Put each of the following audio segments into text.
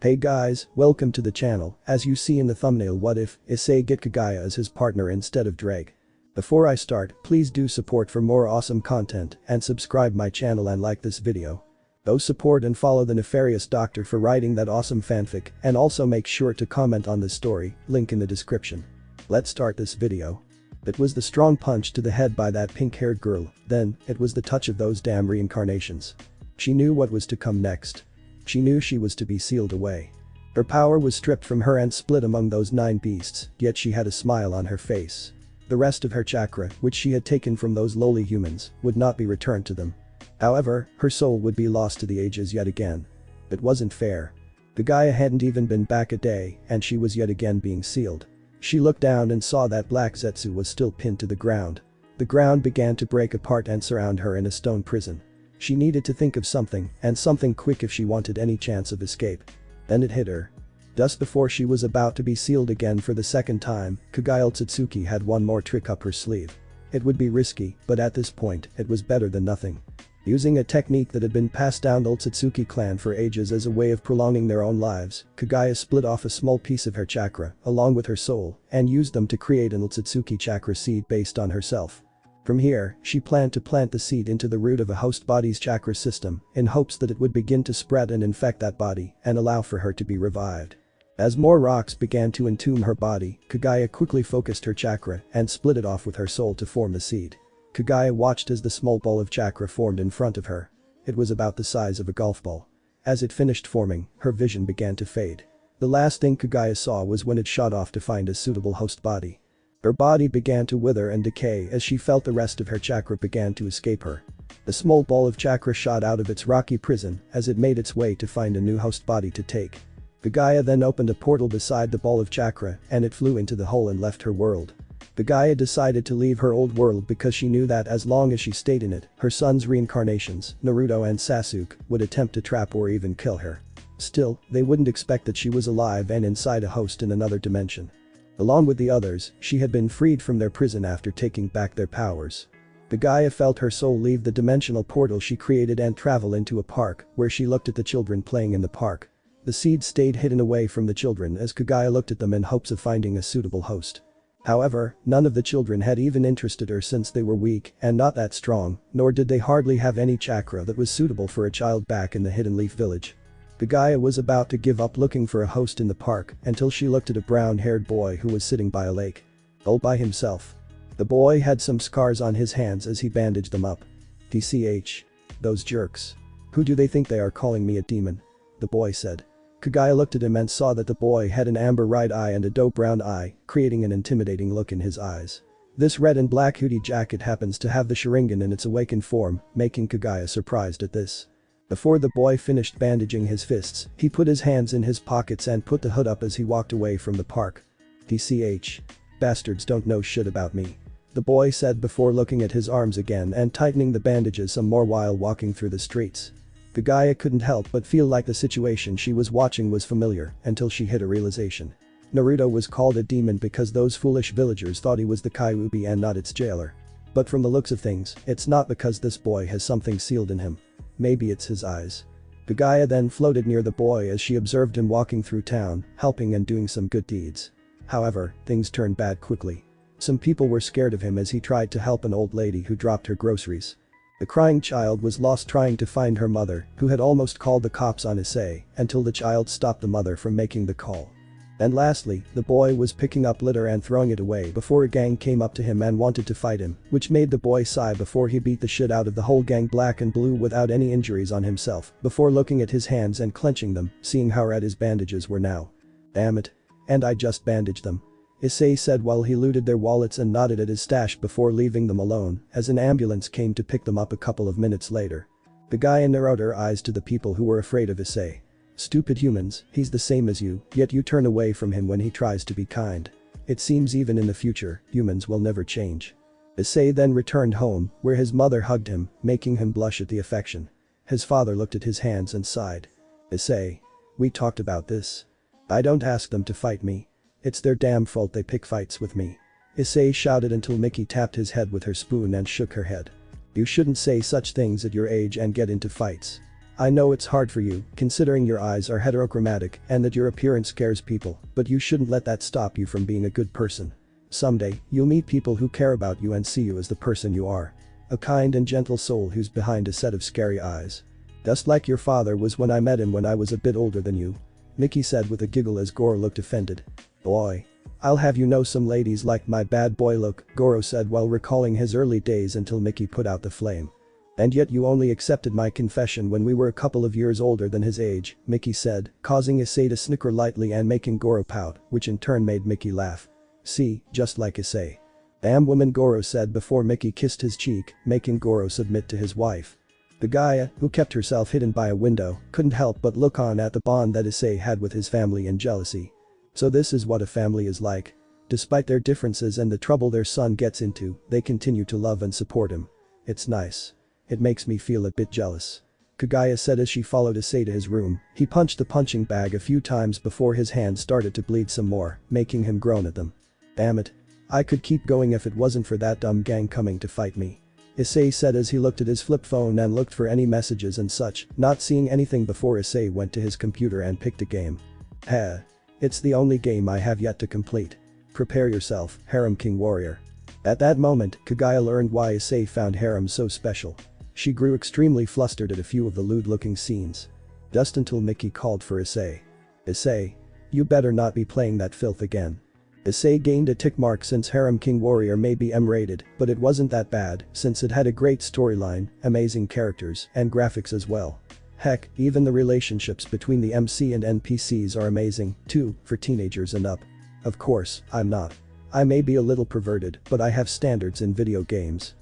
Hey guys, welcome to the channel. As you see in the thumbnail, what if Issei get Kaguya as his partner instead of Draig? Before I start, please do support for more awesome content and subscribe my channel and like this video. Go support and follow the Nefarious doctor for writing that awesome fanfic, and also make sure to comment on this story, link in the description. Let's start this video. It was the strong punch to the head by that pink-haired girl, then it was the touch of those damn reincarnations. She knew what was to come next. She knew she was to be sealed away. Her power was stripped from her and split among those 9 beasts, yet she had a smile on her face. The rest of her chakra, which she had taken from those lowly humans, would not be returned to them. However, her soul would be lost to the ages yet again. It wasn't fair. Kaguya hadn't even been back a day, and she was yet again being sealed. She looked down and saw that black Zetsu was still pinned to the ground. The ground began to break apart and surround her in a stone prison. She needed to think of something, and something quick if she wanted any chance of escape. Then it hit her. Just before she was about to be sealed again for the second time, Kaguya Otsutsuki had one more trick up her sleeve. It would be risky, but at this point, it was better than nothing. Using a technique that had been passed down the Otsutsuki clan for ages as a way of prolonging their own lives, Kaguya split off a small piece of her chakra, along with her soul, and used them to create an Otsutsuki chakra seed based on herself. From here, she planned to plant the seed into the root of a host body's chakra system, in hopes that it would begin to spread and infect that body, and allow for her to be revived. As more rocks began to entomb her body, Kaguya quickly focused her chakra and split it off with her soul to form the seed. Kaguya watched as the small ball of chakra formed in front of her. It was about the size of a golf ball. As it finished forming, her vision began to fade. The last thing Kaguya saw was when it shot off to find a suitable host body. Her body began to wither and decay as she felt the rest of her chakra began to escape her. The small ball of chakra shot out of its rocky prison as it made its way to find a new host body to take. Kaguya then opened a portal beside the ball of chakra and it flew into the hole and left her world. Kaguya decided to leave her old world because she knew that as long as she stayed in it, her son's reincarnations, Naruto and Sasuke, would attempt to trap or even kill her. Still, they wouldn't expect that she was alive and inside a host in another dimension. Along with the others, she had been freed from their prison after taking back their powers. Kaguya felt her soul leave the dimensional portal she created and travel into a park, where she looked at the children playing in the park. The seeds stayed hidden away from the children as Kaguya looked at them in hopes of finding a suitable host. However, none of the children had even interested her since they were weak and not that strong, nor did they hardly have any chakra that was suitable for a child back in the Hidden Leaf village. Kaguya was about to give up looking for a host in the park until she looked at a brown-haired boy who was sitting by a lake. All by himself. The boy had some scars on his hands as he bandaged them up. TCH. Those jerks. Who do they think they are, calling me a demon? The boy said. Kaguya looked at him and saw that the boy had an amber right eye and a dope brown eye, creating an intimidating look in his eyes. This red and black hoodie jacket happens to have the Sharingan in its awakened form, making Kaguya surprised at this. Before the boy finished bandaging his fists, he put his hands in his pockets and put the hood up as he walked away from the park. TCH. Bastards don't know shit about me. The boy said before looking at his arms again and tightening the bandages some more while walking through the streets. Kaguya couldn't help but feel like the situation she was watching was familiar until she hit a realization. Naruto was called a demon because those foolish villagers thought he was the Kyuubi and not its jailer. But from the looks of things, it's not because this boy has something sealed in him. Maybe it's his eyes. Kaguya then floated near the boy as she observed him walking through town, helping and doing some good deeds. However, things turned bad quickly. Some people were scared of him as he tried to help an old lady who dropped her groceries. The crying child was lost trying to find her mother, who had almost called the cops on Issei, until the child stopped the mother from making the call. And lastly, the boy was picking up litter and throwing it away before a gang came up to him and wanted to fight him, which made the boy sigh before he beat the shit out of the whole gang black and blue without any injuries on himself, before looking at his hands and clenching them, seeing how red his bandages were now. Damn it. And I just bandaged them. Issei said while he looted their wallets and nodded at his stash before leaving them alone, as an ambulance came to pick them up a couple of minutes later. Kaguya narrowed her eyes to the people who were afraid of Issei. Stupid humans, he's the same as you, yet you turn away from him when he tries to be kind. It seems even in the future, humans will never change. Issei then returned home, where his mother hugged him, making him blush at the affection. His father looked at his hands and sighed. Issei. We talked about this. I don't ask them to fight me. It's their damn fault they pick fights with me. Issei shouted until Mickey tapped his head with her spoon and shook her head. You shouldn't say such things at your age and get into fights. I know it's hard for you, considering your eyes are heterochromatic and that your appearance scares people, but you shouldn't let that stop you from being a good person. Someday, you'll meet people who care about you and see you as the person you are. A kind and gentle soul who's behind a set of scary eyes. Just like your father was when I met him when I was a bit older than you. Mickey said with a giggle as Goro looked offended. Boy. I'll have you know some ladies like my bad boy look, Goro said while recalling his early days until Mickey put out the flame. And yet you only accepted my confession when we were a couple of years older than his age, Mickey said, causing Issei to snicker lightly and making Goro pout, which in turn made Mickey laugh. See, just like Issei. Damn woman, Goro said before Mickey kissed his cheek, making Goro submit to his wife. Kaguya, who kept herself hidden by a window, couldn't help but look on at the bond that Issei had with his family in jealousy. So this is what a family is like. Despite their differences and the trouble their son gets into, they continue to love and support him. It's nice. It makes me feel a bit jealous. Kaguya said as she followed Issei to his room. He punched the punching bag a few times before his hand started to bleed some more, making him groan at them. Damn it. I could keep going if it wasn't for that dumb gang coming to fight me. Issei said as he looked at his flip phone and looked for any messages and such, not seeing anything before Issei went to his computer and picked a game. Heh. It's the only game I have yet to complete. Prepare yourself, Harem King Warrior. At that moment, Kaguya learned why Issei found Harem so special. She grew extremely flustered at a few of the lewd-looking scenes. Just until Mickey called for Issei. Issei. You better not be playing that filth again. Issei gained a tick mark since Harem King Warrior may be M-rated, but it wasn't that bad since it had a great storyline, amazing characters, and graphics as well. Heck, even the relationships between the MC and NPCs are amazing, too, for teenagers and up. Of course, I'm not. I may be a little perverted, but I have standards in video games.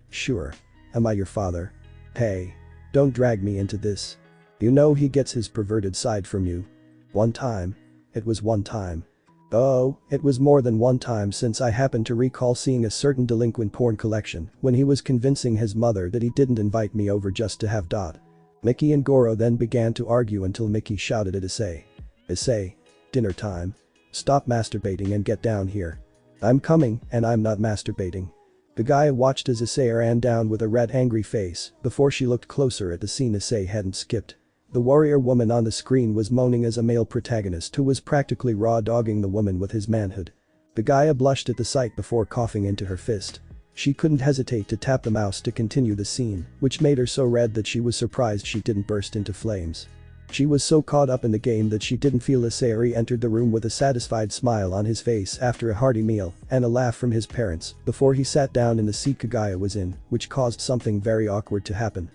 Sure. Am I your father? Hey. Don't drag me into this. You know he gets his perverted side from you. One time. It was one time. Oh, it was more than one time since I happened to recall seeing a certain delinquent porn collection when he was convincing his mother that he didn't invite me over just to have dot. Mickey and Goro then began to argue until Mickey shouted at Issei. Issei. Dinner time. Stop masturbating and get down here. I'm coming, and I'm not masturbating. Kaguya watched as Issei ran down with a red angry face before she looked closer at the scene Issei hadn't skipped. The warrior woman on the screen was moaning as a male protagonist who was practically raw-dogging the woman with his manhood. Kaguya blushed at the sight before coughing into her fist. She couldn't hesitate to tap the mouse to continue the scene, which made her so red that she was surprised she didn't burst into flames. She was so caught up in the game that she didn't feel Issei entered the room with a satisfied smile on his face after a hearty meal and a laugh from his parents before he sat down in the seat Kaguya was in, which caused something very awkward to happen.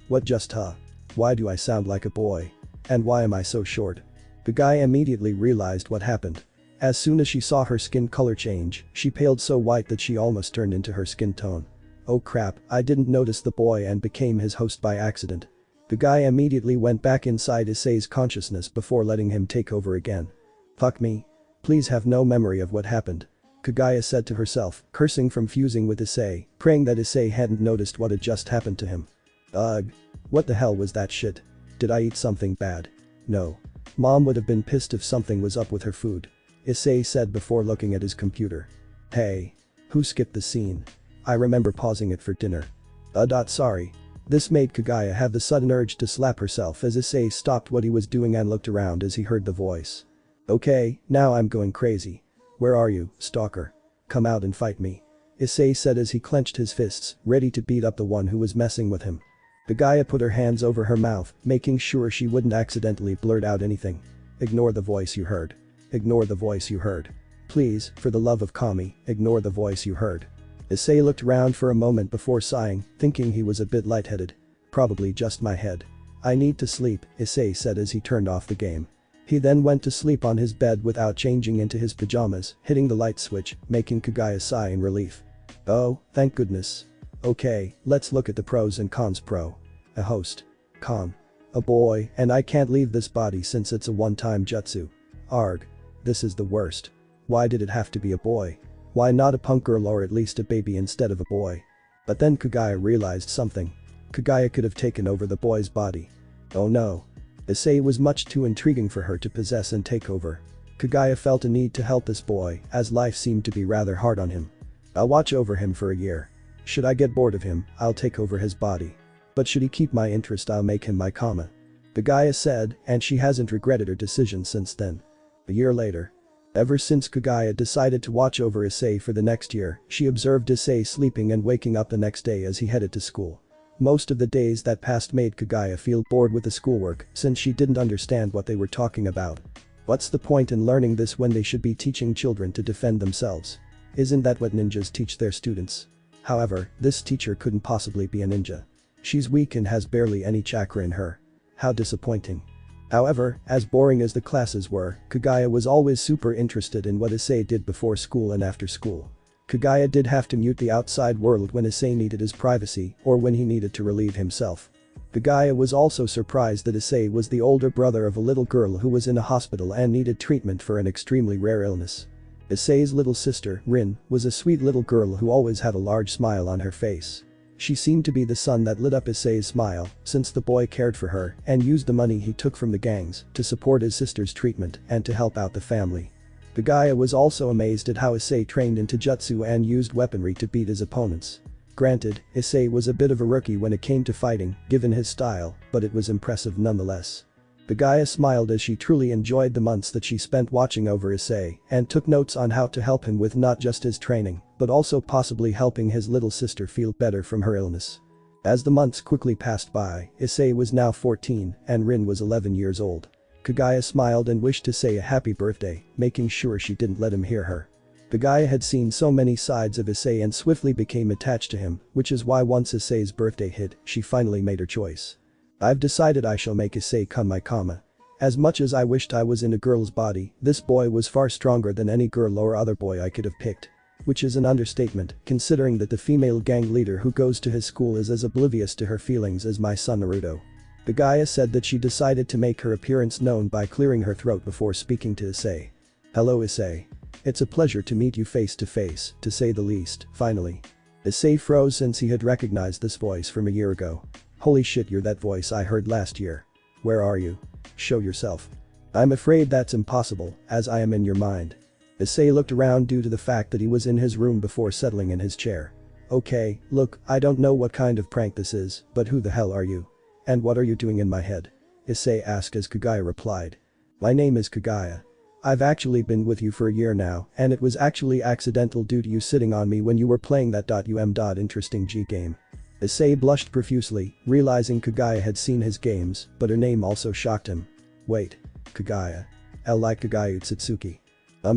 What just Why do I sound like a boy? And why am I so short? Kaguya immediately realized what happened. As soon as she saw her skin color change, she paled so white that she almost turned into her skin tone. Oh crap, I didn't notice the boy and became his host by accident. Kaguya immediately went back inside Issei's consciousness before letting him take over again. Fuck me. Please have no memory of what happened. Kaguya said to herself, cursing from fusing with Issei, praying that Issei hadn't noticed what had just happened to him. Ugh. What the hell was that shit? Did I eat something bad? No. Mom would have been pissed if something was up with her food. Issei said before looking at his computer. Hey. Who skipped the scene? I remember pausing it for dinner. Sorry. This made Kaguya have the sudden urge to slap herself as Issei stopped what he was doing and looked around as he heard the voice. Okay, now I'm going crazy. Where are you, stalker? Come out and fight me. Issei said as he clenched his fists, ready to beat up the one who was messing with him. Kaguya put her hands over her mouth, making sure she wouldn't accidentally blurt out anything. Ignore the voice you heard. Ignore the voice you heard. Please, for the love of Kami, ignore the voice you heard. Issei looked around for a moment before sighing, thinking he was a bit lightheaded. Probably just my head. I need to sleep, Issei said as he turned off the game. He then went to sleep on his bed without changing into his pajamas, hitting the light switch, making Kaguya sigh in relief. Oh, thank goodness. Okay, let's look at the pros and cons. Pro. A host. Con. A boy, and I can't leave this body since it's a one-time jutsu. Arg. This is the worst. Why did it have to be a boy? Why not a punk girl or at least a baby instead of a boy? But then Kaguya realized something. Kaguya could have taken over the boy's body. Oh no. Issei was much too intriguing for her to possess and take over. Kaguya felt a need to help this boy, as life seemed to be rather hard on him. I'll watch over him for a year. Should I get bored of him, I'll take over his body. But should he keep my interest, I'll make him my Kama. Kaguya said, and she hasn't regretted her decision since then. A year later. Ever since Kaguya decided to watch over Issei for the next year, she observed Issei sleeping and waking up the next day as he headed to school. Most of the days that passed made Kaguya feel bored with the schoolwork since she didn't understand what they were talking about. What's the point in learning this when they should be teaching children to defend themselves? Isn't that what ninjas teach their students? However, this teacher couldn't possibly be a ninja. She's weak and has barely any chakra in her. How disappointing. However, as boring as the classes were, Kaguya was always super interested in what Issei did before school and after school. Kaguya did have to mute the outside world when Issei needed his privacy or when he needed to relieve himself. Kaguya was also surprised that Issei was the older brother of a little girl who was in a hospital and needed treatment for an extremely rare illness. Issei's little sister, Rin, was a sweet little girl who always had a large smile on her face. She seemed to be the sun that lit up Issei's smile since the boy cared for her and used the money he took from the gangs to support his sister's treatment and to help out the family. Kaguya was also amazed at how Issei trained in taijutsu and used weaponry to beat his opponents. Granted, Issei was a bit of a rookie when it came to fighting, given his style, but it was impressive nonetheless. Kaguya smiled as she truly enjoyed the months that she spent watching over Issei and took notes on how to help him with not just his training, but also possibly helping his little sister feel better from her illness. As the months quickly passed by, Issei was now 14 and Rin was 11 years old. Kaguya smiled and wished Issei a happy birthday, making sure she didn't let him hear her. Kaguya had seen so many sides of Issei and swiftly became attached to him, which is why once Issei's birthday hit, she finally made her choice. I've decided I shall make Issei come my Kama. As much as I wished I was in a girl's body, this boy was far stronger than any girl or other boy I could have picked. Which is an understatement, considering that the female gang leader who goes to his school is as oblivious to her feelings as my son Naruto. Kaguya said that she decided to make her appearance known by clearing her throat before speaking to Issei. Hello Issei. It's a pleasure to meet you face to face, to say the least, finally. Issei froze since he had recognized this voice from a year ago. Holy shit, you're that voice I heard last year. Where are you? Show yourself. I'm afraid that's impossible, as I am in your mind. Issei looked around due to the fact that he was in his room before settling in his chair. Okay, look, I don't know what kind of prank this is, but who the hell are you? And what are you doing in my head? Issei asked as Kaguya replied. My name is Kaguya. I've actually been with you for a year now, and it was actually accidental due to you sitting on me when you were playing that interesting G game. Issei blushed profusely, realizing Kaguya had seen his games, but her name also shocked him. Wait. Kaguya. L like Kaguya Utsutsuki.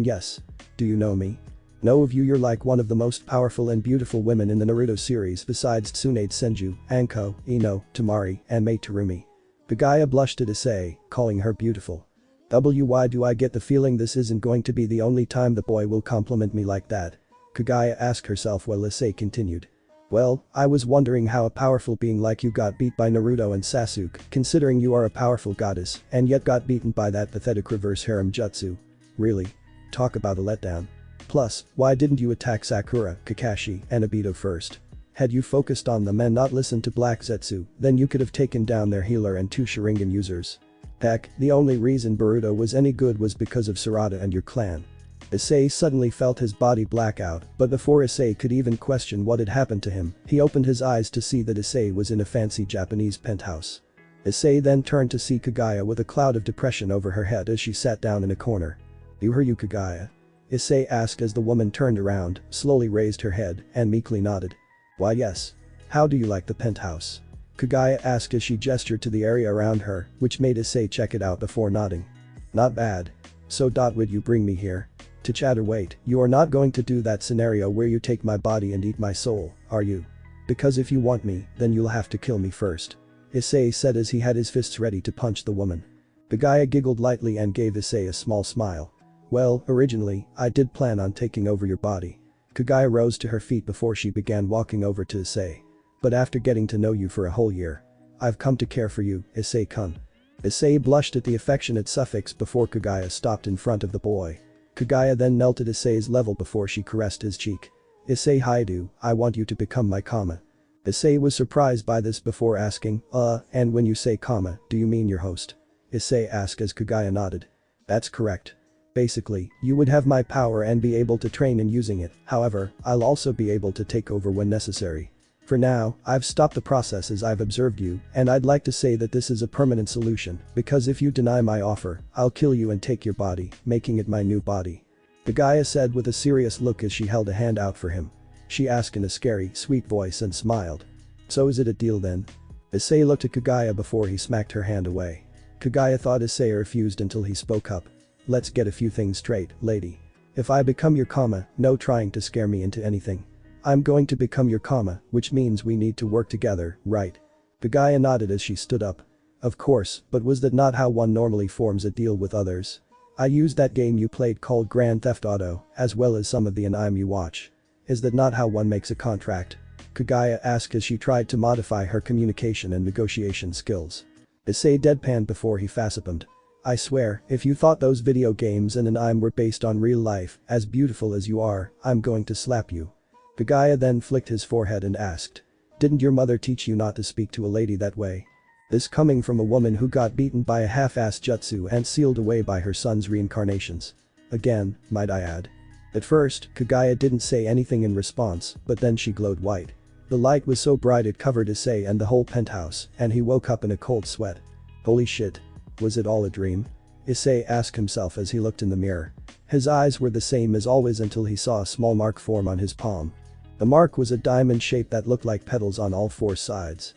Yes. Do you know me? Know of you, you're like one of the most powerful and beautiful women in the Naruto series besides Tsunade Senju, Anko, Ino, Tamari, and Mei Terumi. Kaguya blushed at Issei, calling her beautiful. Why do I get the feeling this isn't going to be the only time the boy will compliment me like that? Kaguya asked herself while Issei continued. Well, I was wondering how a powerful being like you got beat by Naruto and Sasuke, considering you are a powerful goddess and yet got beaten by that pathetic reverse harem jutsu. Really? Talk about a letdown. Plus, why didn't you attack Sakura, Kakashi, and Obito first? Had you focused on them and not listened to Black Zetsu, then you could have taken down their healer and 2 Sharingan users. Heck, the only reason Boruto was any good was because of Sarada and your clan. Issei suddenly felt his body black out, but before Issei could even question what had happened to him, he opened his eyes to see that Issei was in a fancy Japanese penthouse. Issei then turned to see Kaguya with a cloud of depression over her head as she sat down in a corner. You Kaguya? Issei asked as the woman turned around, slowly raised her head, and meekly nodded. Why yes. How do you like the penthouse? Kaguya asked as she gestured to the area around her, which made Issei check it out before nodding. Not bad. So would you bring me here? To chatter wait, you are not going to do that scenario where you take my body and eat my soul, are you? Because if you want me, then you'll have to kill me first. Issei said as he had his fists ready to punch the woman. Kaguya giggled lightly and gave Issei a small smile. Well, originally, I did plan on taking over your body. Kaguya rose to her feet before she began walking over to Issei. But after getting to know you for a whole year, I've come to care for you, Issei-kun. Issei blushed at the affectionate suffix before Kaguya stopped in front of the boy. Kaguya then knelt at Issei's level before she caressed his cheek. Issei Haidu, I want you to become my Kama. Issei was surprised by this before asking, and when you say Kama, do you mean your host? Issei asked as Kaguya nodded. That's correct. Basically, you would have my power and be able to train in using it, however, I'll also be able to take over when necessary. For now, I've stopped the process as I've observed you, and I'd like to say that this is a permanent solution, because if you deny my offer, I'll kill you and take your body, making it my new body. Kaguya said with a serious look as she held a hand out for him. She asked in a scary, sweet voice and smiled. So is it a deal then? Issei looked at Kaguya before he smacked her hand away. Kaguya thought Issei refused until he spoke up. Let's get a few things straight, lady. If I become your comma, no trying to scare me into anything. I'm going to become your comma, which means we need to work together, right? Kaguya nodded as she stood up. Of course, but was that not how one normally forms a deal with others? I used that game you played called Grand Theft Auto, as well as some of the anime you watch. Is that not how one makes a contract? Kaguya asked as she tried to modify her communication and negotiation skills. Issei deadpanned before he facepalmed. I swear, if you thought those video games and anime were based on real life, as beautiful as you are, I'm going to slap you. Kaguya then flicked his forehead and asked. Didn't your mother teach you not to speak to a lady that way? This coming from a woman who got beaten by a half-assed jutsu and sealed away by her son's reincarnations. Again, might I add. At first, Kaguya didn't say anything in response, but then she glowed white. The light was so bright it covered Issei and the whole penthouse, and he woke up in a cold sweat. Holy shit. Was it all a dream? Issei asked himself as he looked in the mirror. His eyes were the same as always until he saw a small mark form on his palm. The mark was a diamond shape that looked like petals on all four sides.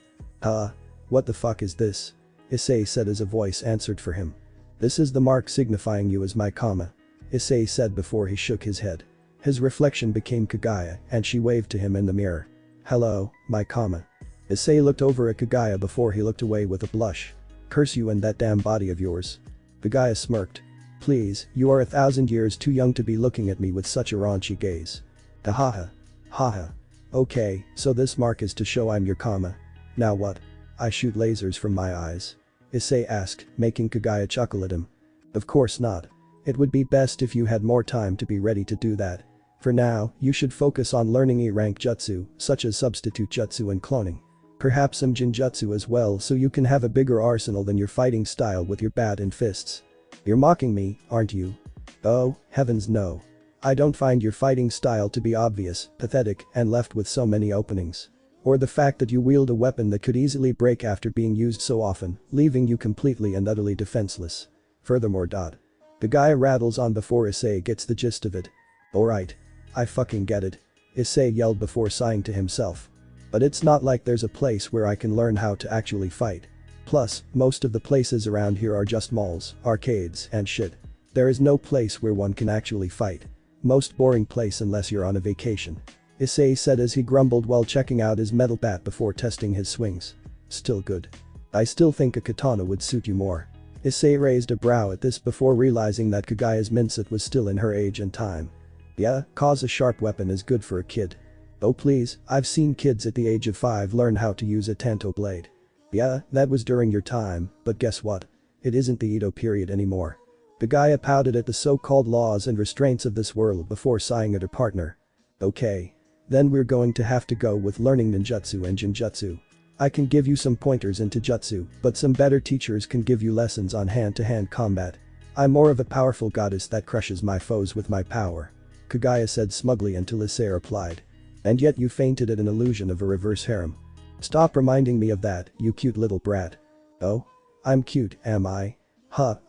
What the fuck is this? Issei said as a voice answered for him. This is the mark signifying you as my comma. Issei said before he shook his head. His reflection became Kaguya and she waved to him in the mirror. Hello, my comma. Issei looked over at Kaguya before he looked away with a blush. Curse you and that damn body of yours. Kaguya smirked. Please, you are 1,000 years too young to be looking at me with such a raunchy gaze. Haha. Haha. Okay, so this mark is to show I'm your comma. Now what? I shoot lasers from my eyes? Issei asked, making Kaguya chuckle at him. Of course not. It would be best if you had more time to be ready to do that. For now, you should focus on learning E-rank jutsu, such as substitute jutsu and cloning. Perhaps some jinjutsu as well so you can have a bigger arsenal than your fighting style with your bat and fists. You're mocking me, aren't you? Oh, heavens no. I don't find your fighting style to be obvious, pathetic, and left with so many openings. Or the fact that you wield a weapon that could easily break after being used so often, leaving you completely and utterly defenseless. Furthermore. The guy rattles on before Issei gets the gist of it. Alright. I fucking get it. Issei yelled before sighing to himself. But it's not like there's a place where I can learn how to actually fight. Plus, most of the places around here are just malls, arcades, and shit. There is no place where one can actually fight. Most boring place unless you're on a vacation. Issei said as he grumbled while checking out his metal bat before testing his swings. Still good. I still think a katana would suit you more. Issei raised a brow at this before realizing that Kaguya's mindset was still in her age and time. Yeah, cause a sharp weapon is good for a kid. Oh please, I've seen kids at the age of 5 learn how to use a tanto blade. Yeah, that was during your time, but guess what? It isn't the Edo period anymore. Kaguya pouted at the so-called laws and restraints of this world before sighing at her partner. Okay. Then we're going to have to go with learning ninjutsu and jinjutsu. I can give you some pointers into jutsu, but some better teachers can give you lessons on hand-to-hand combat. I'm more of a powerful goddess that crushes my foes with my power. Kaguya said smugly until Issei replied. And yet you fainted at an illusion of a reverse harem. Stop reminding me of that, you cute little brat. Oh? I'm cute, am I?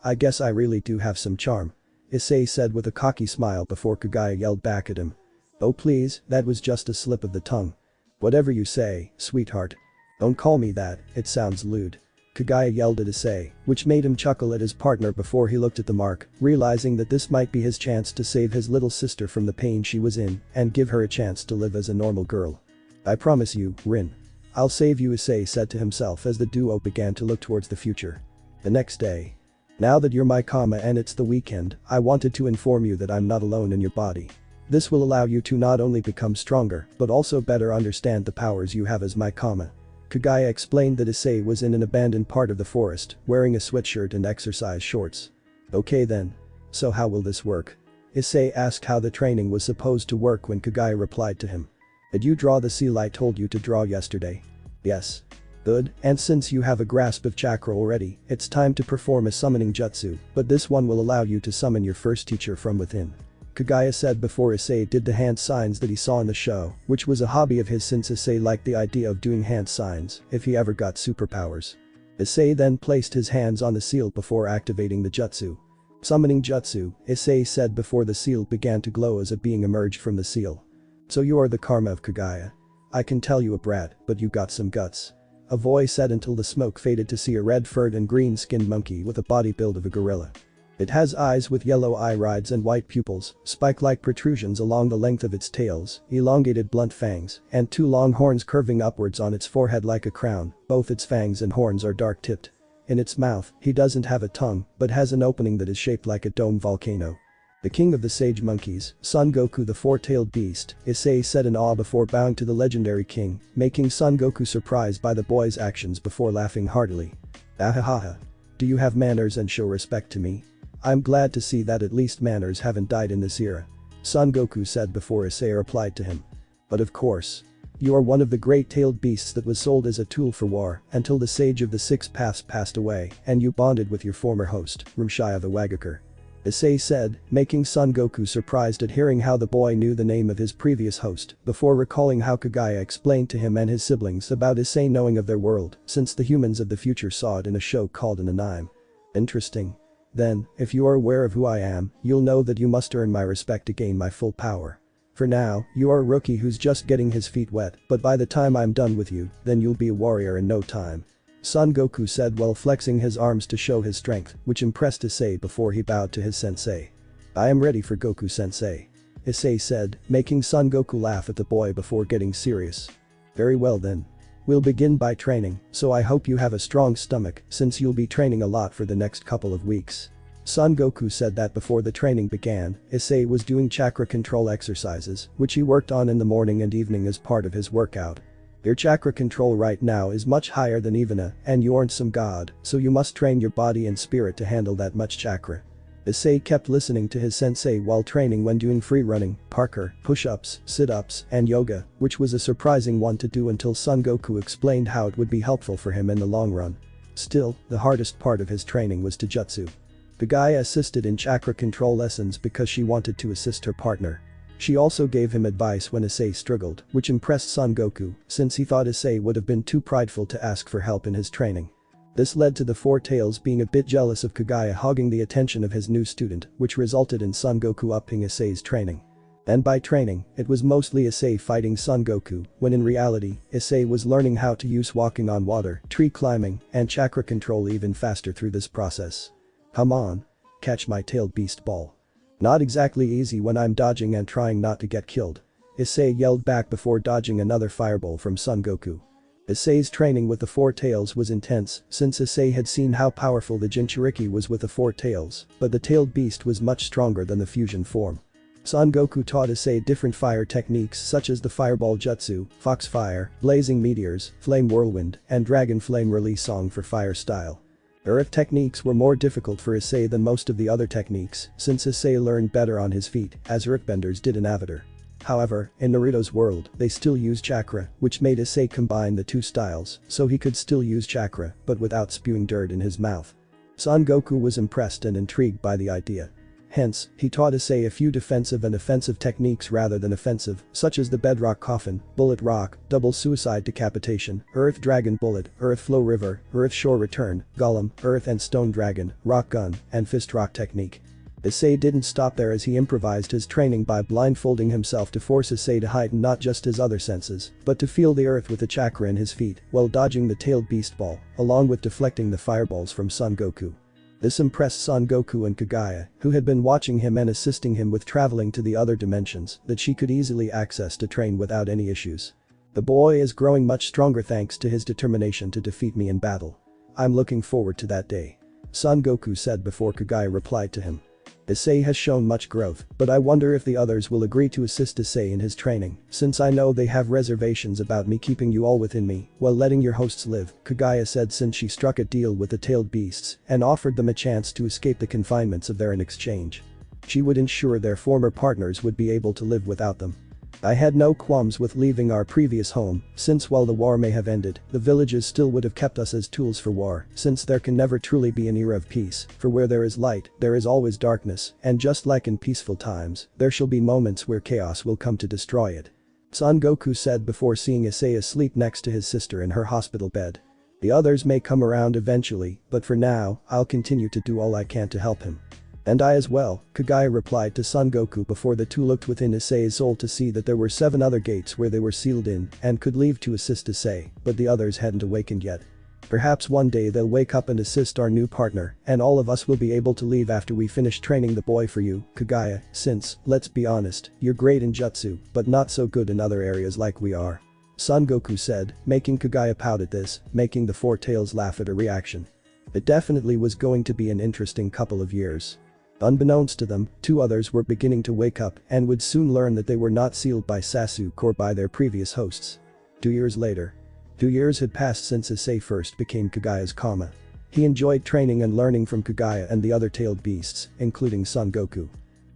I guess I really do have some charm. Issei said with a cocky smile before Kaguya yelled back at him. Oh please, that was just a slip of the tongue. Whatever you say, sweetheart. Don't call me that, it sounds lewd. Kaguya yelled at Issei, which made him chuckle at his partner before he looked at the mark, realizing that this might be his chance to save his little sister from the pain she was in and give her a chance to live as a normal girl. I promise you, Rin. I'll save you, Issei said to himself as the duo began to look towards the future. The next day. Now that you're my comma and it's the weekend, I wanted to inform you that I'm not alone in your body. This will allow you to not only become stronger, but also better understand the powers you have as my comma. Kaguya explained that Issei was in an abandoned part of the forest, wearing a sweatshirt and exercise shorts. Okay then. So how will this work? Issei asked how the training was supposed to work when Kaguya replied to him. Did you draw the seal I told you to draw yesterday? Yes. Good, and since you have a grasp of chakra already, it's time to perform a summoning jutsu, but this one will allow you to summon your first teacher from within. Kaguya said before Issei did the hand signs that he saw in the show, which was a hobby of his since Issei liked the idea of doing hand signs if he ever got superpowers. Issei then placed his hands on the seal before activating the jutsu. Summoning jutsu, Issei said before the seal began to glow as a being emerged from the seal. So you are the karma of Kaguya. I can tell you a brat, but you got some guts. A voice said until the smoke faded to see a red-furred and green-skinned monkey with a body build of a gorilla. It has eyes with yellow irides and white pupils, spike-like protrusions along the length of its tails, elongated blunt fangs, and 2 long horns curving upwards on its forehead like a crown. Both its fangs and horns are dark-tipped. In its mouth, he doesn't have a tongue, but has an opening that is shaped like a dome volcano. The king of the sage monkeys, Son Goku the four-tailed beast, Issei said in awe before bowing to the legendary king, making Son Goku surprised by the boy's actions before laughing heartily. Ahahaha. Do you have manners and show respect to me? I'm glad to see that at least manners haven't died in this era. Son Goku said before Issei replied to him. But of course. You are one of the great-tailed beasts that was sold as a tool for war until the sage of the 6 paths passed away and you bonded with your former host, Rumshaya the Wagakure. Issei said, making Son Goku surprised at hearing how the boy knew the name of his previous host before recalling how Kaguya explained to him and his siblings about Issei knowing of their world since the humans of the future saw it in a show called an anime. Interesting. Then, if you are aware of who I am, you'll know that you must earn my respect to gain my full power. For now, you are a rookie who's just getting his feet wet, but by the time I'm done with you, then you'll be a warrior in no time. Son Goku said while flexing his arms to show his strength, which impressed Issei before he bowed to his sensei. I am ready for Goku sensei. Issei said, making Son Goku laugh at the boy before getting serious. Very well then. We'll begin by training, so I hope you have a strong stomach since you'll be training a lot for the next couple of weeks. Son Goku said that before the training began, Issei was doing chakra control exercises, which he worked on in the morning and evening as part of his workout. Your chakra control right now is much higher than Ivana, and you aren't some god, so you must train your body and spirit to handle that much chakra. Issei kept listening to his sensei while training when doing free running, parkour, push-ups, sit-ups, and yoga, which was a surprising one to do until Son Goku explained how it would be helpful for him in the long run. Still, the hardest part of his training was Jutsu. Kaguya assisted in chakra control lessons because she wanted to assist her partner. She also gave him advice when Issei struggled, which impressed Son Goku, since he thought Issei would have been too prideful to ask for help in his training. This led to the Four Tails being a bit jealous of Kaguya hogging the attention of his new student, which resulted in Son Goku upping Issei's training. And by training, it was mostly Issei fighting Son Goku, when in reality, Issei was learning how to use walking on water, tree climbing, and chakra control even faster through this process. Come on. Catch my tailed beast ball. Not exactly easy when I'm dodging and trying not to get killed. Issei yelled back before dodging another fireball from Son Goku. Issei's training with the Four Tails was intense since Issei had seen how powerful the Jinchuriki was with the Four Tails, but the tailed beast was much stronger than the fusion form. Son Goku taught Issei different fire techniques such as the Fireball Jutsu, Fox Fire, Blazing Meteors, Flame Whirlwind, and Dragon Flame Release Song for fire style. Earth techniques were more difficult for Issei than most of the other techniques since Issei learned better on his feet as earthbenders did in Avatar. However, in Naruto's world, they still use chakra, which made Issei combine the two styles so he could still use chakra but without spewing dirt in his mouth. Son Goku was impressed and intrigued by the idea. Hence, he taught Issei a few defensive and offensive techniques rather than offensive, such as the Bedrock Coffin, Bullet Rock, Double Suicide Decapitation, Earth Dragon Bullet, Earth Flow River, Earth Shore Return, Golem, Earth and Stone Dragon, Rock Gun, and Fist Rock technique. Issei didn't stop there as he improvised his training by blindfolding himself to force Issei to heighten not just his other senses, but to feel the earth with the chakra in his feet while dodging the tailed beast ball, along with deflecting the fireballs from Son Goku. This impressed Son Goku and Kaguya, who had been watching him and assisting him with traveling to the other dimensions that she could easily access to train without any issues. The boy is growing much stronger thanks to his determination to defeat me in battle. I'm looking forward to that day. Son Goku said before Kaguya replied to him. Issei has shown much growth, but I wonder if the others will agree to assist Issei in his training, since I know they have reservations about me keeping you all within me while letting your hosts live, Kaguya said since she struck a deal with the tailed beasts and offered them a chance to escape the confinements of their in exchange. She would ensure their former partners would be able to live without them. I had no qualms with leaving our previous home, since while the war may have ended, the villages still would have kept us as tools for war, since there can never truly be an era of peace, for where there is light, there is always darkness, and just like in peaceful times, there shall be moments where chaos will come to destroy it. Son Goku said before seeing Issei asleep next to his sister in her hospital bed. The others may come around eventually, but for now, I'll continue to do all I can to help him. And I as well, Kaguya replied to Son Goku before the two looked within Issei's soul to see that there were 7 other gates where they were sealed in and could leave to assist Issei, but the others hadn't awakened yet. Perhaps one day they'll wake up and assist our new partner, and all of us will be able to leave after we finish training the boy for you, Kaguya, since, let's be honest, you're great in jutsu, but not so good in other areas like we are. Son Goku said, making Kaguya pout at this, making the 4 tails laugh at her reaction. It definitely was going to be an interesting couple of years. Unbeknownst to them, 2 others were beginning to wake up and would soon learn that they were not sealed by Sasuke or by their previous hosts. 2 years later. 2 years had passed since Issei first became Kaguya's Kama. He enjoyed training and learning from Kaguya and the other tailed beasts, including Son Goku.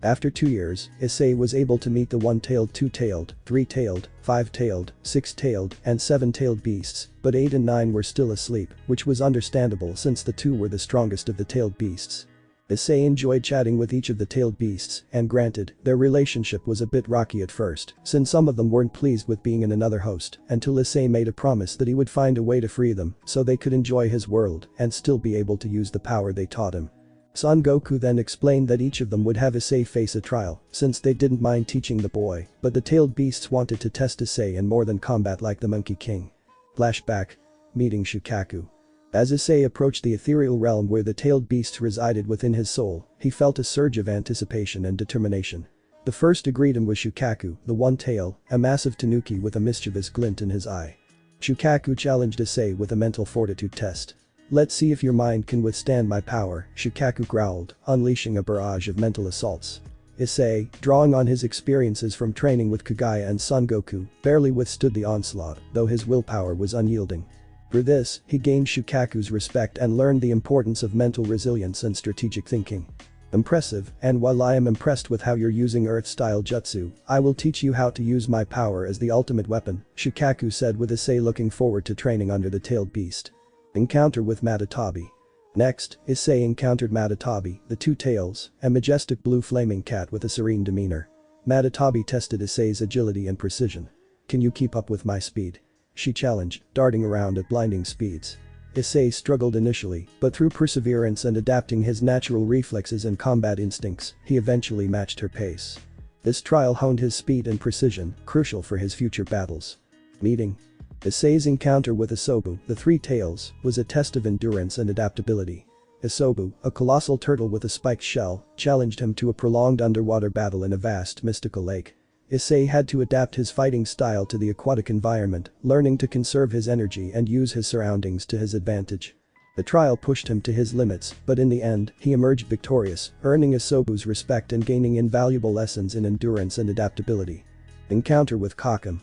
After 2 years, Issei was able to meet the 1-tailed, 2-tailed, 3-tailed, 5-tailed, 6-tailed, and 7-tailed beasts, but 8 and 9 were still asleep, which was understandable since the 2 were the strongest of the tailed beasts. Issei enjoyed chatting with each of the tailed beasts, and granted, their relationship was a bit rocky at first, since some of them weren't pleased with being in another host, until Issei made a promise that he would find a way to free them so they could enjoy his world and still be able to use the power they taught him. Son Goku then explained that each of them would have Issei face a trial, since they didn't mind teaching the boy, but the tailed beasts wanted to test Issei in more than combat like the Monkey King. Flashback. Meeting Shukaku. As Issei approached the ethereal realm where the tailed beasts resided within his soul, he felt a surge of anticipation and determination. The first to greet him was Shukaku, the one-tail, a massive tanuki with a mischievous glint in his eye. Shukaku challenged Issei with a mental fortitude test. "Let's see if your mind can withstand my power," Shukaku growled, unleashing a barrage of mental assaults. Issei, drawing on his experiences from training with Kaguya and Son Goku, barely withstood the onslaught, though his willpower was unyielding. For this, he gained Shukaku's respect and learned the importance of mental resilience and strategic thinking. "Impressive, and while I am impressed with how you're using Earth-style jutsu, I will teach you how to use my power as the ultimate weapon," Shukaku said with Issei looking forward to training under the tailed beast. Encounter with Matatabi. Next, Issei encountered Matatabi, the 2 tails, a majestic blue flaming cat with a serene demeanor. Matatabi tested Issei's agility and precision. "Can you keep up with my speed?" she challenged, darting around at blinding speeds. Issei struggled initially, but through perseverance and adapting his natural reflexes and combat instincts, he eventually matched her pace. This trial honed his speed and precision, crucial for his future battles. Meeting. Issei's encounter with Isobu, the 3 tails, was a test of endurance and adaptability. Isobu, a colossal turtle with a spiked shell, challenged him to a prolonged underwater battle in a vast mystical lake. Issei had to adapt his fighting style to the aquatic environment, learning to conserve his energy and use his surroundings to his advantage. The trial pushed him to his limits, but in the end, he emerged victorious, earning Isobu's respect and gaining invaluable lessons in endurance and adaptability. Encounter with Kakum.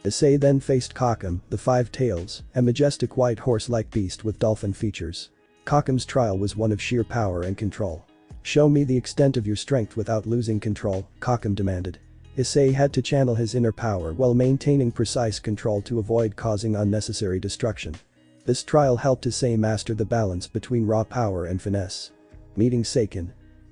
Issei then faced Kakum, the 5 tails, a majestic white horse-like beast with dolphin features. Kakum's trial was one of sheer power and control. "Show me the extent of your strength without losing control," Kakum demanded. Issei had to channel his inner power while maintaining precise control to avoid causing unnecessary destruction. This trial helped Issei master the balance between raw power and finesse. Meeting Seiken.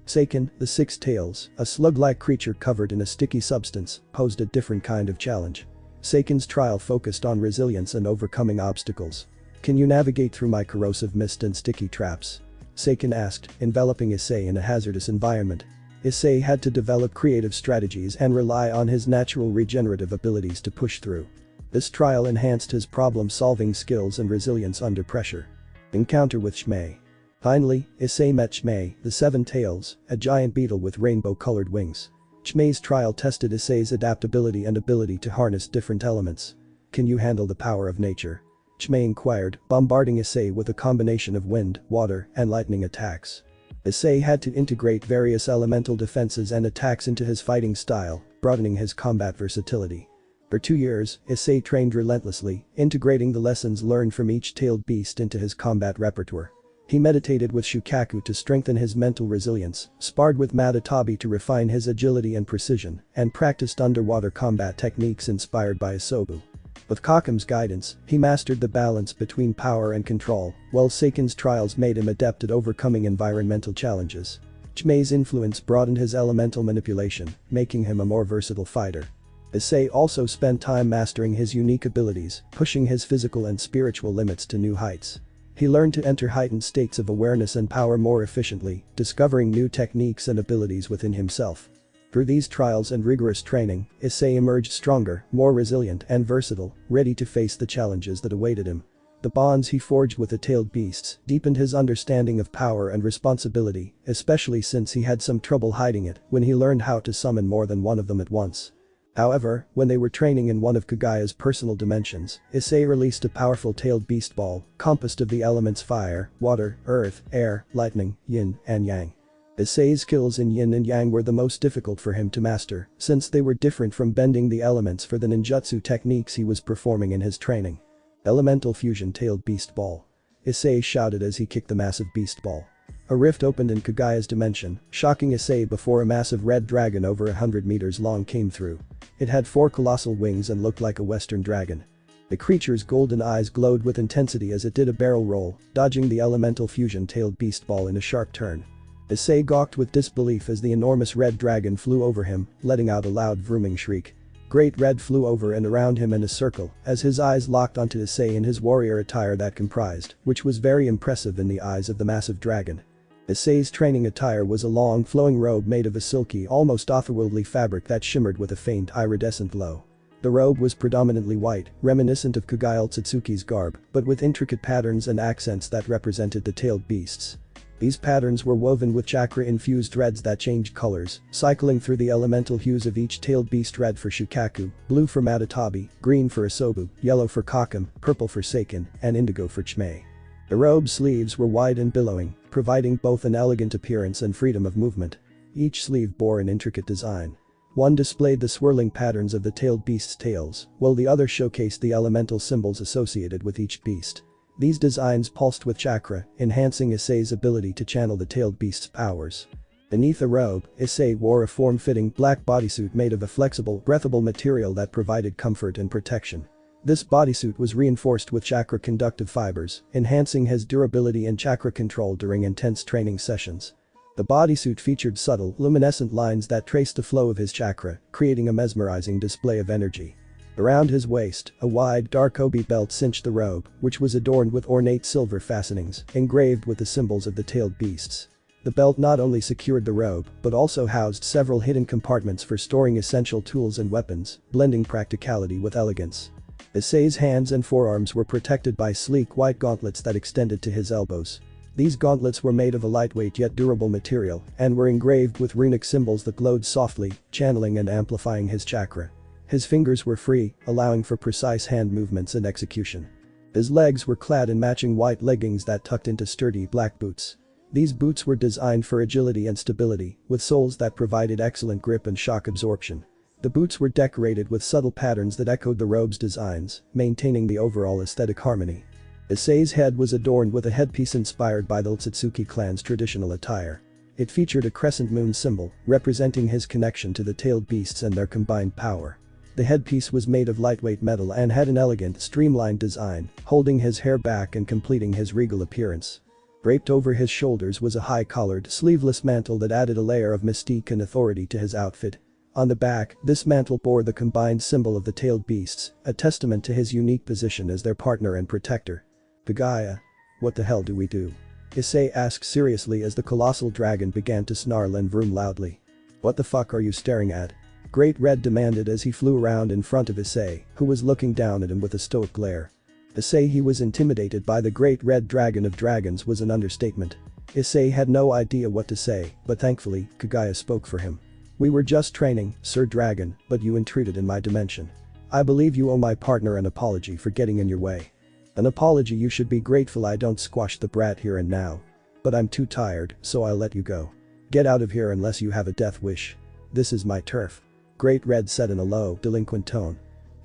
Seiken, the 6 tails, a slug-like creature covered in a sticky substance, posed a different kind of challenge. Seiken's trial focused on resilience and overcoming obstacles. "Can you navigate through my corrosive mist and sticky traps?" Seiken asked, enveloping Issei in a hazardous environment. Issei had to develop creative strategies and rely on his natural regenerative abilities to push through. This trial enhanced his problem-solving skills and resilience under pressure. Encounter with Shmei. Finally, Issei met Shmei, the 7 tails, a giant beetle with rainbow-colored wings. Shmei's trial tested Issei's adaptability and ability to harness different elements. "Can you handle the power of nature?" Shmei inquired, bombarding Issei with a combination of wind, water, and lightning attacks. Issei had to integrate various elemental defenses and attacks into his fighting style, broadening his combat versatility. For 2 years, Issei trained relentlessly, integrating the lessons learned from each tailed beast into his combat repertoire. He meditated with Shukaku to strengthen his mental resilience, sparred with Matatabi to refine his agility and precision, and practiced underwater combat techniques inspired by Isobu. With Kakum's guidance, he mastered the balance between power and control, while Seiken's trials made him adept at overcoming environmental challenges. Chimei's influence broadened his elemental manipulation, making him a more versatile fighter. Issei also spent time mastering his unique abilities, pushing his physical and spiritual limits to new heights. He learned to enter heightened states of awareness and power more efficiently, discovering new techniques and abilities within himself. Through these trials and rigorous training, Issei emerged stronger, more resilient and versatile, ready to face the challenges that awaited him. The bonds he forged with the tailed beasts deepened his understanding of power and responsibility, especially since he had some trouble hiding it when he learned how to summon more than one of them at once. However, when they were training in one of Kaguya's personal dimensions, Issei released a powerful tailed beast ball, composed of the elements fire, water, earth, air, lightning, yin, and yang. Issei's skills in yin and yang were the most difficult for him to master, since they were different from bending the elements for the ninjutsu techniques he was performing in his training. Elemental fusion tailed beast ball. Issei shouted as he kicked the massive beast ball. A rift opened in Kaguya's dimension, shocking Issei before a massive red dragon over 100 meters long came through. It had 4 colossal wings and looked like a western dragon. The creature's golden eyes glowed with intensity as it did a barrel roll, dodging the elemental fusion tailed beast ball in a sharp turn. Issei gawked with disbelief as the enormous red dragon flew over him, letting out a loud vrooming shriek. Great Red flew over and around him in a circle as his eyes locked onto Issei in his warrior attire that comprised, which was very impressive in the eyes of the massive dragon. Issei's training attire was a long flowing robe made of a silky, almost otherworldly fabric that shimmered with a faint iridescent glow. The robe was predominantly white, reminiscent of Kaguya Otsutsuki's garb, but with intricate patterns and accents that represented the tailed beasts. These patterns were woven with chakra-infused threads that changed colors, cycling through the elemental hues of each tailed beast: red for Shukaku, blue for Matatabi, green for Isobu, yellow for Kakum, purple for Seiken, and indigo for Chimei. The robe's sleeves were wide and billowing, providing both an elegant appearance and freedom of movement. Each sleeve bore an intricate design. One displayed the swirling patterns of the tailed beast's tails, while the other showcased the elemental symbols associated with each beast. These designs pulsed with chakra, enhancing Issei's ability to channel the tailed beast's powers. Beneath the robe, Issei wore a form-fitting black bodysuit made of a flexible, breathable material that provided comfort and protection. This bodysuit was reinforced with chakra-conductive fibers, enhancing his durability and chakra control during intense training sessions. The bodysuit featured subtle, luminescent lines that traced the flow of his chakra, creating a mesmerizing display of energy. Around his waist, a wide, dark obi belt cinched the robe, which was adorned with ornate silver fastenings, engraved with the symbols of the tailed beasts. The belt not only secured the robe, but also housed several hidden compartments for storing essential tools and weapons, blending practicality with elegance. Issei's hands and forearms were protected by sleek white gauntlets that extended to his elbows. These gauntlets were made of a lightweight yet durable material, and were engraved with runic symbols that glowed softly, channeling and amplifying his chakra. His fingers were free, allowing for precise hand movements and execution. His legs were clad in matching white leggings that tucked into sturdy black boots. These boots were designed for agility and stability, with soles that provided excellent grip and shock absorption. The boots were decorated with subtle patterns that echoed the robe's designs, maintaining the overall aesthetic harmony. Issei's head was adorned with a headpiece inspired by the Otsutsuki clan's traditional attire. It featured a crescent moon symbol, representing his connection to the tailed beasts and their combined power. The headpiece was made of lightweight metal and had an elegant, streamlined design, holding his hair back and completing his regal appearance. Draped over his shoulders was a high-collared, sleeveless mantle that added a layer of mystique and authority to his outfit. On the back, this mantle bore the combined symbol of the tailed beasts, a testament to his unique position as their partner and protector. Kaguya. What the hell do we do? Issei asked seriously as the colossal dragon began to snarl and vroom loudly. What the fuck are you staring at? Great Red demanded as he flew around in front of Issei, who was looking down at him with a stoic glare. To say he was intimidated by the Great Red Dragon of Dragons was an understatement. Issei had no idea what to say, but thankfully, Kaguya spoke for him. We were just training, Sir Dragon, but you intruded in my dimension. I believe you owe my partner an apology for getting in your way. An apology you should be grateful I don't squash the brat here and now. But I'm too tired, so I'll let you go. Get out of here unless you have a death wish. This is my turf. Great Red said in a low, delinquent tone.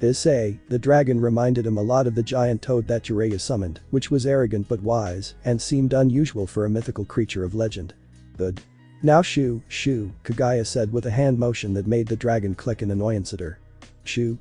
Issei, the dragon, reminded him a lot of the giant toad that Jiraiya summoned, which was arrogant but wise, and seemed unusual for a mythical creature of legend. Good. Now shoo, Kaguya said with a hand motion that made the dragon click in annoyance at her. Shoo.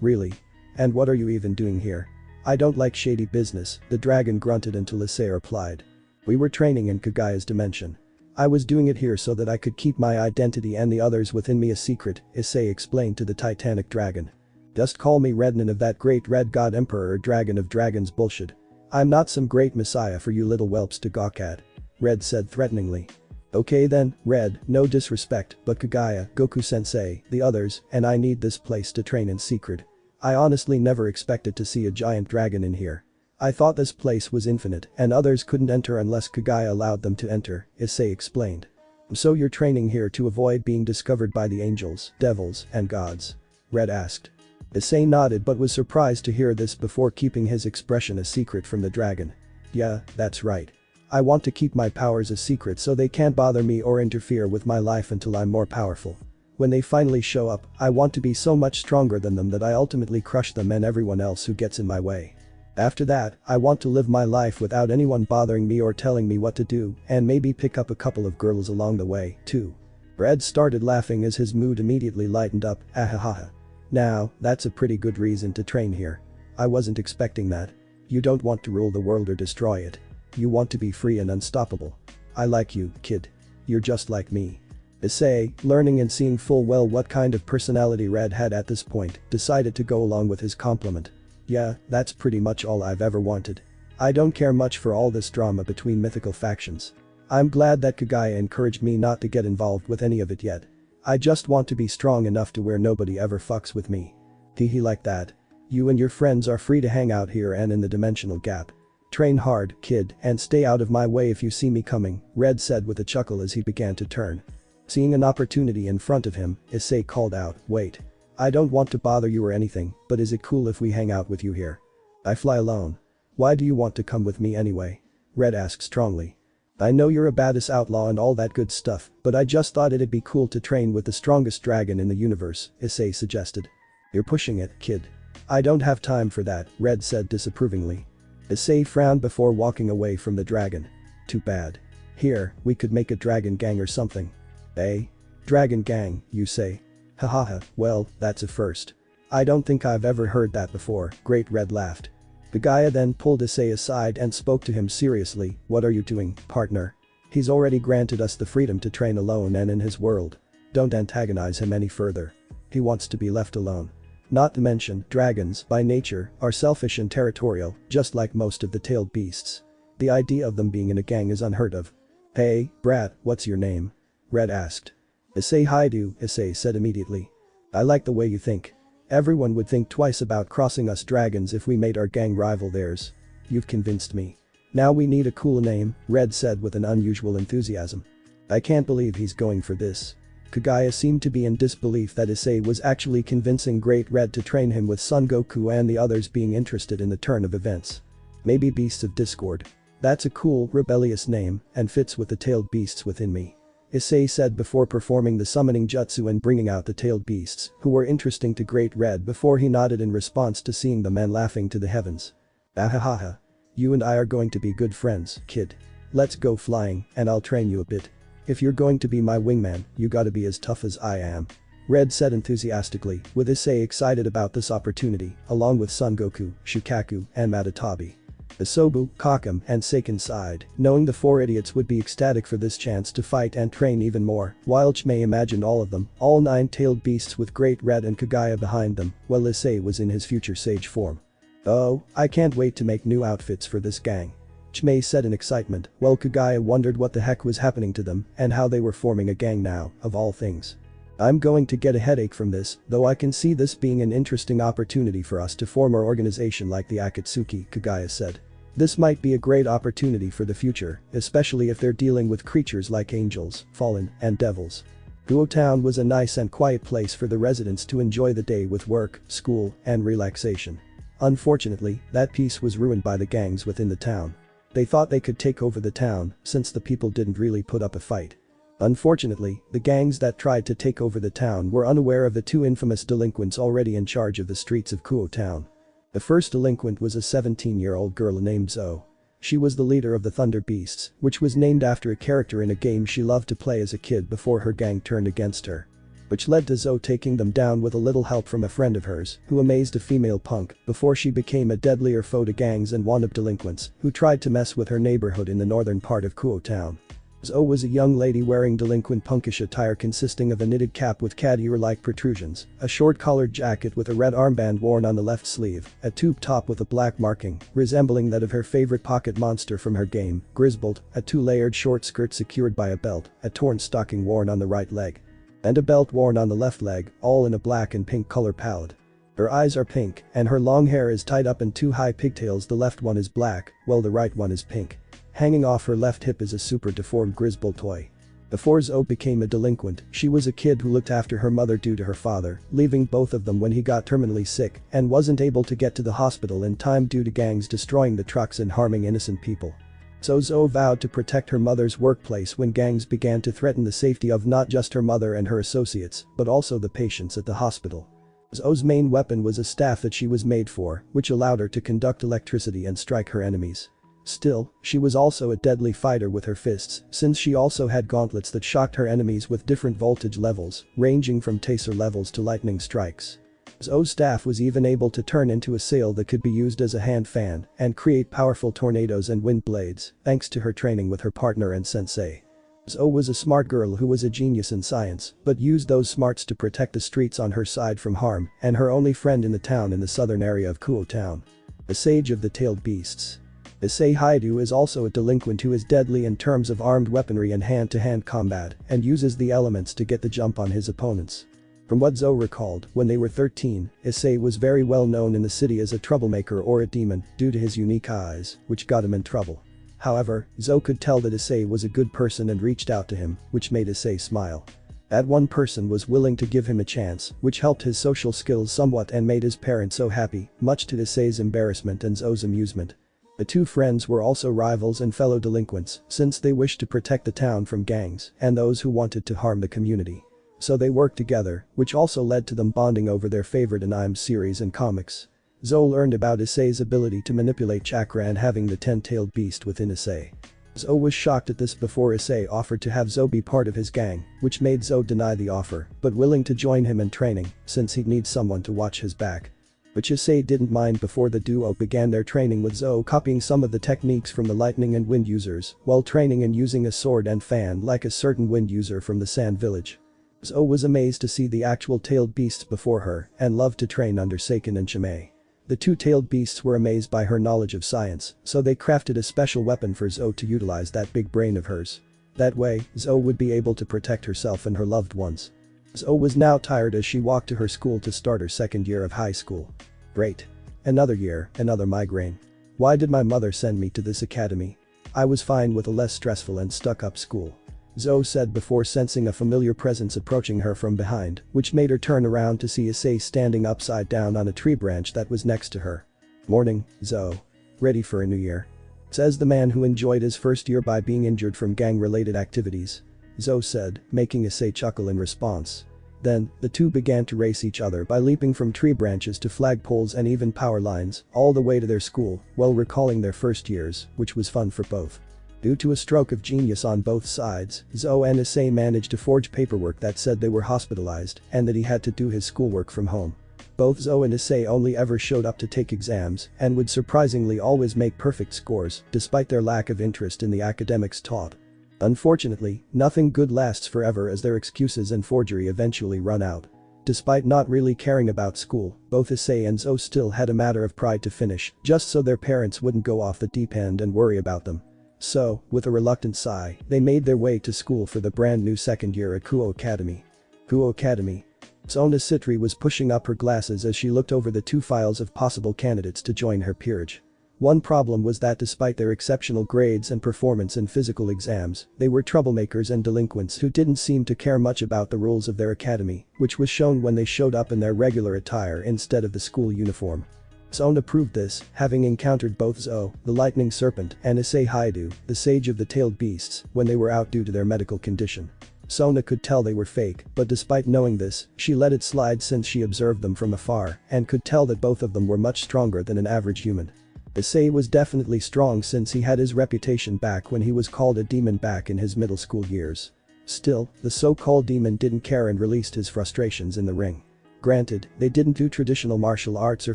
Really? And what are you even doing here? I don't like shady business, the dragon grunted until Issei replied. We were training in Kaguya's dimension. I was doing it here so that I could keep my identity and the others within me a secret, Issei explained to the titanic dragon. Just call me Rednan of that great red god emperor or dragon of dragons bullshit. I'm not some great messiah for you little whelps to gawk at. Red said threateningly. Okay then, Red, no disrespect, but Kaguya, Goku-sensei, the others, and I need this place to train in secret. I honestly never expected to see a giant dragon in here. I thought this place was infinite and others couldn't enter unless Kaguya allowed them to enter, Issei explained. So you're training here to avoid being discovered by the angels, devils, and gods? Red asked. Issei nodded but was surprised to hear this before keeping his expression a secret from the dragon. Yeah, that's right. I want to keep my powers a secret so they can't bother me or interfere with my life until I'm more powerful. When they finally show up, I want to be so much stronger than them that I ultimately crush them and everyone else who gets in my way. After that, I want to live my life without anyone bothering me or telling me what to do, and maybe pick up a couple of girls along the way, too. Red started laughing as his mood immediately lightened up, ahahaha. Now, that's a pretty good reason to train here. I wasn't expecting that. You don't want to rule the world or destroy it. You want to be free and unstoppable. I like you, kid. You're just like me. Issei, learning and seeing full well what kind of personality Red had at this point, decided to go along with his compliment. Yeah, that's pretty much all I've ever wanted. I don't care much for all this drama between mythical factions. I'm glad that Kaguya encouraged me not to get involved with any of it yet. I just want to be strong enough to where nobody ever fucks with me. Teehee like that. You and your friends are free to hang out here and in the dimensional gap. Train hard, kid, and stay out of my way if you see me coming, Red said with a chuckle as he began to turn. Seeing an opportunity in front of him, Issei called out, wait. I don't want to bother you or anything, but is it cool if we hang out with you here? I fly alone. Why do you want to come with me anyway? Red asked strongly. I know you're a badass outlaw and all that good stuff, but I just thought it'd be cool to train with the strongest dragon in the universe, Issei suggested. You're pushing it, kid. I don't have time for that, Red said disapprovingly. Issei frowned before walking away from the dragon. Too bad. Here, we could make a dragon gang or something. Eh? Dragon gang, you say? Hahaha, well, that's a first. I don't think I've ever heard that before, Great Red laughed. Kaguya then pulled Issei aside and spoke to him seriously, what are you doing, partner? He's already granted us the freedom to train alone and in his world. Don't antagonize him any further. He wants to be left alone. Not to mention, dragons, by nature, are selfish and territorial, just like most of the tailed beasts. The idea of them being in a gang is unheard of. Hey, brat, what's your name? Red asked. Issei Haidu, Issei said immediately. I like the way you think. Everyone would think twice about crossing us dragons if we made our gang rival theirs. You've convinced me. Now we need a cool name, Red said with an unusual enthusiasm. I can't believe he's going for this. Kaguya seemed to be in disbelief that Issei was actually convincing Great Red to train him with Son Goku and the others being interested in the turn of events. Maybe Beasts of Discord. That's a cool, rebellious name and fits with the tailed beasts within me. Issei said before performing the summoning jutsu and bringing out the tailed beasts, who were interesting to Great Red before he nodded in response to seeing them and laughing to the heavens. Ahahaha. You and I are going to be good friends, kid. Let's go flying, and I'll train you a bit. If you're going to be my wingman, you gotta be as tough as I am. Red said enthusiastically, with Issei excited about this opportunity, along with Son Goku, Shukaku, and Matatabi. Isobu, Kakum, and Seiken sighed, knowing the four idiots would be ecstatic for this chance to fight and train even more, while Chimei imagined all of them, all 9-tailed beasts with Great Red and Kaguya behind them, while Issei was in his future sage form. Oh, I can't wait to make new outfits for this gang. Chimei said in excitement, while Kaguya wondered what the heck was happening to them and how they were forming a gang now, of all things. I'm going to get a headache from this, though I can see this being an interesting opportunity for us to form our organization like the Akatsuki, Kaguya said. This might be a great opportunity for the future, especially if they're dealing with creatures like angels, fallen, and devils. Kuo Town was a nice and quiet place for the residents to enjoy the day with work, school, and relaxation. Unfortunately, that peace was ruined by the gangs within the town. They thought they could take over the town, since the people didn't really put up a fight. Unfortunately, the gangs that tried to take over the town were unaware of the two infamous delinquents already in charge of the streets of Kuo town. The first delinquent was a 17-year-old girl named Zoe. She was the leader of the Thunder Beasts, which was named after a character in a game she loved to play as a kid before her gang turned against her. Which led to Zoe taking them down with a little help from a friend of hers, who amazed a female punk before she became a deadlier foe to gangs and wannabe delinquents who tried to mess with her neighborhood in the northern part of Kuo town. Zoe was a young lady wearing delinquent punkish attire consisting of a knitted cap with cat ear-like protrusions, a short-collared jacket with a red armband worn on the left sleeve, a tube top with a black marking, resembling that of her favorite pocket monster from her game, Grisbolt, a two-layered short skirt secured by a belt, a torn stocking worn on the right leg, and a belt worn on the left leg, all in a black and pink color palette. Her eyes are pink, and her long hair is tied up in two high pigtails. The left one is black, while the right one is pink. Hanging off her left hip is a super deformed Grisbolt toy. Before Zoe became a delinquent, she was a kid who looked after her mother due to her father, leaving both of them when he got terminally sick and wasn't able to get to the hospital in time due to gangs destroying the trucks and harming innocent people. So Zoe vowed to protect her mother's workplace when gangs began to threaten the safety of not just her mother and her associates, but also the patients at the hospital. Zoe's main weapon was a staff that she was made for, which allowed her to conduct electricity and strike her enemies. Still, she was also a deadly fighter with her fists, since she also had gauntlets that shocked her enemies with different voltage levels, ranging from taser levels to lightning strikes. Zoe's staff was even able to turn into a sail that could be used as a hand fan and create powerful tornadoes and wind blades, thanks to her training with her partner and sensei. Zoe was a smart girl who was a genius in science, but used those smarts to protect the streets on her side from harm and her only friend in the town in the southern area of Kuo town. The Sage of the Tailed Beasts. Issei Haidu is also a delinquent who is deadly in terms of armed weaponry and hand-to-hand combat and uses the elements to get the jump on his opponents. From what Zoe recalled, when they were 13, Issei was very well known in the city as a troublemaker or a demon due to his unique eyes, which got him in trouble. However, Zoe could tell that Issei was a good person and reached out to him, which made Issei smile. That one person was willing to give him a chance, which helped his social skills somewhat and made his parents so happy, much to Issei's embarrassment and Zoe's amusement. The two friends were also rivals and fellow delinquents, since they wished to protect the town from gangs and those who wanted to harm the community. So they worked together, which also led to them bonding over their favorite anime series and comics. Zoe learned about Issei's ability to manipulate chakra and having the 10-tailed beast within Issei. Zoe was shocked at this before Issei offered to have Zoe be part of his gang, which made Zoe deny the offer, but willing to join him in training, since he'd need someone to watch his back. But Issei didn't mind before the duo began their training, with Zoe copying some of the techniques from the lightning and wind users, while training and using a sword and fan like a certain wind user from the Sand Village. Zoe was amazed to see the actual tailed beasts before her and loved to train under Seiken and Shimei. The two tailed beasts were amazed by her knowledge of science, so they crafted a special weapon for Zoe to utilize that big brain of hers. That way, Zoe would be able to protect herself and her loved ones. Zoe was now tired as she walked to her school to start her second year of high school. Great. Another year, another migraine. Why did my mother send me to this academy? I was fine with a less stressful and stuck-up school. Zoe said before sensing a familiar presence approaching her from behind, which made her turn around to see Issei standing upside down on a tree branch that was next to her. Morning, Zoe. Ready for a new year? Says the man who enjoyed his first year by being injured from gang-related activities. Zoe said, making Issei chuckle in response. Then, the two began to race each other by leaping from tree branches to flagpoles and even power lines, all the way to their school, while recalling their first years, which was fun for both. Due to a stroke of genius on both sides, Zoe and Issei managed to forge paperwork that said they were hospitalized and that he had to do his schoolwork from home. Both Zoe and Issei only ever showed up to take exams and would surprisingly always make perfect scores, despite their lack of interest in the academics taught. Unfortunately, nothing good lasts forever as their excuses and forgery eventually run out. Despite not really caring about school, both Issei and Zoe still had a matter of pride to finish, just so their parents wouldn't go off the deep end and worry about them. So, with a reluctant sigh, they made their way to school for the brand new second year at Kuo Academy. Kuo Academy. Sona Citri was pushing up her glasses as she looked over the two files of possible candidates to join her peerage. One problem was that despite their exceptional grades and performance in physical exams, they were troublemakers and delinquents who didn't seem to care much about the rules of their academy, which was shown when they showed up in their regular attire instead of the school uniform. Sona proved this, having encountered both Zo, the lightning serpent, and Issei Haidu, the sage of the tailed beasts, when they were out due to their medical condition. Sona could tell they were fake, but despite knowing this, she let it slide since she observed them from afar and could tell that both of them were much stronger than an average human. Issei was definitely strong since he had his reputation back when he was called a demon back in his middle school years. Still, the so-called demon didn't care and released his frustrations in the ring. Granted, they didn't do traditional martial arts or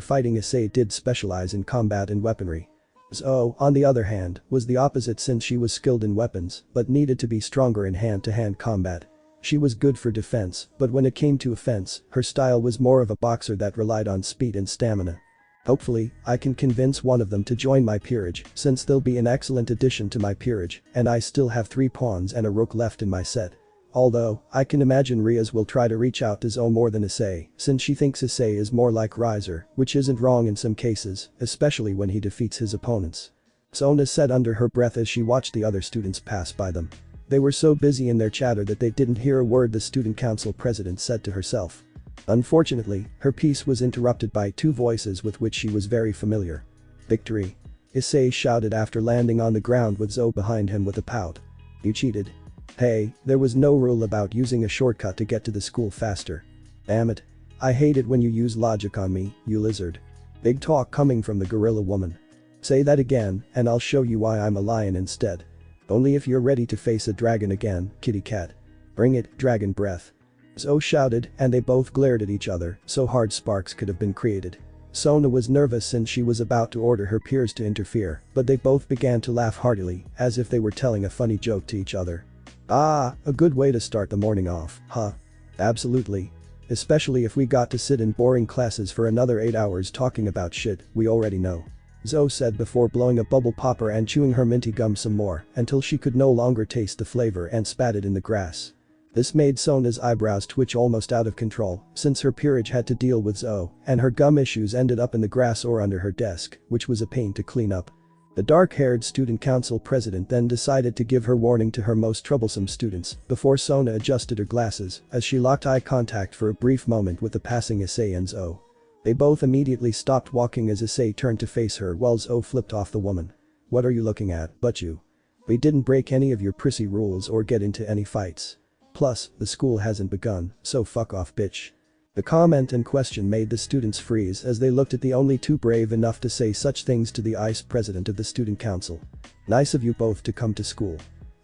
fighting. Issei did specialize in combat and weaponry. Zo, on the other hand, was the opposite since she was skilled in weapons, but needed to be stronger in hand-to-hand combat. She was good for defense, but when it came to offense, her style was more of a boxer that relied on speed and stamina. Hopefully, I can convince one of them to join my peerage, since they'll be an excellent addition to my peerage, and I still have 3 pawns and a rook left in my set. Although, I can imagine Rias will try to reach out to Zo more than Issei, since she thinks Issei is more like Riser, which isn't wrong in some cases, especially when he defeats his opponents. Sona said under her breath as she watched the other students pass by them. They were so busy in their chatter that they didn't hear a word the student council president said to herself. Unfortunately, her peace was interrupted by 2 voices with which she was very familiar. "Victory!" Issei shouted after landing on the ground with Zo behind him with a pout. "You cheated. Hey, there was no rule about using a shortcut to get to the school faster. Damn it. I hate it when you use logic on me, you lizard." Big talk coming from the gorilla woman. "Say that again, and I'll show you why I'm a lion instead. Only if you're ready to face a dragon again, kitty cat. Bring it, dragon breath." Zo shouted, and they both glared at each other, so hard sparks could have been created. Sona was nervous since she was about to order her peers to interfere, but they both began to laugh heartily, as if they were telling a funny joke to each other. "Ah, a good way to start the morning off, huh? Absolutely. Especially if we got to sit in boring classes for another 8 hours talking about shit we already know," Zo said before blowing a bubble popper and chewing her minty gum some more until she could no longer taste the flavor and spat it in the grass. This made Sona's eyebrows twitch almost out of control since her peerage had to deal with Zo and her gum issues ended up in the grass or under her desk, which was a pain to clean up. The dark-haired student council president then decided to give her warning to her most troublesome students before Sona adjusted her glasses as she locked eye contact for a brief moment with the passing Issei and Zo. They both immediately stopped walking as Issei turned to face her while Zo flipped off the woman. "What are you looking at, but you? We didn't break any of your prissy rules or get into any fights. Plus, the school hasn't begun, so fuck off, bitch." The comment and question made the students freeze as they looked at the only 2 brave enough to say such things to the ICE president of the student council. "Nice of you both to come to school.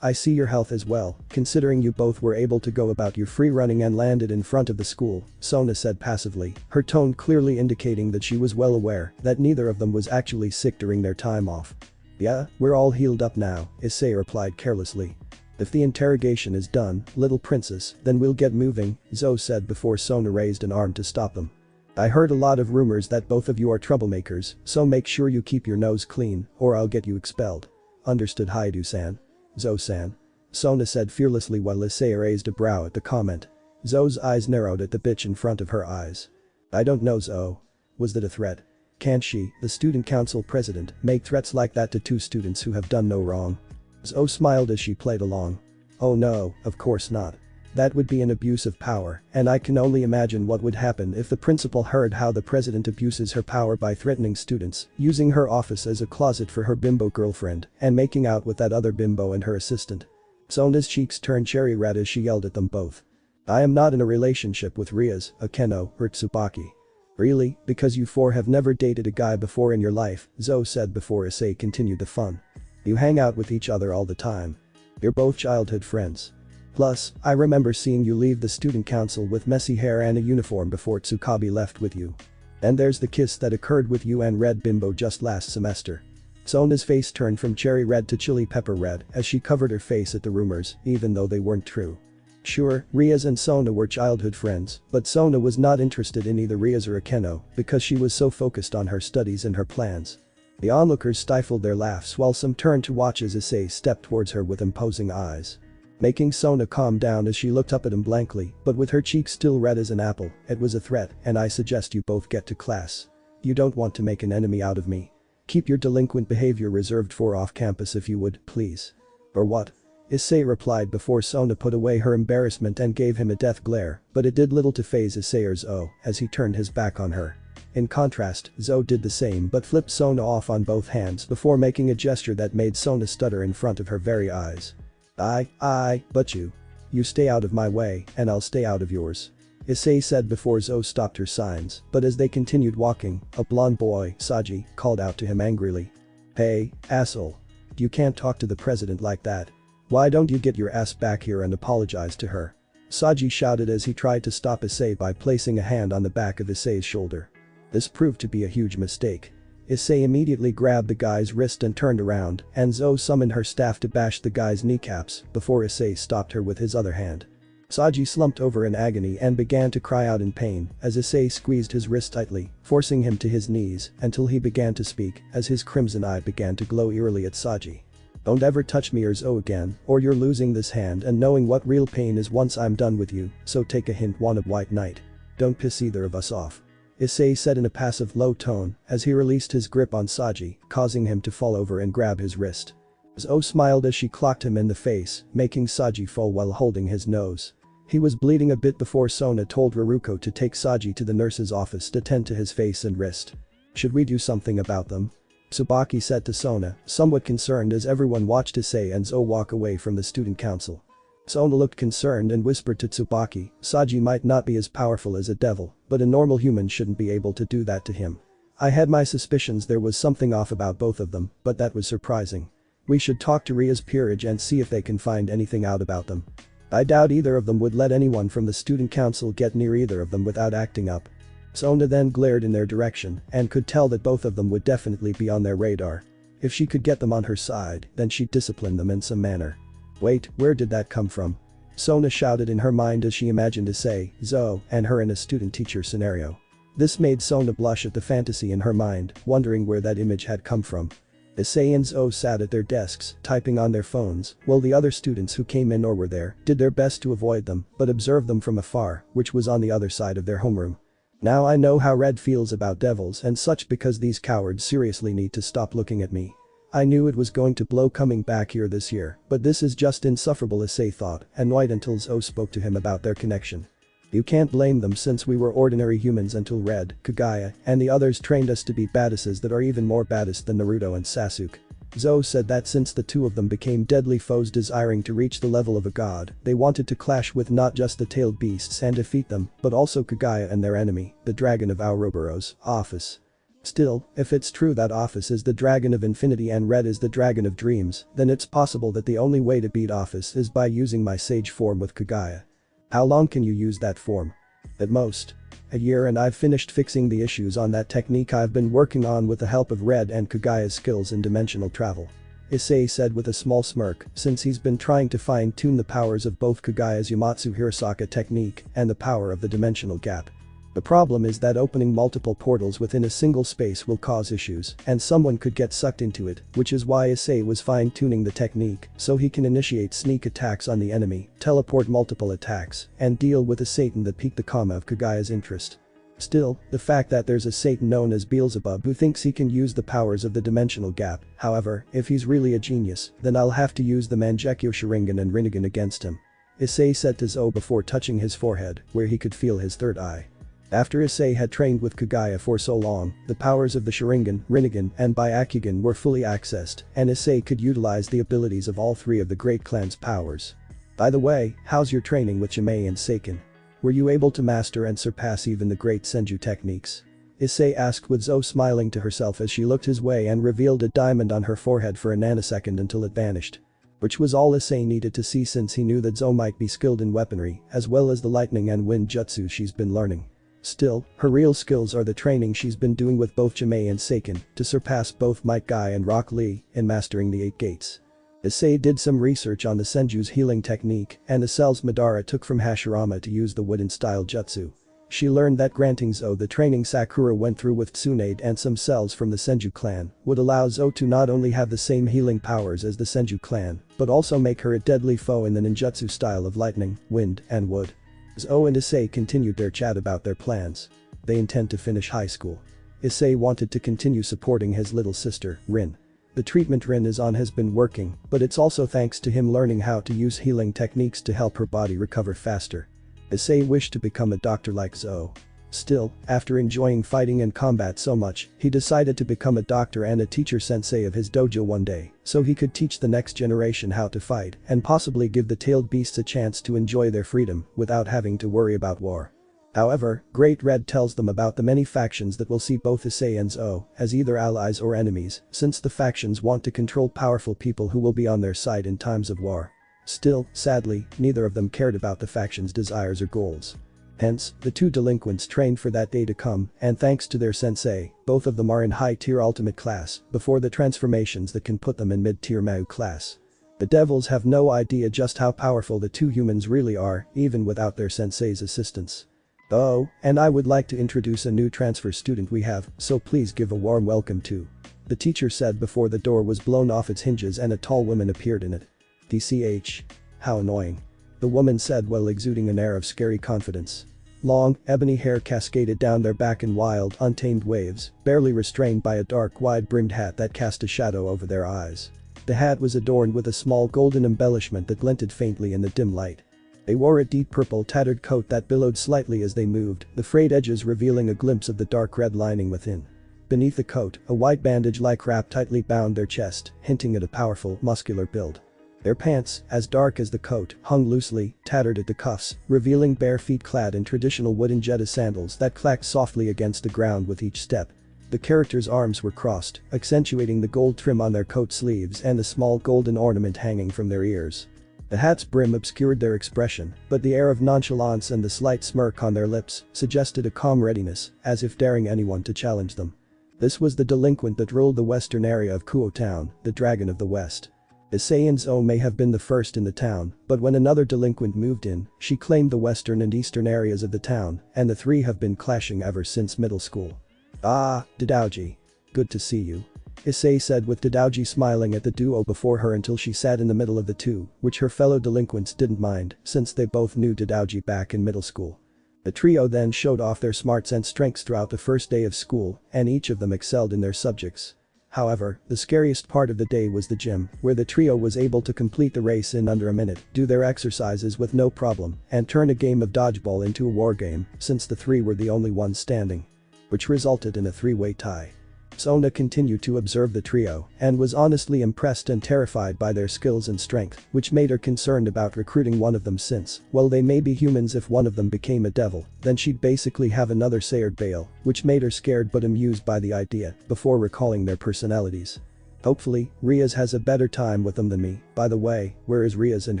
I see your health as well, considering you both were able to go about your free running and landed in front of the school," Sona said passively, her tone clearly indicating that she was well aware that neither of them was actually sick during their time off. "Yeah, we're all healed up now," Issei replied carelessly. "If the interrogation is done, little princess, then we'll get moving," Zo said before Sona raised an arm to stop them. "I heard a lot of rumors that both of you are troublemakers, so make sure you keep your nose clean, or I'll get you expelled." "Understood, Haidu-san." "Zo-san." Sona said fearlessly while Issei raised a brow at the comment. Zo's eyes narrowed at the bitch in front of her eyes. "I don't know, Zo. Was that a threat? Can't she, the student council president, make threats like that to 2 students who have done no wrong?" Zo smiled as she played along. "Oh no, of course not. That would be an abuse of power, and I can only imagine what would happen if the principal heard how the president abuses her power by threatening students, using her office as a closet for her bimbo girlfriend, and making out with that other bimbo and her assistant." Sona's cheeks turned cherry red as she yelled at them both. "I am not in a relationship with Rias, Akeno, or Tsubaki." "Really, because you 4 have never dated a guy before in your life," Zo said before Issei continued the fun. "You hang out with each other all the time. You're both childhood friends. Plus, I remember seeing you leave the student council with messy hair and a uniform before Tsukabe left with you. And there's the kiss that occurred with you and Red Bimbo just last semester." Sona's face turned from cherry red to chili pepper red as she covered her face at the rumors, even though they weren't true. Sure, Rias and Sona were childhood friends, but Sona was not interested in either Rias or Akeno because she was so focused on her studies and her plans. The onlookers stifled their laughs while some turned to watch as Issei stepped towards her with imposing eyes. Making Sona calm down as she looked up at him blankly, but with her cheeks still red as an apple. "It was a threat, and I suggest you both get to class. You don't want to make an enemy out of me. Keep your delinquent behavior reserved for off campus if you would, please." "Or what?" Issei replied before Sona put away her embarrassment and gave him a death glare, but it did little to faze Issei or Zo as he turned his back on her. In contrast, Zoe did the same but flipped Sona off on both hands before making a gesture that made Sona stutter in front of her very eyes. But you. You stay out of my way, and I'll stay out of yours. Issei said before Zoe stopped her signs, but as they continued walking, a blonde boy, Saji, called out to him angrily. Hey, asshole. You can't talk to the president like that. Why don't you get your ass back here and apologize to her? Saji shouted as he tried to stop Issei by placing a hand on the back of Issei's shoulder. This proved to be a huge mistake. Issei immediately grabbed the guy's wrist and turned around, and Zoe summoned her staff to bash the guy's kneecaps before Issei stopped her with his other hand. Saji slumped over in agony and began to cry out in pain as Issei squeezed his wrist tightly, forcing him to his knees until he began to speak as his crimson eye began to glow eerily at Saji. Don't ever touch me or Zoe again, or you're losing this hand and knowing what real pain is once I'm done with you, so take a hint, one of White Knight. Don't piss either of us off. Issei said in a passive low tone as he released his grip on Saji, causing him to fall over and grab his wrist. Zoe smiled as she clocked him in the face, making Saji fall while holding his nose. He was bleeding a bit before Sona told Haruko to take Saji to the nurse's office to tend to his face and wrist. Should we do something about them? Tsubaki said to Sona, somewhat concerned as everyone watched Issei and Zoe walk away from the student council. Sona looked concerned and whispered to Tsubaki, Saji might not be as powerful as a devil, but a normal human shouldn't be able to do that to him. I had my suspicions there was something off about both of them, but that was surprising. We should talk to Ria's peerage and see if they can find anything out about them. I doubt either of them would let anyone from the student council get near either of them without acting up. Sona then glared in their direction and could tell that both of them would definitely be on their radar. If she could get them on her side, then she'd discipline them in some manner. Wait, where did that come from? Sona shouted in her mind as she imagined Issei, Zoe, and her in a student-teacher scenario. This made Sona blush at the fantasy in her mind, wondering where that image had come from. Issei and Zoe sat at their desks, typing on their phones, while the other students who came in or were there did their best to avoid them but observed them from afar, which was on the other side of their homeroom. Now I know how Red feels about devils and such because these cowards seriously need to stop looking at me. I knew it was going to blow coming back here this year, but this is just insufferable, Issei thought, and waited until Zoe spoke to him about their connection. You can't blame them since we were ordinary humans until Red, Kaguya, and the others trained us to be badasses that are even more badass than Naruto and Sasuke. Zoe said that since the two of them became deadly foes desiring to reach the level of a god, they wanted to clash with not just the tailed beasts and defeat them, but also Kaguya and their enemy, the Dragon of Ouroboros, Office. Still, if it's true that Office is the Dragon of Infinity and Red is the Dragon of Dreams, then it's possible that the only way to beat Office is by using my sage form with Kaguya. How long can you use that form? At most. A year, and I've finished fixing the issues on that technique I've been working on with the help of Red and Kaguya's skills in dimensional travel. Issei said with a small smirk, since he's been trying to fine-tune the powers of both Kaguya's Yamatsu Hirasaka technique and the power of the dimensional gap. The problem is that opening multiple portals within a single space will cause issues, and someone could get sucked into it, which is why Issei was fine-tuning the technique so he can initiate sneak attacks on the enemy, teleport multiple attacks, and deal with a Satan that piqued the comma of Kaguya's interest. Still, the fact that there's a Satan known as Beelzebub who thinks he can use the powers of the dimensional gap, however, if he's really a genius, then I'll have to use the Mangekyo Sharingan and Rinnegan against him. Issei said to Zoe before touching his forehead, where he could feel his third eye. After Issei had trained with Kaguya for so long, the powers of the Sharingan, Rinnegan, and Byakugan were fully accessed, and Issei could utilize the abilities of all three of the Great Clan's powers. By the way, how's your training with Jimei and Seiken? Were you able to master and surpass even the great Senju techniques? Issei asked with Zoe smiling to herself as she looked his way and revealed a diamond on her forehead for a nanosecond until it vanished. Which was all Issei needed to see since he knew that Zoe might be skilled in weaponry, as well as the lightning and wind jutsu she's been learning. Still, her real skills are the training she's been doing with both Jimei and Seiken to surpass both Might Guy and Rock Lee in mastering the 8 gates. Issei did some research on the Senju's healing technique and the cells Madara took from Hashirama to use the wooden-style jutsu. She learned that granting Zoe the training Sakura went through with Tsunade and some cells from the Senju clan would allow Zoe to not only have the same healing powers as the Senju clan, but also make her a deadly foe in the ninjutsu style of lightning, wind, and wood. Zoe and Issei continued their chat about their plans. They intend to finish high school. Issei wanted to continue supporting his little sister, Rin. The treatment Rin is on has been working, but it's also thanks to him learning how to use healing techniques to help her body recover faster. Issei wished to become a doctor like Zoe. Still, after enjoying fighting and combat so much, he decided to become a doctor and a teacher sensei of his dojo one day, so he could teach the next generation how to fight and possibly give the tailed beasts a chance to enjoy their freedom without having to worry about war. However, Great Red tells them about the many factions that will see both Issei and Zou as either allies or enemies, since the factions want to control powerful people who will be on their side in times of war. Still, sadly, neither of them cared about the factions' desires or goals. Hence, the two delinquents trained for that day to come, and thanks to their sensei, both of them are in high-tier ultimate class before the transformations that can put them in mid-tier Mau class. The devils have no idea just how powerful the two humans really are, even without their sensei's assistance. Oh, and I would like to introduce a new transfer student we have, so please give a warm welcome to. The teacher said before the door was blown off its hinges and a tall woman appeared in it. DCH. How annoying. The woman said while exuding an air of scary confidence. Long, ebony hair cascaded down their back in wild, untamed waves, barely restrained by a dark, wide-brimmed hat that cast a shadow over their eyes. The hat was adorned with a small golden embellishment that glinted faintly in the dim light. They wore a deep purple tattered coat that billowed slightly as they moved, the frayed edges revealing a glimpse of the dark red lining within. Beneath the coat, a white bandage-like wrap tightly bound their chest, hinting at a powerful, muscular build. Their pants, as dark as the coat, hung loosely, tattered at the cuffs, revealing bare feet clad in traditional wooden Jetta sandals that clacked softly against the ground with each step. The characters' arms were crossed, accentuating the gold trim on their coat sleeves and the small golden ornament hanging from their ears. The hat's brim obscured their expression, but the air of nonchalance and the slight smirk on their lips suggested a calm readiness, as if daring anyone to challenge them. This was the delinquent that ruled the western area of Kuo Town, the Dragon of the West. Issei and Zou may have been the first in the town, but when another delinquent moved in, she claimed the western and eastern areas of the town, and the three have been clashing ever since middle school. Ah, Dadaoji. Good to see you. Issei said with Dadaoji smiling at the duo before her until she sat in the middle of the two, which her fellow delinquents didn't mind since they both knew Dadaoji back in middle school. The trio then showed off their smarts and strengths throughout the first day of school, and each of them excelled in their subjects. However, the scariest part of the day was the gym, where the trio was able to complete the race in under a minute, do their exercises with no problem, and turn a game of dodgeball into a war game, since the three were the only ones standing. Which resulted in a three-way tie. Sona continued to observe the trio and was honestly impressed and terrified by their skills and strength, which made her concerned about recruiting one of them since, well, they may be humans. If one of them became a devil, then she'd basically have another Sayard Bale, which made her scared but amused by the idea, before recalling their personalities. Hopefully, Riaz has a better time with them than me. By the way, where is Riaz and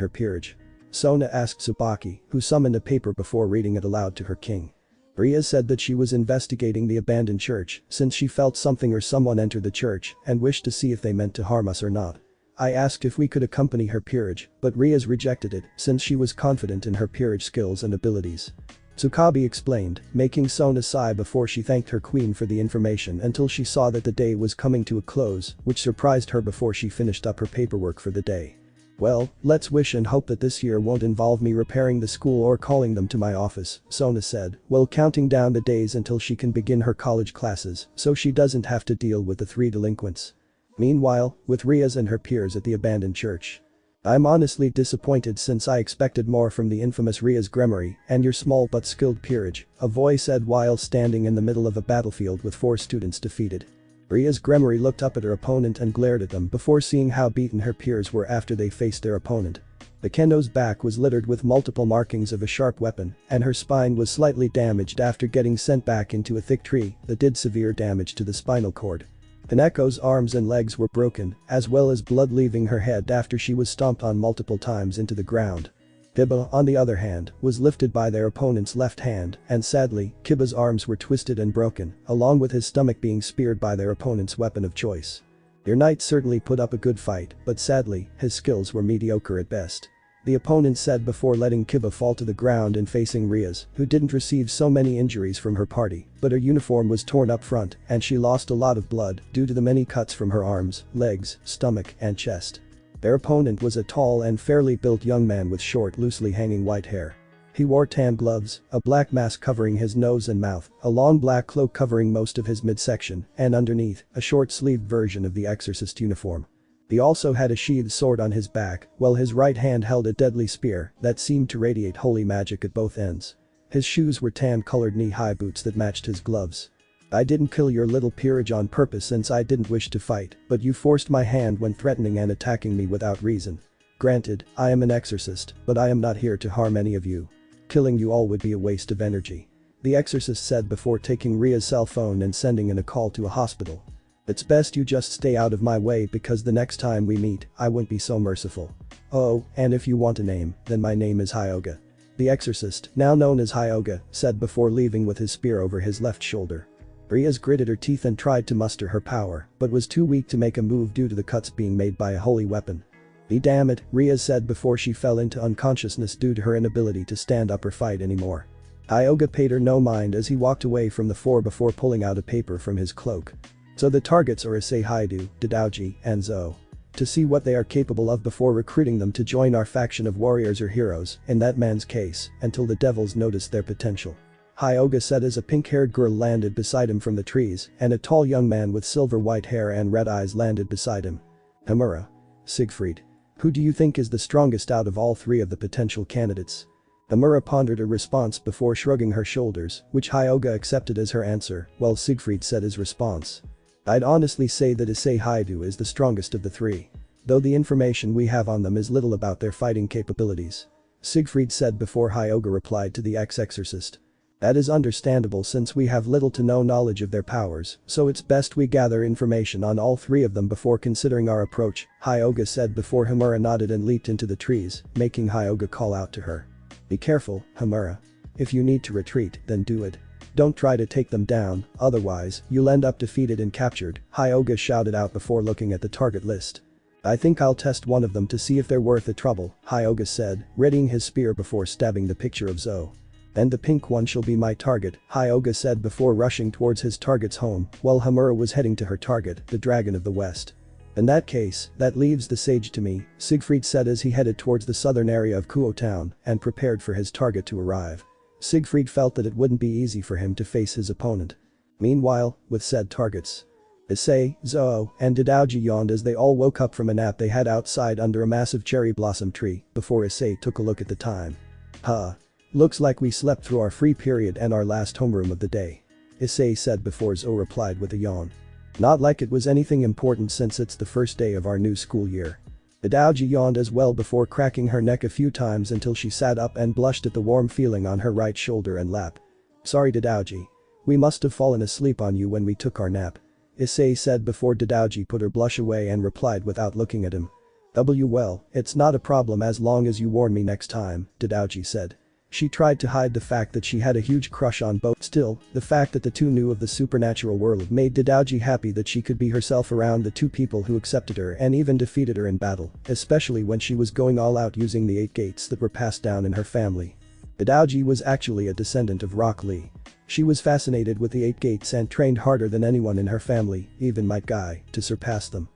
her peerage? Sona asked Tsubaki, who summoned a paper before reading it aloud to her king. Riaz said that she was investigating the abandoned church since she felt something or someone enter the church and wished to see if they meant to harm us or not. I asked if we could accompany her peerage, but Riaz rejected it since she was confident in her peerage skills and abilities. Tsukabe explained, making Sona sigh before she thanked her queen for the information until she saw that the day was coming to a close, which surprised her before she finished up her paperwork for the day. Well, let's wish and hope that this year won't involve me repairing the school or calling them to my office, Sona said, while counting down the days until she can begin her college classes so she doesn't have to deal with the three delinquents. Meanwhile, with Riaz and her peers at the abandoned church. I'm honestly disappointed since I expected more from the infamous Riaz Gremory and your small but skilled peerage, a voice said while standing in the middle of a battlefield with 4 students defeated. Riaz Gremory looked up at her opponent and glared at them before seeing how beaten her peers were after they faced their opponent. The kendo's back was littered with multiple markings of a sharp weapon, and her spine was slightly damaged after getting sent back into a thick tree that did severe damage to the spinal cord. Hineko's arms and legs were broken, as well as blood leaving her head after she was stomped on multiple times into the ground. Kiba, on the other hand, was lifted by their opponent's left hand, and sadly, Kiba's arms were twisted and broken, along with his stomach being speared by their opponent's weapon of choice. Your knight certainly put up a good fight, but sadly, his skills were mediocre at best. The opponent said before letting Kiba fall to the ground and facing Riaz, who didn't receive so many injuries from her party, but her uniform was torn up front and she lost a lot of blood due to the many cuts from her arms, legs, stomach, and chest. Their opponent was a tall and fairly built young man with short, loosely hanging white hair. He wore tan gloves, a black mask covering his nose and mouth, a long black cloak covering most of his midsection, and underneath, a short-sleeved version of the Exorcist uniform. He also had a sheathed sword on his back, while his right hand held a deadly spear that seemed to radiate holy magic at both ends. His shoes were tan-colored knee-high boots that matched his gloves. I didn't kill your little peerage on purpose since I didn't wish to fight, but you forced my hand when threatening and attacking me without reason. Granted, I am an exorcist, but I am not here to harm any of you. Killing you all would be a waste of energy. The exorcist said before taking Ria's cell phone and sending in a call to a hospital. It's best you just stay out of my way because the next time we meet, I won't be so merciful. Oh, and if you want a name, then my name is Hyuga. The exorcist, now known as Hyuga, said before leaving with his spear over his left shoulder. Ria's gritted her teeth and tried to muster her power, but was too weak to make a move due to the cuts being made by a holy weapon. Be damn it, Ria said before she fell into unconsciousness due to her inability to stand up or fight anymore. Hyuga paid her no mind as he walked away from the floor before pulling out a paper from his cloak. So the targets are Issei, Haidu, Dadaoji, and Zo. To see what they are capable of before recruiting them to join our faction of warriors or heroes, in that man's case, until the devils notice their potential. Hyuga said as a pink-haired girl landed beside him from the trees, and a tall young man with silver-white hair and red eyes landed beside him. Hamura. Siegfried. Who do you think is the strongest out of all three of the potential candidates? Hamura pondered a response before shrugging her shoulders, which Hyuga accepted as her answer, while Siegfried said his response. I'd honestly say that Issei Haidu is the strongest of the three. Though the information we have on them is little about their fighting capabilities. Siegfried said before Hyuga replied to the ex-exorcist. That is understandable since we have little to no knowledge of their powers, so it's best we gather information on all three of them before considering our approach, Hyuga said before Hamura nodded and leaped into the trees, making Hyuga call out to her. Be careful, Hamura. If you need to retreat, then do it. Don't try to take them down, otherwise, you'll end up defeated and captured, Hyuga shouted out before looking at the target list. I think I'll test one of them to see if they're worth the trouble, Hyuga said, readying his spear before stabbing the picture of Zo. And the pink one shall be my target, Hyuga said before rushing towards his target's home, while Hamura was heading to her target, the Dragon of the West. In that case, that leaves the sage to me, Siegfried said as he headed towards the southern area of Kuo town and prepared for his target to arrive. Siegfried felt that it wouldn't be easy for him to face his opponent. Meanwhile, with said targets. Issei, Zo, and Dadaoji yawned as they all woke up from a nap they had outside under a massive cherry blossom tree before Issei took a look at the time. Huh. Looks like we slept through our free period and our last homeroom of the day. Issei said before Zo replied with a yawn. Not like it was anything important since it's the first day of our new school year. Dadaoji yawned as well before cracking her neck a few times until she sat up and blushed at the warm feeling on her right shoulder and lap. Sorry Dadaoji. We must have fallen asleep on you when we took our nap. Issei said before Dadaoji put her blush away and replied without looking at him. Well, it's not a problem as long as you warn me next time, Dadaoji said. She tried to hide the fact that she had a huge crush on both. Still, the fact that the two knew of the supernatural world made Dadaoji happy that she could be herself around the two people who accepted her and even defeated her in battle, especially when she was going all out using the 8 gates that were passed down in her family. Dadaoji was actually a descendant of Rock Lee. She was fascinated with the 8 gates and trained harder than anyone in her family, even Might Guy, to surpass them.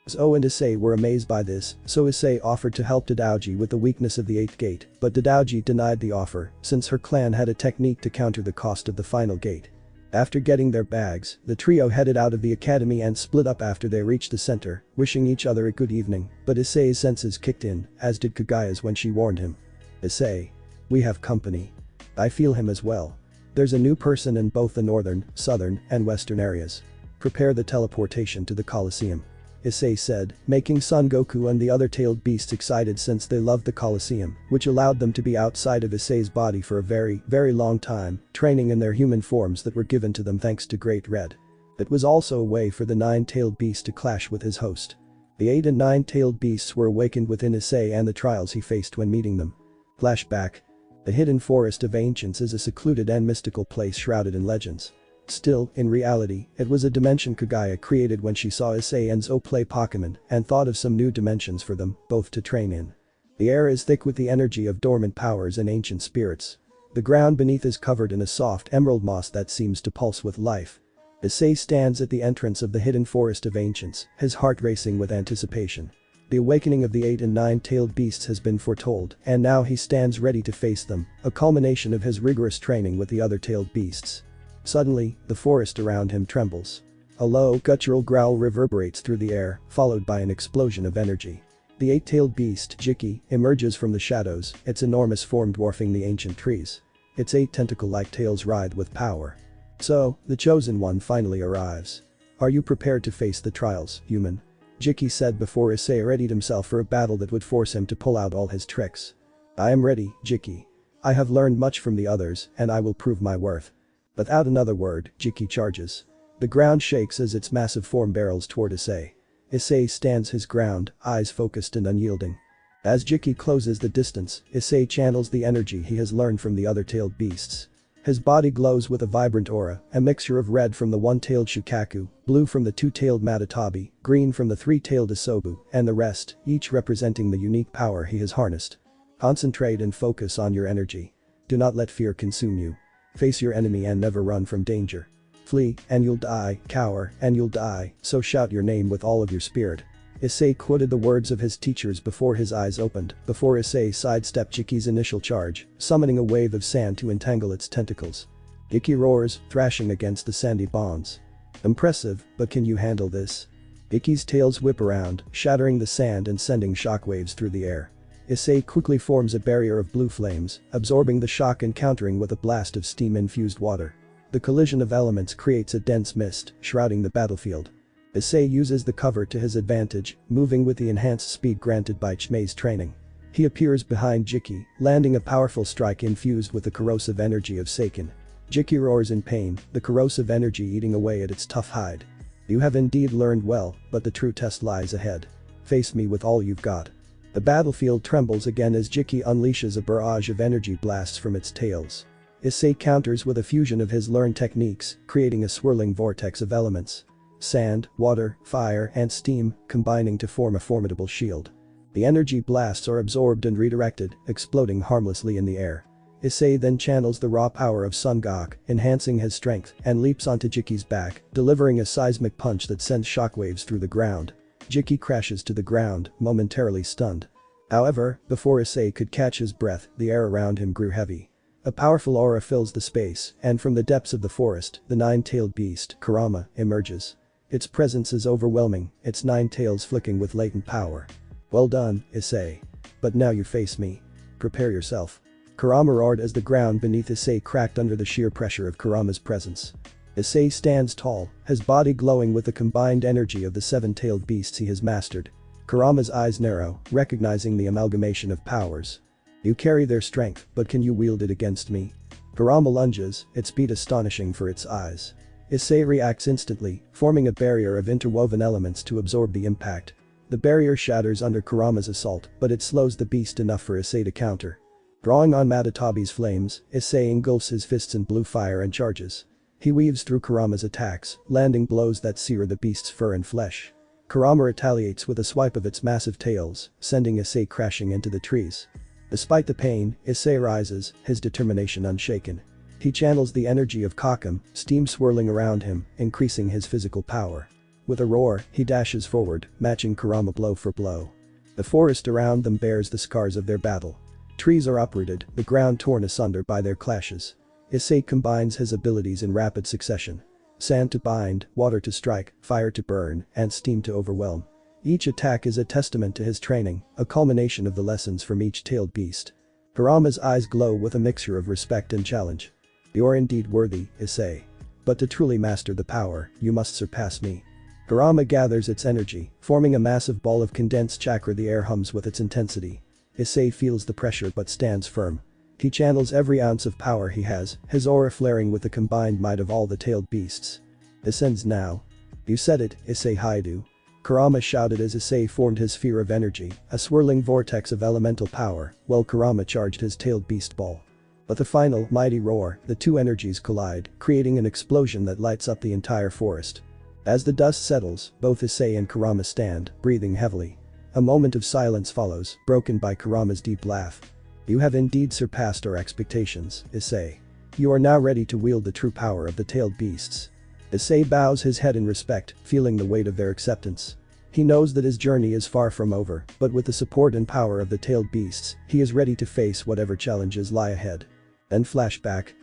Zo and Issei were amazed by this, so Issei offered to help Dadaoji with the weakness of the 8th gate, but Dadaoji denied the offer since her clan had a technique to counter the cost of the final gate. After getting their bags, the trio headed out of the academy and split up after they reached the center, wishing each other a good evening, but Issei's senses kicked in, as did Kaguya's when she warned him. Issei. We have company. I feel him as well. There's a new person in both the northern, southern, and western areas. Prepare the teleportation to the Coliseum. Issei said, making Son Goku and the other tailed beasts excited since they loved the Coliseum, which allowed them to be outside of Issei's body for a very, very long time, training in their human forms that were given to them thanks to Great Red. It was also a way for the 9-tailed beast to clash with his host. The 8 and 9-tailed beasts were awakened within Issei and the trials he faced when meeting them. Flashback. The hidden forest of ancients is a secluded and mystical place shrouded in legends. Still, in reality, it was a dimension Kaguya created when she saw Issei and Zo play Pokemon and thought of some new dimensions for them, both to train in. The air is thick with the energy of dormant powers and ancient spirits. The ground beneath is covered in a soft emerald moss that seems to pulse with life. Issei stands at the entrance of the hidden forest of ancients, his heart racing with anticipation. The awakening of the 8 and 9-tailed beasts has been foretold, and now he stands ready to face them, a culmination of his rigorous training with the other tailed beasts. Suddenly, the forest around him trembles. A low, guttural growl reverberates through the air, followed by an explosion of energy. The 8-tailed beast, Jiki, emerges from the shadows, its enormous form dwarfing the ancient trees. Its 8 tentacle-like tails writhe with power. So, the chosen one finally arrives. Are you prepared to face the trials, human? Jiki said before Issei readied himself for a battle that would force him to pull out all his tricks. I am ready, Jiki. I have learned much from the others, and I will prove my worth. Without another word, Jiki charges. The ground shakes as its massive form barrels toward Issei. Issei stands his ground, eyes focused and unyielding. As Jiki closes the distance, Issei channels the energy he has learned from the other tailed beasts. His body glows with a vibrant aura, a mixture of red from the one-tailed Shukaku, blue from the two-tailed Matatabi, green from the three-tailed Isobu, and the rest, each representing the unique power he has harnessed. Concentrate and focus on your energy. Do not let fear consume you. Face your enemy and never run from danger. Flee, and you'll die, cower, and you'll die, so shout your name with all of your spirit. Issei quoted the words of his teachers before his eyes opened, before Issei sidestepped Jiki's initial charge, summoning a wave of sand to entangle its tentacles. Jiki roars, thrashing against the sandy bonds. Impressive, but can you handle this? Jiki's tails whip around, shattering the sand and sending shockwaves through the air. Issei quickly forms a barrier of blue flames, absorbing the shock and countering with a blast of steam-infused water. The collision of elements creates a dense mist, shrouding the battlefield. Issei uses the cover to his advantage, moving with the enhanced speed granted by Chmei's training. He appears behind Jiki, landing a powerful strike infused with the corrosive energy of Seiken. Jiki roars in pain, the corrosive energy eating away at its tough hide. You have indeed learned well, but the true test lies ahead. Face me with all you've got. The battlefield trembles again as Jiki unleashes a barrage of energy blasts from its tails. Issei counters with a fusion of his learned techniques, creating a swirling vortex of elements. Sand, water, fire, and steam, combining to form a formidable shield. The energy blasts are absorbed and redirected, exploding harmlessly in the air. Issei then channels the raw power of Sun Gok, enhancing his strength, and leaps onto Jiki's back, delivering a seismic punch that sends shockwaves through the ground. Jiki crashes to the ground, momentarily stunned. However, before Issei could catch his breath, the air around him grew heavy. A powerful aura fills the space, and from the depths of the forest, the nine-tailed beast, Kurama, emerges. Its presence is overwhelming, its 9 tails flicking with latent power. Well done, Issei. But now you face me. Prepare yourself. Kurama roared as the ground beneath Issei cracked under the sheer pressure of Kurama's presence. Issei stands tall, his body glowing with the combined energy of the 7-tailed beasts he has mastered. Kurama's eyes narrow, recognizing the amalgamation of powers. You carry their strength, but can you wield it against me? Kurama lunges, its speed astonishing for its eyes. Issei reacts instantly, forming a barrier of interwoven elements to absorb the impact. The barrier shatters under Kurama's assault, but it slows the beast enough for Issei to counter. Drawing on Matatabi's flames, Issei engulfs his fists in blue fire and charges. He weaves through Kurama's attacks, landing blows that sear the beast's fur and flesh. Kurama retaliates with a swipe of its massive tails, sending Issei crashing into the trees. Despite the pain, Issei rises, his determination unshaken. He channels the energy of Kakum, steam swirling around him, increasing his physical power. With a roar, he dashes forward, matching Kurama blow for blow. The forest around them bears the scars of their battle. Trees are uprooted, the ground torn asunder by their clashes. Issei combines his abilities in rapid succession. Sand to bind, water to strike, fire to burn, and steam to overwhelm. Each attack is a testament to his training, a culmination of the lessons from each tailed beast. Kurama's eyes glow with a mixture of respect and challenge. You're indeed worthy, Issei. But to truly master the power, you must surpass me. Kurama gathers its energy, forming a massive ball of condensed chakra. The air hums with its intensity. Issei feels the pressure but stands firm. He channels every ounce of power he has, his aura flaring with the combined might of all the tailed beasts. This ends now. You said it, Issei Haidu. Kurama shouted as Issei formed his sphere of energy, a swirling vortex of elemental power, while Kurama charged his tailed beast ball. But the final, mighty roar, the two energies collide, creating an explosion that lights up the entire forest. As the dust settles, both Issei and Kurama stand, breathing heavily. A moment of silence follows, broken by Kurama's deep laugh. You have indeed surpassed our expectations, Issei. You are now ready to wield the true power of the tailed beasts. Issei bows his head in respect, feeling the weight of their acceptance. He knows that his journey is far from over, but with the support and power of the tailed beasts, he is ready to face whatever challenges lie ahead. Then flashback.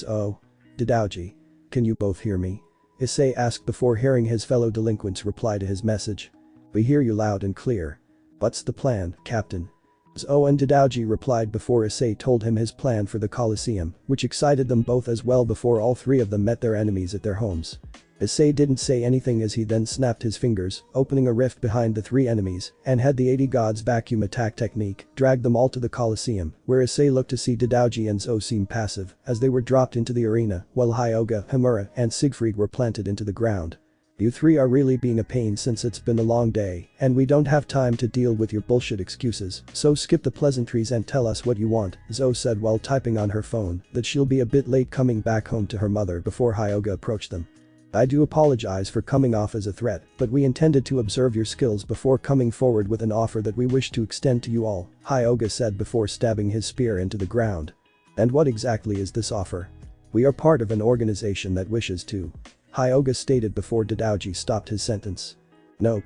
Oh. Didaoji. Can you both hear me? Issei asked before hearing his fellow delinquents reply to his message. We hear you loud and clear. What's the plan, Captain? Zo and Dadaoji replied before Issei told him his plan for the Coliseum, which excited them both as well before all three of them met their enemies at their homes. Issei didn't say anything as he then snapped his fingers, opening a rift behind the three enemies, and had the 80 gods vacuum attack technique, dragged them all to the Coliseum, where Issei looked to see Dadaoji and Zo seem passive, as they were dropped into the arena, while Hyuga, Himura, and Siegfried were planted into the ground. You three are really being a pain since it's been a long day, and we don't have time to deal with your bullshit excuses, so skip the pleasantries and tell us what you want, Zo said while typing on her phone that she'll be a bit late coming back home to her mother before Hyuga approached them. I do apologize for coming off as a threat, but we intended to observe your skills before coming forward with an offer that we wish to extend to you all, Hyuga said before stabbing his spear into the ground. And what exactly is this offer? We are part of an organization that wishes to. Hyuga stated before Dadaoji stopped his sentence. Nope.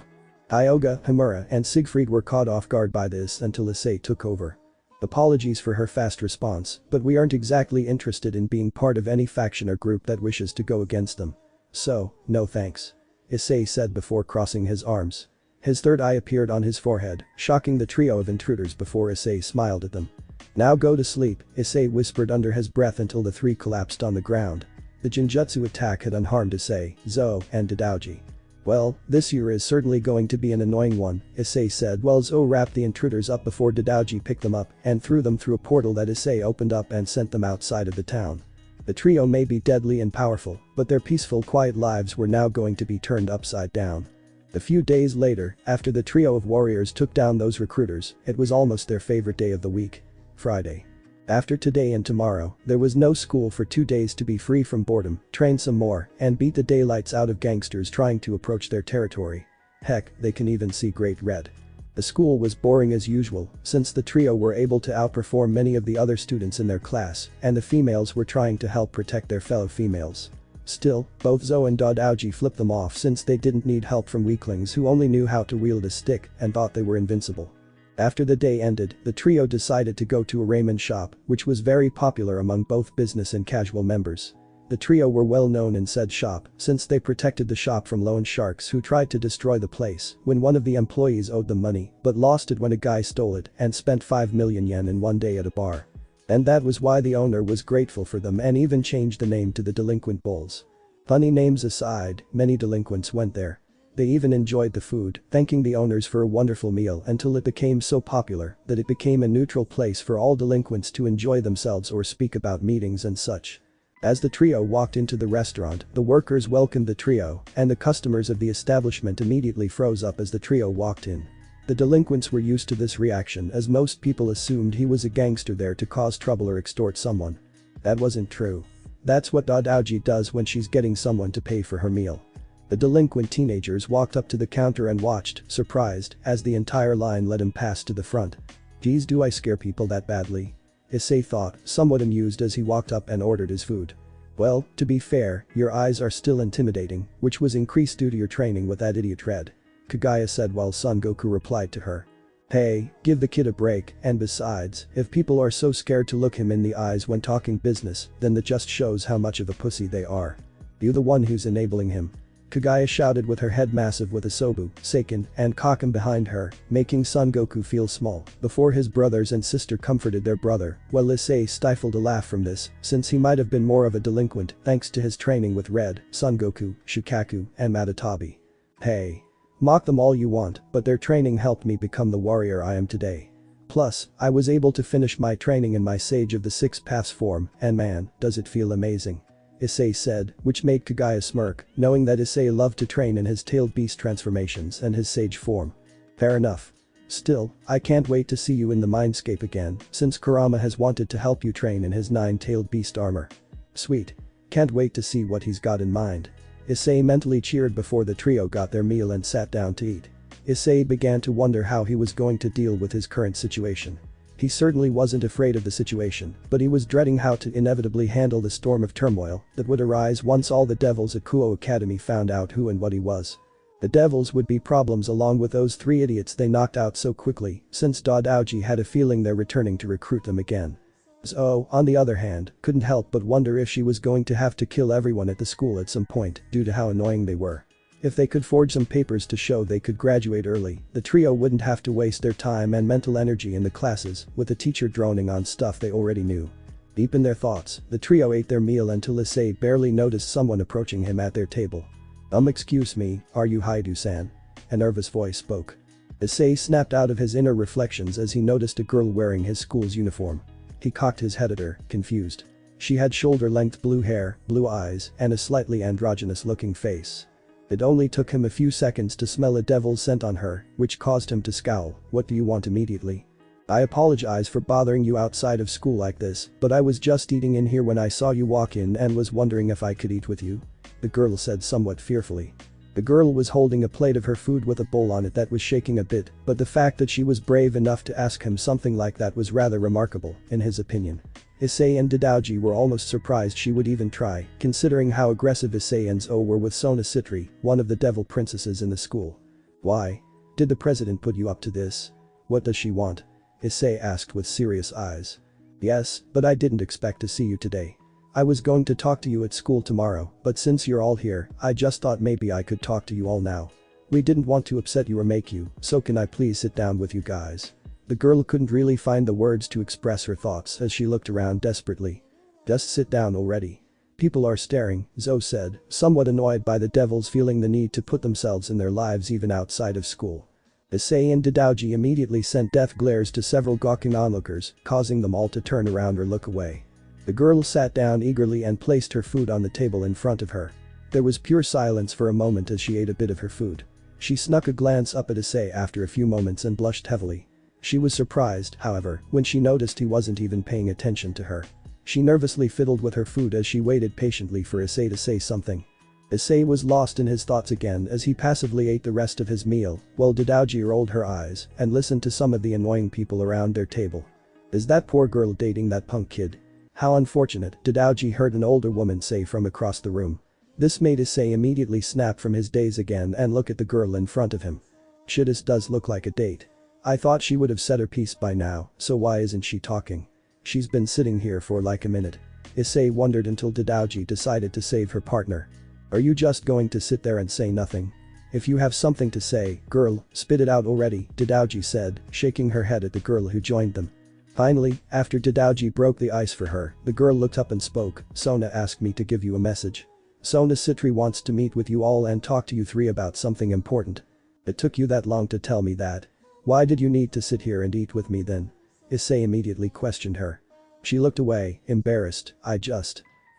Hyuga, Himura, and Siegfried were caught off guard by this until Issei took over. Apologies for her fast response, but we aren't exactly interested in being part of any faction or group that wishes to go against them. So, no thanks. Issei said before crossing his arms. His third eye appeared on his forehead, shocking the trio of intruders before Issei smiled at them. Now go to sleep, Issei whispered under his breath until the three collapsed on the ground. The Genjutsu attack had unharmed Issei, Zo, and Dadaoji. Well, this year is certainly going to be an annoying one, Issei said while Zo wrapped the intruders up before Dadaoji picked them up and threw them through a portal that Issei opened up and sent them outside of the town. The trio may be deadly and powerful, but their peaceful quiet lives were now going to be turned upside down. A few days later, after the trio of warriors took down those recruiters, it was almost their favorite day of the week. Friday. After today and tomorrow, there was no school for 2 days to be free from boredom, train some more, and beat the daylights out of gangsters trying to approach their territory. Heck, they can even see Great Red. The school was boring as usual, since the trio were able to outperform many of the other students in their class, and the females were trying to help protect their fellow females. Still, both Zo and Dadaoji flipped them off since they didn't need help from weaklings who only knew how to wield a stick and thought they were invincible. After the day ended, the trio decided to go to a ramen shop, which was very popular among both business and casual members. The trio were well known in said shop since they protected the shop from loan sharks who tried to destroy the place when one of the employees owed them money but lost it when a guy stole it and spent 5 million yen in one day at a bar. And that was why the owner was grateful for them and even changed the name to the Delinquent Bulls. Funny names aside, many delinquents went there. They even enjoyed the food, thanking the owners for a wonderful meal until it became so popular that it became a neutral place for all delinquents to enjoy themselves or speak about meetings and such. As the trio walked into the restaurant, the workers welcomed the trio, and the customers of the establishment immediately froze up as the trio walked in. The delinquents were used to this reaction as most people assumed he was a gangster there to cause trouble or extort someone. That wasn't true. That's what Dadaoji does when she's getting someone to pay for her meal. The delinquent teenagers walked up to the counter and watched, surprised, as the entire line let him pass to the front. Geez, do I scare people that badly? Issei thought, somewhat amused as he walked up and ordered his food. Well, to be fair, your eyes are still intimidating, which was increased due to your training with that idiot Red. Kaguya said while Son Goku replied to her. Hey, give the kid a break, and besides, if people are so scared to look him in the eyes when talking business, then that just shows how much of a pussy they are. You the one who's enabling him. Kaguya shouted with her head massive with Asobu, Seiken, and Kaken behind her, making Son Goku feel small, before his brothers and sister comforted their brother, while Issei stifled a laugh from this, since he might have been more of a delinquent thanks to his training with Red, Son Goku, Shukaku, and Matatabi. Hey. Mock them all you want, but their training helped me become the warrior I am today. Plus, I was able to finish my training in my Sage of the Six Paths form, and man, does it feel amazing. Issei said, which made Kaguya smirk, knowing that Issei loved to train in his tailed beast transformations and his sage form. Fair enough. Still, I can't wait to see you in the mindscape again, since Kurama has wanted to help you train in his 9-tailed beast armor. Sweet. Can't wait to see what he's got in mind. Issei mentally cheered before the trio got their meal and sat down to eat. Issei began to wonder how he was going to deal with his current situation. He certainly wasn't afraid of the situation, but he was dreading how to inevitably handle the storm of turmoil that would arise once all the devils at Kuo Academy found out who and what he was. The devils would be problems along with those 3 idiots they knocked out so quickly, since Dadaoji had a feeling they're returning to recruit them again. Zo, on the other hand, couldn't help but wonder if she was going to have to kill everyone at the school at some point due to how annoying they were. If they could forge some papers to show they could graduate early, the trio wouldn't have to waste their time and mental energy in the classes with the teacher droning on stuff they already knew. Deep in their thoughts, the trio ate their meal until Issei barely noticed someone approaching him at their table. Excuse me, are you Haidu-san?" A nervous voice spoke. Issei snapped out of his inner reflections as he noticed a girl wearing his school's uniform. He cocked his head at her, confused. She had shoulder-length blue hair, blue eyes, and a slightly androgynous-looking face. It only took him a few seconds to smell a devil's scent on her, which caused him to scowl. "What do you want immediately?" "I apologize for bothering you outside of school like this, but I was just eating in here when I saw you walk in and was wondering if I could eat with you," the girl said somewhat fearfully. The girl was holding a plate of her food with a bowl on it that was shaking a bit, but the fact that she was brave enough to ask him something like that was rather remarkable, in his opinion. Issei and Dadaoji were almost surprised she would even try, considering how aggressive Issei and Zo were with Sona Citri, one of the devil princesses in the school. "Why? Did the president put you up to this? What does she want?" Issei asked with serious eyes. "Yes, but I didn't expect to see you today. I was going to talk to you at school tomorrow, but since you're all here, I just thought maybe I could talk to you all now. We didn't want to upset you or make you, so can I please sit down with you guys?" The girl couldn't really find the words to express her thoughts as she looked around desperately. "Just sit down already. People are staring," Zo said, somewhat annoyed by the devils feeling the need to put themselves in their lives even outside of school. Issei and Dadaoji immediately sent death glares to several gawking onlookers, causing them all to turn around or look away. The girl sat down eagerly and placed her food on the table in front of her. There was pure silence for a moment as she ate a bit of her food. She snuck a glance up at Issei after a few moments and blushed heavily. She was surprised, however, when she noticed he wasn't even paying attention to her. She nervously fiddled with her food as she waited patiently for Issei to say something. Issei was lost in his thoughts again as he passively ate the rest of his meal, while Dadaoji rolled her eyes and listened to some of the annoying people around their table. "Is that poor girl dating that punk kid? How unfortunate," Dadaoji heard an older woman say from across the room. This made Issei immediately snap from his daze again and look at the girl in front of him. "Shit, this does look like a date. I thought she would have said her piece by now, so why isn't she talking? She's been sitting here for like a minute." Issei wondered until Dadaoji decided to save her partner. "Are you just going to sit there and say nothing? If you have something to say, girl, spit it out already," Dadaoji said, shaking her head at the girl who joined them. Finally, after Dadaoji broke the ice for her, the girl looked up and spoke. "Sona asked me to give you a message. Sona Citri wants to meet with you all and talk to you three about something important." "It took you that long to tell me that. Why did you need to sit here and eat with me then?" Issei immediately questioned her. She looked away, embarrassed.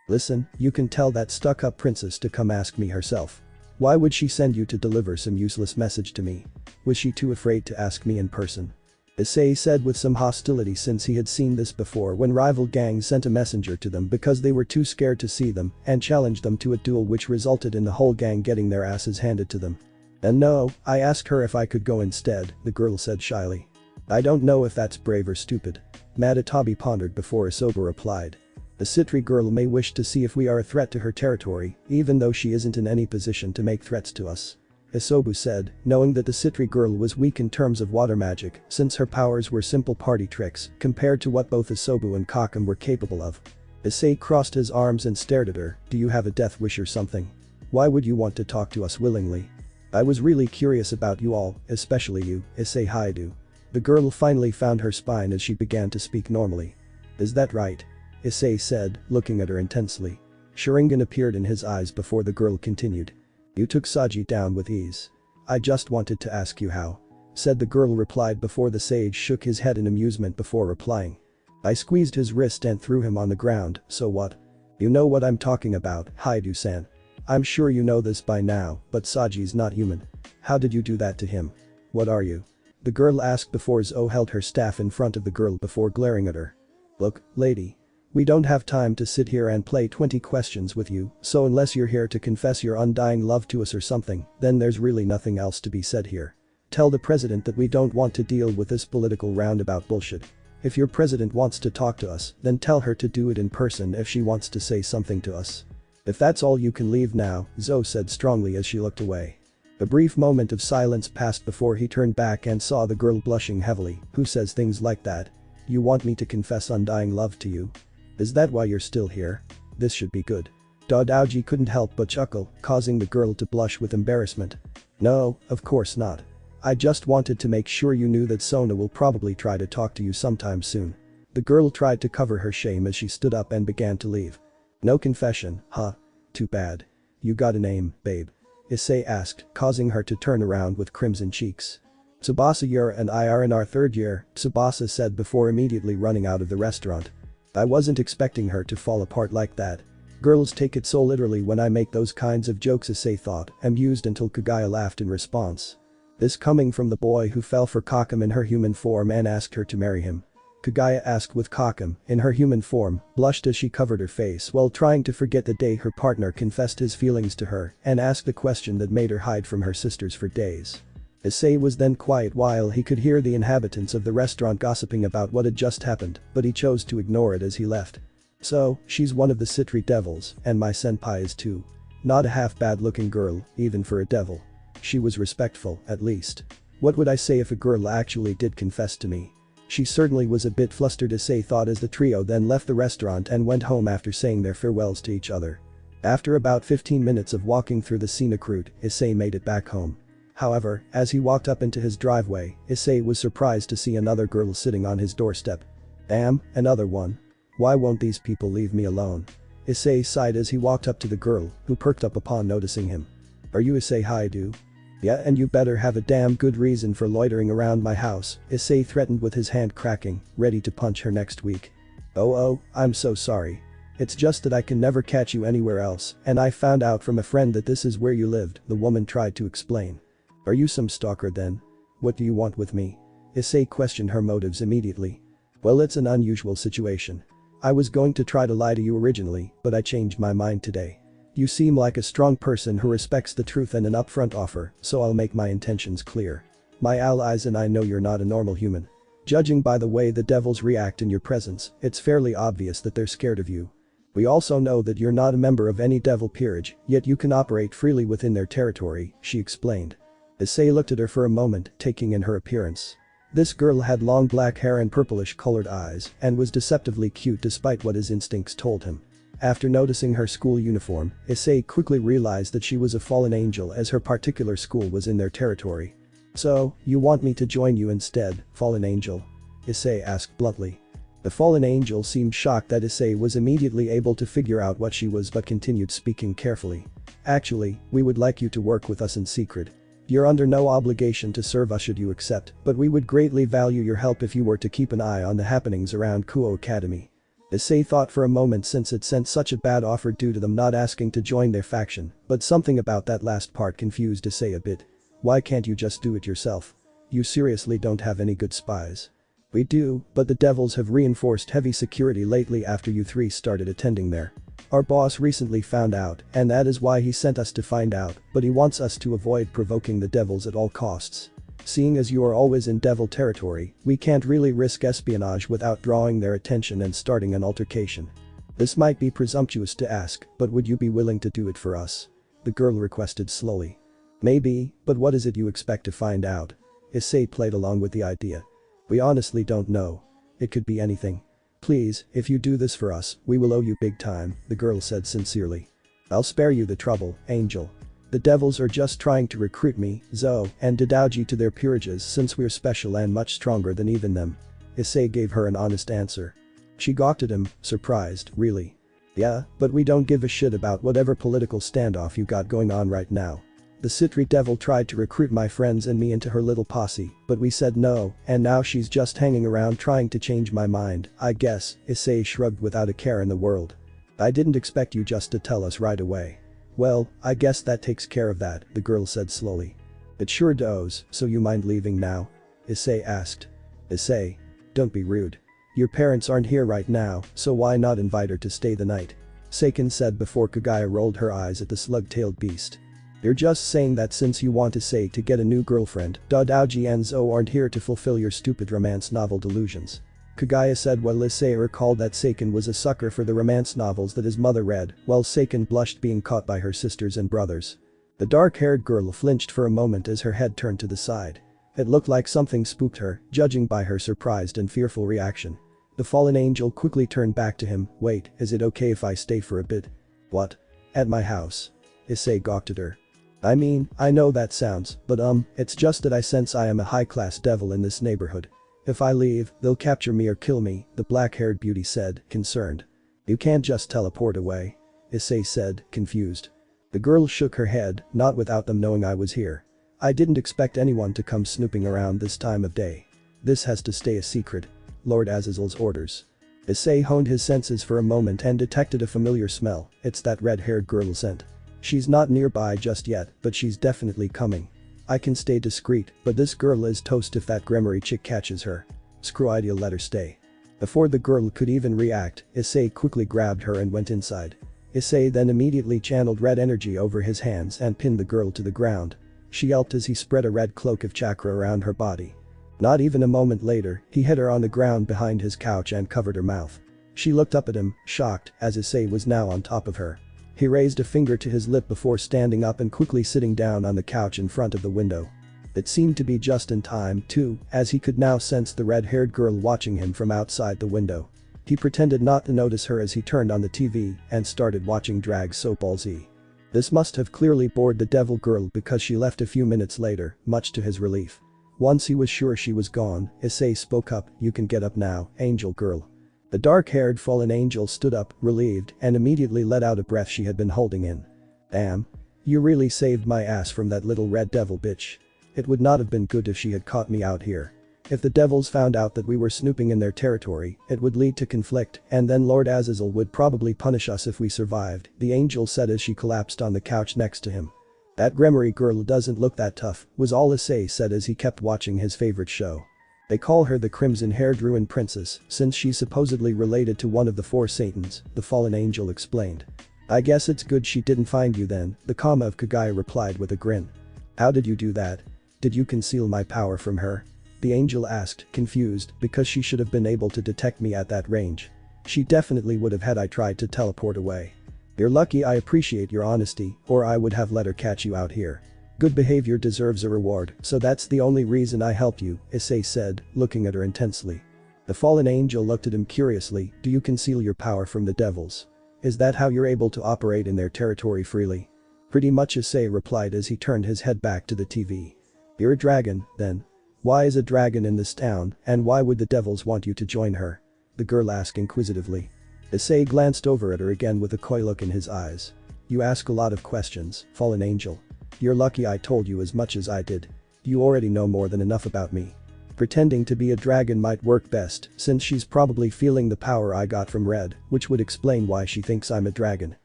Listen, you can tell that stuck-up princess to come ask me herself. Why would she send you to deliver some useless message to me? Was she too afraid to ask me in person?" Issei said with some hostility since he had seen this before when rival gangs sent a messenger to them because they were too scared to see them and challenged them to a duel which resulted in the whole gang getting their asses handed to them. "And no, I asked her if I could go instead," the girl said shyly. "I don't know if that's brave or stupid." Matatabi pondered before Isobu replied. "The Citri girl may wish to see if we are a threat to her territory, even though she isn't in any position to make threats to us," Isobu said, knowing that the Citri girl was weak in terms of water magic since her powers were simple party tricks compared to what both Isobu and Kakum were capable of. Issei crossed his arms and stared at her. "Do you have a death wish or something? Why would you want to talk to us willingly? I was really curious about you all, especially you, Issei Haidu." The girl finally found her spine as she began to speak normally. "Is that right?" Issei said, looking at her intensely. Sharingan appeared in his eyes before the girl continued. "You took Saji down with ease. I just wanted to ask you how," said the girl replied before the sage shook his head in amusement before replying. "I squeezed his wrist and threw him on the ground, so what? You know what I'm talking about, Haidu-san. I'm sure you know this by now, but Saji's not human. How did you do that to him? What are you?" the girl asked before Zo held her staff in front of the girl before glaring at her. "Look, lady. We don't have time to sit here and play 20 questions with you, so unless you're here to confess your undying love to us or something, then there's really nothing else to be said here. Tell the president that we don't want to deal with this political roundabout bullshit. If your president wants to talk to us, then tell her to do it in person if she wants to say something to us. If that's all, you can leave now," Zo said strongly as she looked away. A brief moment of silence passed before he turned back and saw the girl blushing heavily. "Who says things like that? You want me to confess undying love to you? Is that why you're still here? This should be good." Daoji couldn't help but chuckle, causing the girl to blush with embarrassment. No, of course not. I just wanted to make sure you knew that Sona will probably try to talk to you sometime soon. The girl tried to cover her shame as she stood up and began to leave. No confession, huh? Too bad. You got a name, babe? Issei asked, causing her to turn around with crimson cheeks. Tsubasa, Yura and I are in our third year, Tsubasa said before immediately running out of the restaurant. I wasn't expecting her to fall apart like that. Girls take it so literally when I make those kinds of jokes, Issei thought, amused until Kaguya laughed in response. This coming from the boy who fell for Kakum in her human form and asked her to marry him. Kaguya asked with Kakum, in her human form, blushed as she covered her face while trying to forget the day her partner confessed his feelings to her and asked the question that made her hide from her sisters for days. Issei was then quiet while he could hear the inhabitants of the restaurant gossiping about what had just happened, but he chose to ignore it as he left. So, she's one of the Citri devils, and my senpai is too. Not a half bad looking girl, even for a devil. She was respectful, at least. What would I say if a girl actually did confess to me? She certainly was a bit flustered, Issei thought as the trio then left the restaurant and went home after saying their farewells to each other. After about 15 minutes of walking through the scenic route, Issei made it back home. However, as he walked up into his driveway, Issei was surprised to see another girl sitting on his doorstep. Damn, another one. Why won't these people leave me alone? Issei sighed as he walked up to the girl, who perked up upon noticing him. Are you Issei Haidu? Yeah, and you better have a damn good reason for loitering around my house, Issei threatened with his hand cracking, ready to punch her next week. Oh, I'm so sorry. It's just that I can never catch you anywhere else, and I found out from a friend that this is where you lived, the woman tried to explain. Are you some stalker then? What do you want with me? Issei questioned her motives immediately. Well, it's an unusual situation. I was going to try to lie to you originally, but I changed my mind today. You seem like a strong person who respects the truth and an upfront offer, so I'll make my intentions clear. My allies and I know you're not a normal human. Judging by the way the devils react in your presence, it's fairly obvious that they're scared of you. We also know that you're not a member of any devil peerage, yet you can operate freely within their territory, she explained. Issei looked at her for a moment, taking in her appearance. This girl had long black hair and purplish-colored eyes and was deceptively cute despite what his instincts told him. After noticing her school uniform, Issei quickly realized that she was a fallen angel as her particular school was in their territory. So, you want me to join you instead, fallen angel? Issei asked bluntly. The fallen angel seemed shocked that Issei was immediately able to figure out what she was but continued speaking carefully. Actually, we would like you to work with us in secret. You're under no obligation to serve us should you accept, but we would greatly value your help if you were to keep an eye on the happenings around Kuo Academy. Issei thought for a moment since it sent such a bad offer due to them not asking to join their faction, but something about that last part confused Issei a bit. Why can't you just do it yourself? You seriously don't have any good spies? We do, but the devils have reinforced heavy security lately after you three started attending there. Our boss recently found out, and that is why he sent us to find out, but he wants us to avoid provoking the devils at all costs. Seeing as you are always in devil territory, we can't really risk espionage without drawing their attention and starting an altercation. This might be presumptuous to ask, but would you be willing to do it for us? The girl requested slowly. Maybe, but what is it you expect to find out? Issei played along with the idea. We honestly don't know. It could be anything. Please, if you do this for us, we will owe you big time, the girl said sincerely. I'll spare you the trouble, Angel. The devils are just trying to recruit me, Zoe, and Daoji to their peerages since we're special and much stronger than even them. Issei gave her an honest answer. She gawked at him, surprised, really. Yeah, but we don't give a shit about whatever political standoff you got going on right now. The Citri devil tried to recruit my friends and me into her little posse, but we said no, and now she's just hanging around trying to change my mind, I guess, Issei shrugged without a care in the world. I didn't expect you just to tell us right away. Well, I guess that takes care of that, the girl said slowly. It sure does, so you mind leaving now? Issei asked. Issei. Don't be rude. Your parents aren't here right now, so why not invite her to stay the night? Seiken said before Kaguya rolled her eyes at the slug-tailed beast. You're just saying that since you want Issei to get a new girlfriend, Daoji and Zoe aren't here to fulfill your stupid romance novel delusions. Kaguya said while Issei recalled that Seiken was a sucker for the romance novels that his mother read, while Seiken blushed being caught by her sisters and brothers. The dark-haired girl flinched for a moment as her head turned to the side. It looked like something spooked her, judging by her surprised and fearful reaction. The fallen angel quickly turned back to him. Wait, is it okay if I stay for a bit? What? At my house. Issei gawked at her. I mean, I know that sounds, but it's just that I sense I am a high-class devil in this neighborhood. If I leave, they'll capture me or kill me, the black-haired beauty said, concerned. You can't just teleport away. Issei said, confused. The girl shook her head, not without them knowing I was here. I didn't expect anyone to come snooping around this time of day. This has to stay a secret. Lord Azazel's orders. Issei honed his senses for a moment and detected a familiar smell. It's that red-haired girl scent. She's not nearby just yet, but she's definitely coming. I can stay discreet, but this girl is toast if that Gremory chick catches her. Screw idea, let her stay. Before the girl could even react, Issei quickly grabbed her and went inside. Issei then immediately channeled red energy over his hands and pinned the girl to the ground. She yelped as he spread a red cloak of chakra around her body. Not even a moment later, he hit her on the ground behind his couch and covered her mouth. She looked up at him, shocked, as Issei was now on top of her. He raised a finger to his lip before standing up and quickly sitting down on the couch in front of the window. It seemed to be just in time, too, as he could now sense the red-haired girl watching him from outside the window. He pretended not to notice her as he turned on the TV and started watching Draig's soap All Z. This must have clearly bored the devil girl because she left a few minutes later, much to his relief. Once he was sure she was gone, Issei spoke up, "You can get up now, angel girl." The dark-haired fallen angel stood up, relieved, and immediately let out a breath she had been holding in. Damn. You really saved my ass from that little red devil bitch. It would not have been good if she had caught me out here. If the devils found out that we were snooping in their territory, it would lead to conflict, and then Lord Azazel would probably punish us if we survived, the angel said as she collapsed on the couch next to him. That Gremory girl doesn't look that tough, was all Issei said as he kept watching his favorite show. They call her the crimson-haired ruin princess, since she's supposedly related to one of the four satans, the fallen angel explained. I guess it's good she didn't find you then, the Kama of Kaguya replied with a grin. How did you do that? Did you conceal my power from her? The angel asked, confused, because she should have been able to detect me at that range. She definitely would have had I tried to teleport away. You're lucky. I appreciate your honesty, or I would have let her catch you out here. Good behavior deserves a reward, so that's the only reason I helped you, Issei said, looking at her intensely. The fallen angel looked at him curiously. Do you conceal your power from the devils? Is that how you're able to operate in their territory freely? Pretty much, Issei replied as he turned his head back to the TV. You're a dragon, then. Why is a dragon in this town, and why would the devils want you to join her? The girl asked inquisitively. Issei glanced over at her again with a coy look in his eyes. You ask a lot of questions, fallen angel. You're lucky I told you as much as I did. You already know more than enough about me. Pretending to be a dragon might work best, since she's probably feeling the power I got from Red, which would explain why she thinks I'm a dragon.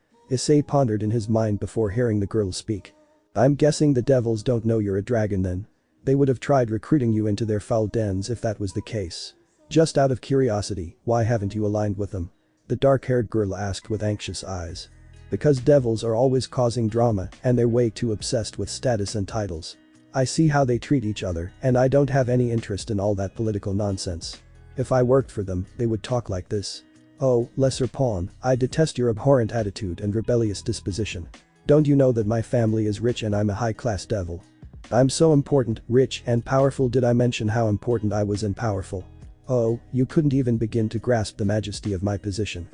Issei pondered in his mind before hearing the girl speak. I'm guessing the devils don't know you're a dragon then. They would have tried recruiting you into their foul dens if that was the case. Just out of curiosity, why haven't you aligned with them? The dark-haired girl asked with anxious eyes. Because devils are always causing drama and they're way too obsessed with status and titles. I see how they treat each other and I don't have any interest in all that political nonsense. If I worked for them, they would talk like this. Oh, lesser pawn, I detest your abhorrent attitude and rebellious disposition. Don't you know that my family is rich and I'm a high-class devil? I'm so important, rich and powerful. Did I mention how important I was and powerful? Oh, you couldn't even begin to grasp the majesty of my position.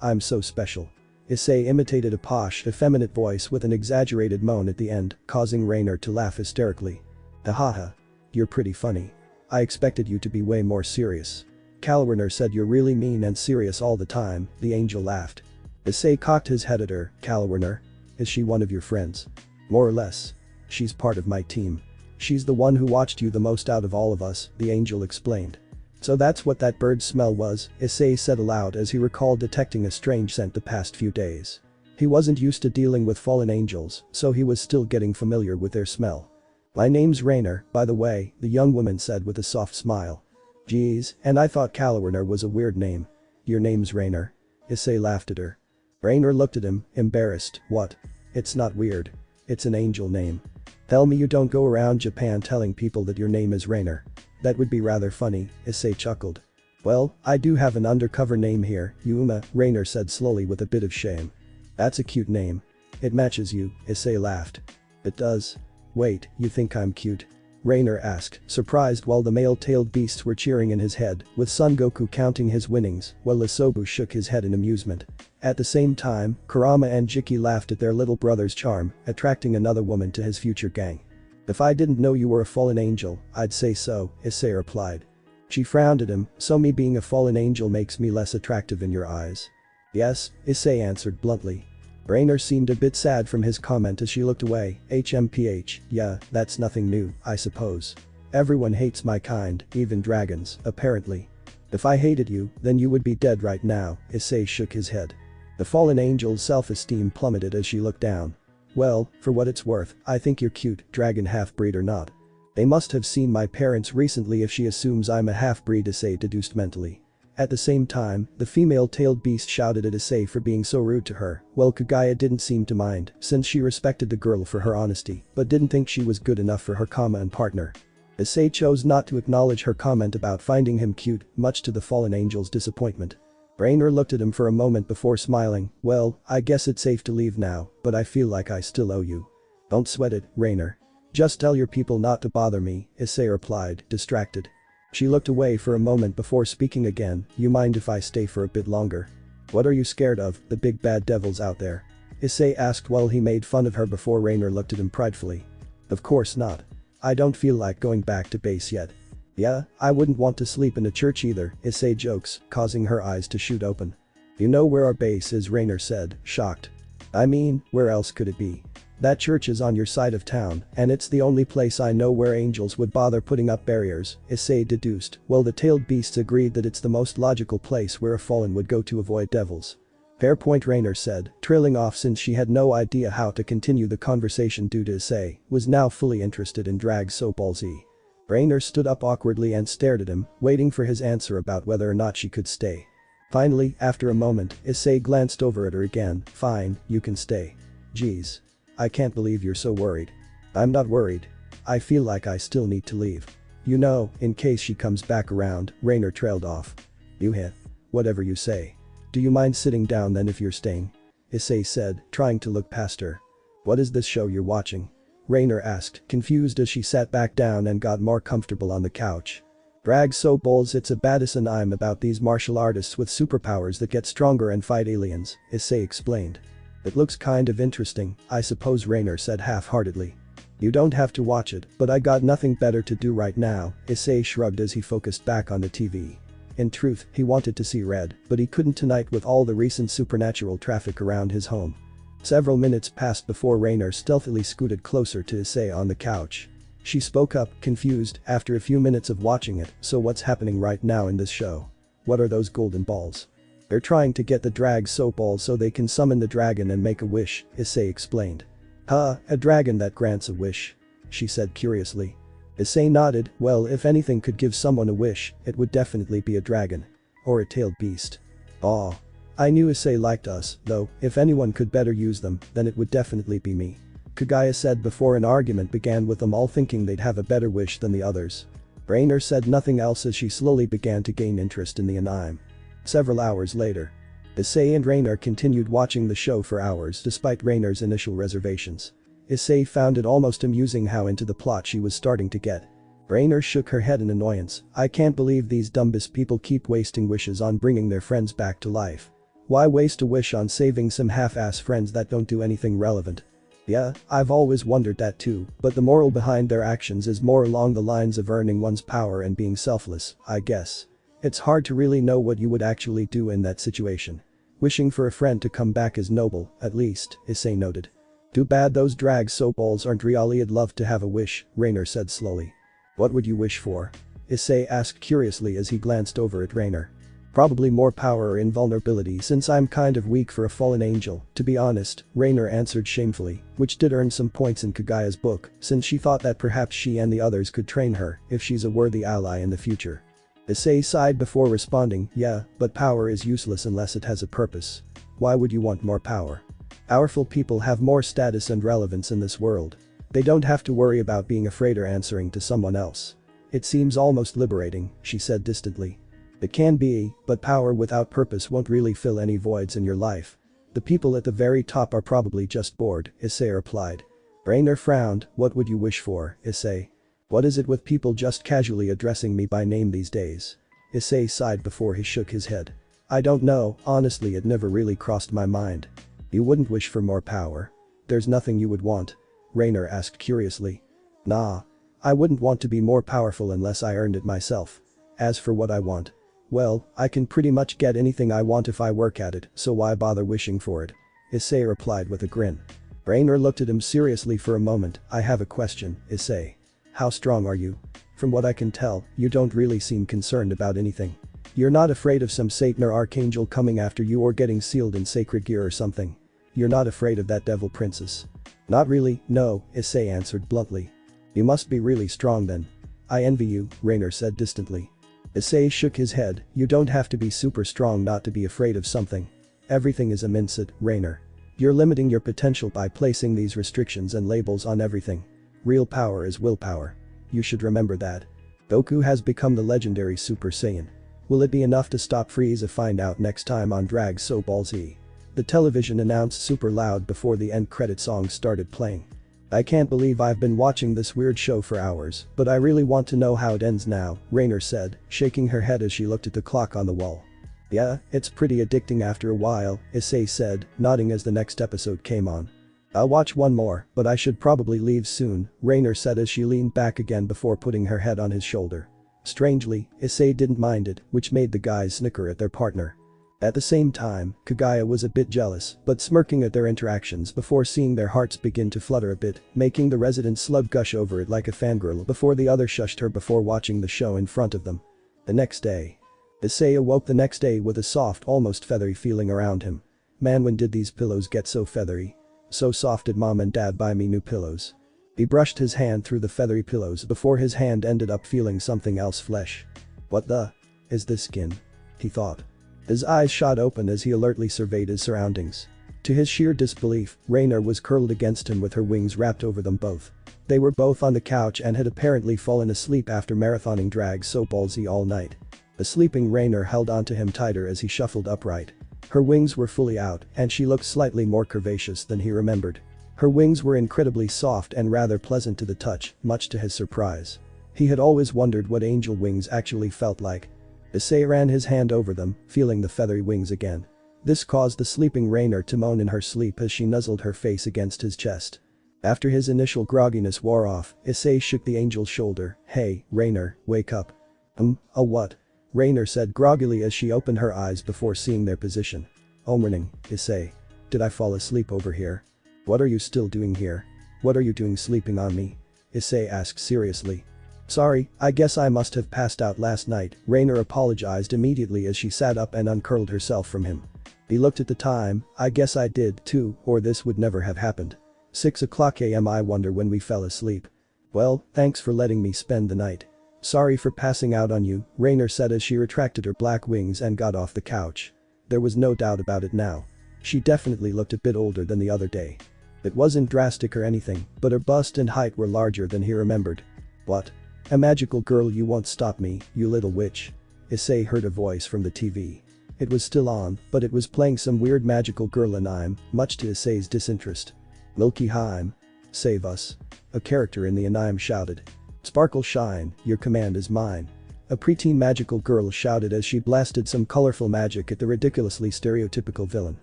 I'm so special. Issei imitated a posh, effeminate voice with an exaggerated moan at the end, causing Rainer to laugh hysterically. Ahaha. You're pretty funny. I expected you to be way more serious. Kalwerner said you're really mean and serious all the time, the angel laughed. Issei cocked his head at her. Kalwerner? Is she one of your friends? More or less. She's part of my team. She's the one who watched you the most out of all of us, the angel explained. So that's what that bird smell was, Issei said aloud as he recalled detecting a strange scent the past few days. He wasn't used to dealing with fallen angels, so he was still getting familiar with their smell. My name's Rainer, by the way, the young woman said with a soft smile. Geez, and I thought Kalwerner was a weird name. Your name's Rainer? Issei laughed at her. Rainer looked at him, embarrassed. What? It's not weird. It's an angel name. Tell me you don't go around Japan telling people that your name is Rainer. That would be rather funny, Issei chuckled. Well, I do have an undercover name here, Yuma, Rainer said slowly with a bit of shame. That's a cute name. It matches you, Issei laughed. It does? Wait, you think I'm cute? Rainer asked, surprised while the male-tailed beasts were cheering in his head, with Son Goku counting his winnings, while Isobu shook his head in amusement. At the same time, Kurama and Jiki laughed at their little brother's charm, attracting another woman to his future gang. "If I didn't know you were a fallen angel, I'd say so," Issei replied. She frowned at him, "So me being a fallen angel makes me less attractive in your eyes?" "Yes," Issei answered bluntly. Rainer seemed a bit sad from his comment as she looked away. HMPH, yeah, that's nothing new, I suppose. Everyone hates my kind, even dragons, apparently. If I hated you, then you would be dead right now, Issei shook his head. The fallen angel's self-esteem plummeted as she looked down. "Well, for what it's worth, I think you're cute, dragon half-breed or not. They must have seen my parents recently if she assumes I'm a half-breed," Issei deduced mentally. At the same time, the female-tailed beast shouted at Issei for being so rude to her, while Kaguya didn't seem to mind, since she respected the girl for her honesty, but didn't think she was good enough for her and partner. Issei chose not to acknowledge her comment about finding him cute, much to the fallen angel's disappointment. Rainer looked at him for a moment before smiling. "Well, I guess it's safe to leave now, but I feel like I still owe you." "Don't sweat it, Rainer. Just tell your people not to bother me," Issei replied, distracted. She looked away for a moment before speaking again. "You mind if I stay for a bit longer?" "What are you scared of, the big bad devils out there?" Issei asked while he made fun of her before Rainer looked at him pridefully. "Of course not. I don't feel like going back to base yet." "Yeah, I wouldn't want to sleep in a church either," Issei jokes, causing her eyes to shoot open. "You know where our base is," Rainer said, shocked. "I mean, where else could it be? That church is on your side of town, and it's the only place I know where angels would bother putting up barriers," Issei deduced, while the tailed beasts agreed that it's the most logical place where a fallen would go to avoid devils. "Fair point," Rainer said, trailing off since she had no idea how to continue the conversation due to Issei was now fully interested in Draig's so ballsy. Rainer stood up awkwardly and stared at him, waiting for his answer about whether or not she could stay. Finally, after a moment, Issei glanced over at her again. "Fine, you can stay." "Geez. I can't believe you're so worried." "I'm not worried. I feel like I still need to leave. You know, in case she comes back around," Rainer trailed off. "You hit. Whatever you say. Do you mind sitting down then if you're staying?" Issei said, trying to look past her. "What is this show you're watching?" Rainer asked, confused as she sat back down and got more comfortable on the couch. "Drag so balls, it's a badass and I'm about these martial artists with superpowers that get stronger and fight aliens," Issei explained. "It looks kind of interesting, I suppose," Rainer said half-heartedly. "You don't have to watch it, but I got nothing better to do right now," Issei shrugged as he focused back on the TV. In truth, he wanted to see Red, but he couldn't tonight with all the recent supernatural traffic around his home. Several minutes passed before Rainer stealthily scooted closer to Issei on the couch. She spoke up, confused, after a few minutes of watching it. "So what's happening right now in this show? What are those golden balls?" "They're trying to get the Draig soap balls so they can summon the dragon and make a wish," Issei explained. "Huh, a dragon that grants a wish?" she said curiously. Issei nodded. "Well, if anything could give someone a wish, it would definitely be a dragon. Or a tailed beast." "Aw. I knew Issei liked us, though, if anyone could better use them, then it would definitely be me," Kaguya said before an argument began with them all thinking they'd have a better wish than the others. Rainer said nothing else as she slowly began to gain interest in the anime. Several hours later. Issei and Rainer continued watching the show for hours despite Rainer's initial reservations. Issei found it almost amusing how into the plot she was starting to get. Rainer shook her head in annoyance. "I can't believe these dumbest people keep wasting wishes on bringing their friends back to life. Why waste a wish on saving some half-ass friends that don't do anything relevant?" "Yeah, I've always wondered that too, but the moral behind their actions is more along the lines of earning one's power and being selfless, I guess. It's hard to really know what you would actually do in that situation. Wishing for a friend to come back is noble, at least," Issei noted. "Too bad those Draig soap balls aren't real. I'd love to have a wish," Rainer said slowly. "What would you wish for?" Issei asked curiously as he glanced over at Rainer. "Probably more power or invulnerability since I'm kind of weak for a fallen angel, to be honest," Rainer answered shamefully, which did earn some points in Kaguya's book since she thought that perhaps she and the others could train her if she's a worthy ally in the future. Issei sighed before responding. "Yeah, but power is useless unless it has a purpose. Why would you want more power? Powerful people have more status and relevance in this world. They don't have to worry about being afraid or answering to someone else. It seems almost liberating," she said distantly. "It can be, but power without purpose won't really fill any voids in your life. The people at the very top are probably just bored," Issei replied. Rainer frowned. "What would you wish for, Issei?" What is it with people just casually addressing me by name these days? Issei sighed before he shook his head. I don't know, honestly it never really crossed my mind. You wouldn't wish for more power? There's nothing you would want? Rainer asked curiously. Nah. I wouldn't want to be more powerful unless I earned it myself. As for what I want. Well, I can pretty much get anything I want if I work at it, so why bother wishing for it? Issei replied with a grin. Rainer looked at him seriously for a moment. I have a question, Issei. How strong are you? From what I can tell, you don't really seem concerned about anything. You're not afraid of some Satan or Archangel coming after you or getting sealed in sacred gear or something. You're not afraid of that devil princess. Not really, no, Issei answered bluntly. You must be really strong then. I envy you, Rainer said distantly. Issei shook his head. You don't have to be super strong not to be afraid of something. Everything is a mindset, Rainer. You're limiting your potential by placing these restrictions and labels on everything. Real power is willpower. You should remember that. Goku has become the legendary Super Saiyan. Will it be enough to stop Frieza? Find out next time on Draig So Ball Z. The television announced super loud before the end credit song started playing. I can't believe I've been watching this weird show for hours, but I really want to know how it ends now, Rainer said, shaking her head as she looked at the clock on the wall. Yeah, it's pretty addicting after a while, Issei said, nodding as the next episode came on. I'll watch one more, but I should probably leave soon, Rainer said as she leaned back again before putting her head on his shoulder. Strangely, Issei didn't mind it, which made the guys snicker at their partner. At the same time, Kaguya was a bit jealous, but smirking at their interactions before seeing their hearts begin to flutter a bit, making the resident slug gush over it like a fangirl before the other shushed her before watching the show in front of them. The next day. Issei awoke the next day with a soft, almost feathery feeling around him. Man, when did these pillows get so feathery? So soft. Did mom and dad buy me new pillows? He brushed his hand through the feathery pillows before his hand ended up feeling something else. Flesh. What the? Is this skin? He thought. His eyes shot open as he alertly surveyed his surroundings. To his sheer disbelief, Rainer was curled against him with her wings wrapped over them both. They were both on the couch and had apparently fallen asleep after marathoning Draig So Ball Z all night. The sleeping Rainer held onto him tighter as he shuffled upright. Her wings were fully out and she looked slightly more curvaceous than he remembered. Her wings were incredibly soft and rather pleasant to the touch, much to his surprise. He had always wondered what angel wings actually felt like. Issei ran his hand over them, feeling the feathery wings again. This caused the sleeping Rainer to moan in her sleep as she nuzzled her face against his chest. After his initial grogginess wore off, Issei shook the angel's shoulder. Hey, Rainer, wake up. A what? Rainer said groggily as she opened her eyes before seeing their position. Oh morning, Issei. Did I fall asleep over here? What are you still doing here? What are you doing sleeping on me? Issei asked seriously. Sorry, I guess I must have passed out last night, Rainer apologized immediately as she sat up and uncurled herself from him. He looked at the time. I guess I did too, or this would never have happened. 6 o'clock a.m. I wonder when we fell asleep. Well, thanks for letting me spend the night. Sorry for passing out on you, Rainer said as she retracted her black wings and got off the couch. There was no doubt about it now. She definitely looked a bit older than the other day. It wasn't drastic or anything, but her bust and height were larger than he remembered. What? A magical girl? You won't stop me, you little witch. Issei heard a voice from the TV. It was still on, but it was playing some weird magical girl anime, much to Issei's disinterest. Milky Heim. Save us. A character in the anime shouted. Sparkle shine, your command is mine. A preteen magical girl shouted as she blasted some colorful magic at the ridiculously stereotypical villain.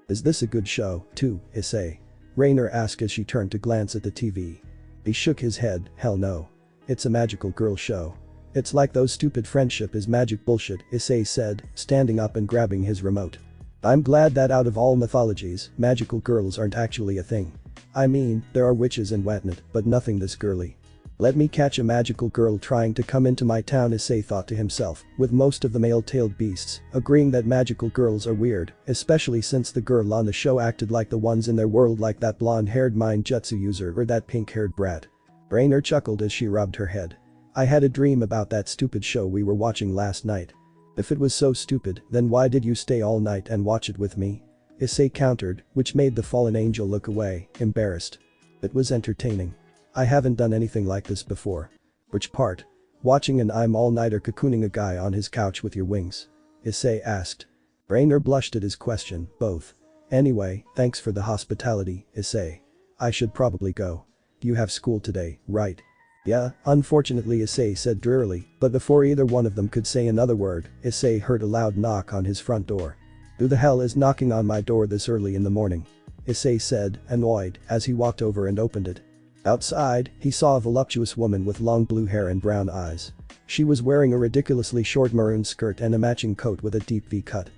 Is this a good show, too, Issei? Rainer asked as she turned to glance at the TV. He shook his head. Hell no. It's a magical girl show. It's like those stupid friendship is magic bullshit, Issei said, standing up and grabbing his remote. I'm glad that out of all mythologies, magical girls aren't actually a thing. I mean, there are witches and whatnot, but nothing this girly. Let me catch a magical girl trying to come into my town, Issei thought to himself, with most of the male-tailed beasts agreeing that magical girls are weird, especially since the girl on the show acted like the ones in their world, like that blonde-haired mind jutsu user or that pink-haired brat. Rainer chuckled as she rubbed her head. I had a dream about that stupid show we were watching last night. If it was so stupid, then why did you stay all night and watch it with me? Issei countered, which made the fallen angel look away, embarrassed. It was entertaining. I haven't done anything like this before. Which part? Watching an I'm all-nighter cocooning a guy on his couch with your wings? Issei asked. Rainer blushed at his question. Both. Anyway, thanks for the hospitality, Issei. I should probably go. You have school today, right? Yeah, unfortunately, Issei said drearily, but before either one of them could say another word, Issei heard a loud knock on his front door. Who the hell is knocking on my door this early in the morning? Issei said, annoyed, as he walked over and opened it. Outside, he saw a voluptuous woman with long blue hair and brown eyes. She was wearing a ridiculously short maroon skirt and a matching coat with a deep V cut.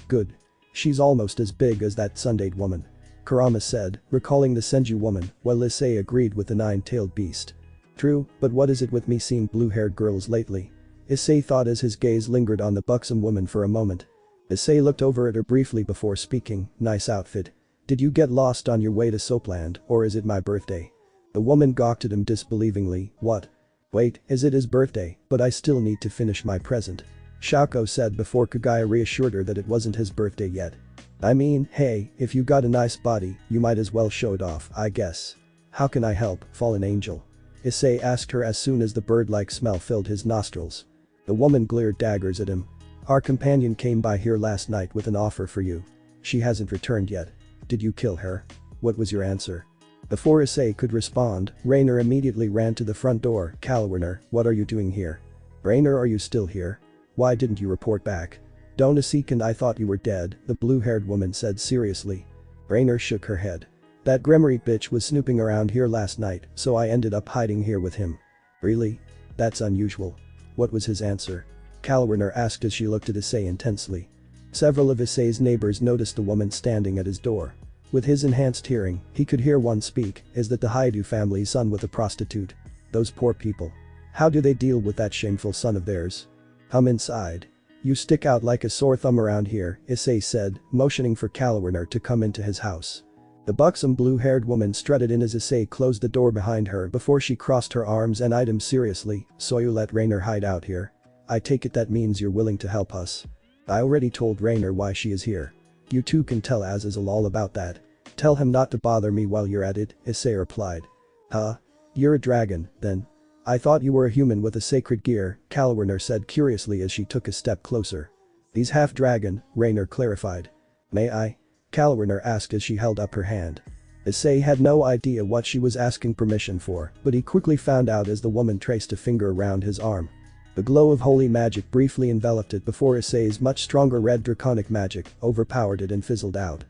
Good. She's almost as big as that Sundate woman. Kurama said, recalling the Senju woman, while Issei agreed with the nine-tailed beast. True, but what is it with me seeing blue-haired girls lately? Issei thought as his gaze lingered on the buxom woman for a moment. Issei looked over at her briefly before speaking, nice outfit. Did you get lost on your way to Soapland, or is it my birthday? The woman gawked at him disbelievingly, what? Wait, is it his birthday, but I still need to finish my present. Shako said before Kaguya reassured her that it wasn't his birthday yet. I mean, hey, if you got a nice body, you might as well show it off, I guess. How can I help, fallen angel? Issei asked her as soon as the bird-like smell filled his nostrils. The woman glared daggers at him. Our companion came by here last night with an offer for you. She hasn't returned yet. Did you kill her? What was your answer? Before Issei could respond, Rainer immediately ran to the front door. Kalwerner, what are you doing here? Rainer, are you still here? Why didn't you report back? Don't seek, and I thought you were dead, the blue-haired woman said seriously. Rainer shook her head. That Gremory bitch was snooping around here last night, so I ended up hiding here with him. Really? That's unusual. What was his answer? Kalwerner asked as she looked at Issei intensely. Several of Issei's neighbors noticed the woman standing at his door. With his enhanced hearing, he could hear one speak, is that the Haidu family's son with a prostitute? Those poor people. How do they deal with that shameful son of theirs? Come inside. You stick out like a sore thumb around here, Issei said, motioning for Kalwerner to come into his house. The buxom blue-haired woman strutted in as Issei closed the door behind her before she crossed her arms and eyed him seriously, so you let Rainer hide out here? I take it that means you're willing to help us. I already told Rainer why she is here. You two can tell Azazel all about that. Tell him not to bother me while you're at it, Issei replied. Huh? You're a dragon, then? I thought you were a human with a sacred gear, Kalwerner said curiously as she took a step closer. He's half-dragon, Rainer clarified. May I? Kalwerner asked as she held up her hand. Issei had no idea what she was asking permission for, but he quickly found out as the woman traced a finger around his arm. The glow of holy magic briefly enveloped it before Issei's much stronger red draconic magic overpowered it and fizzled out.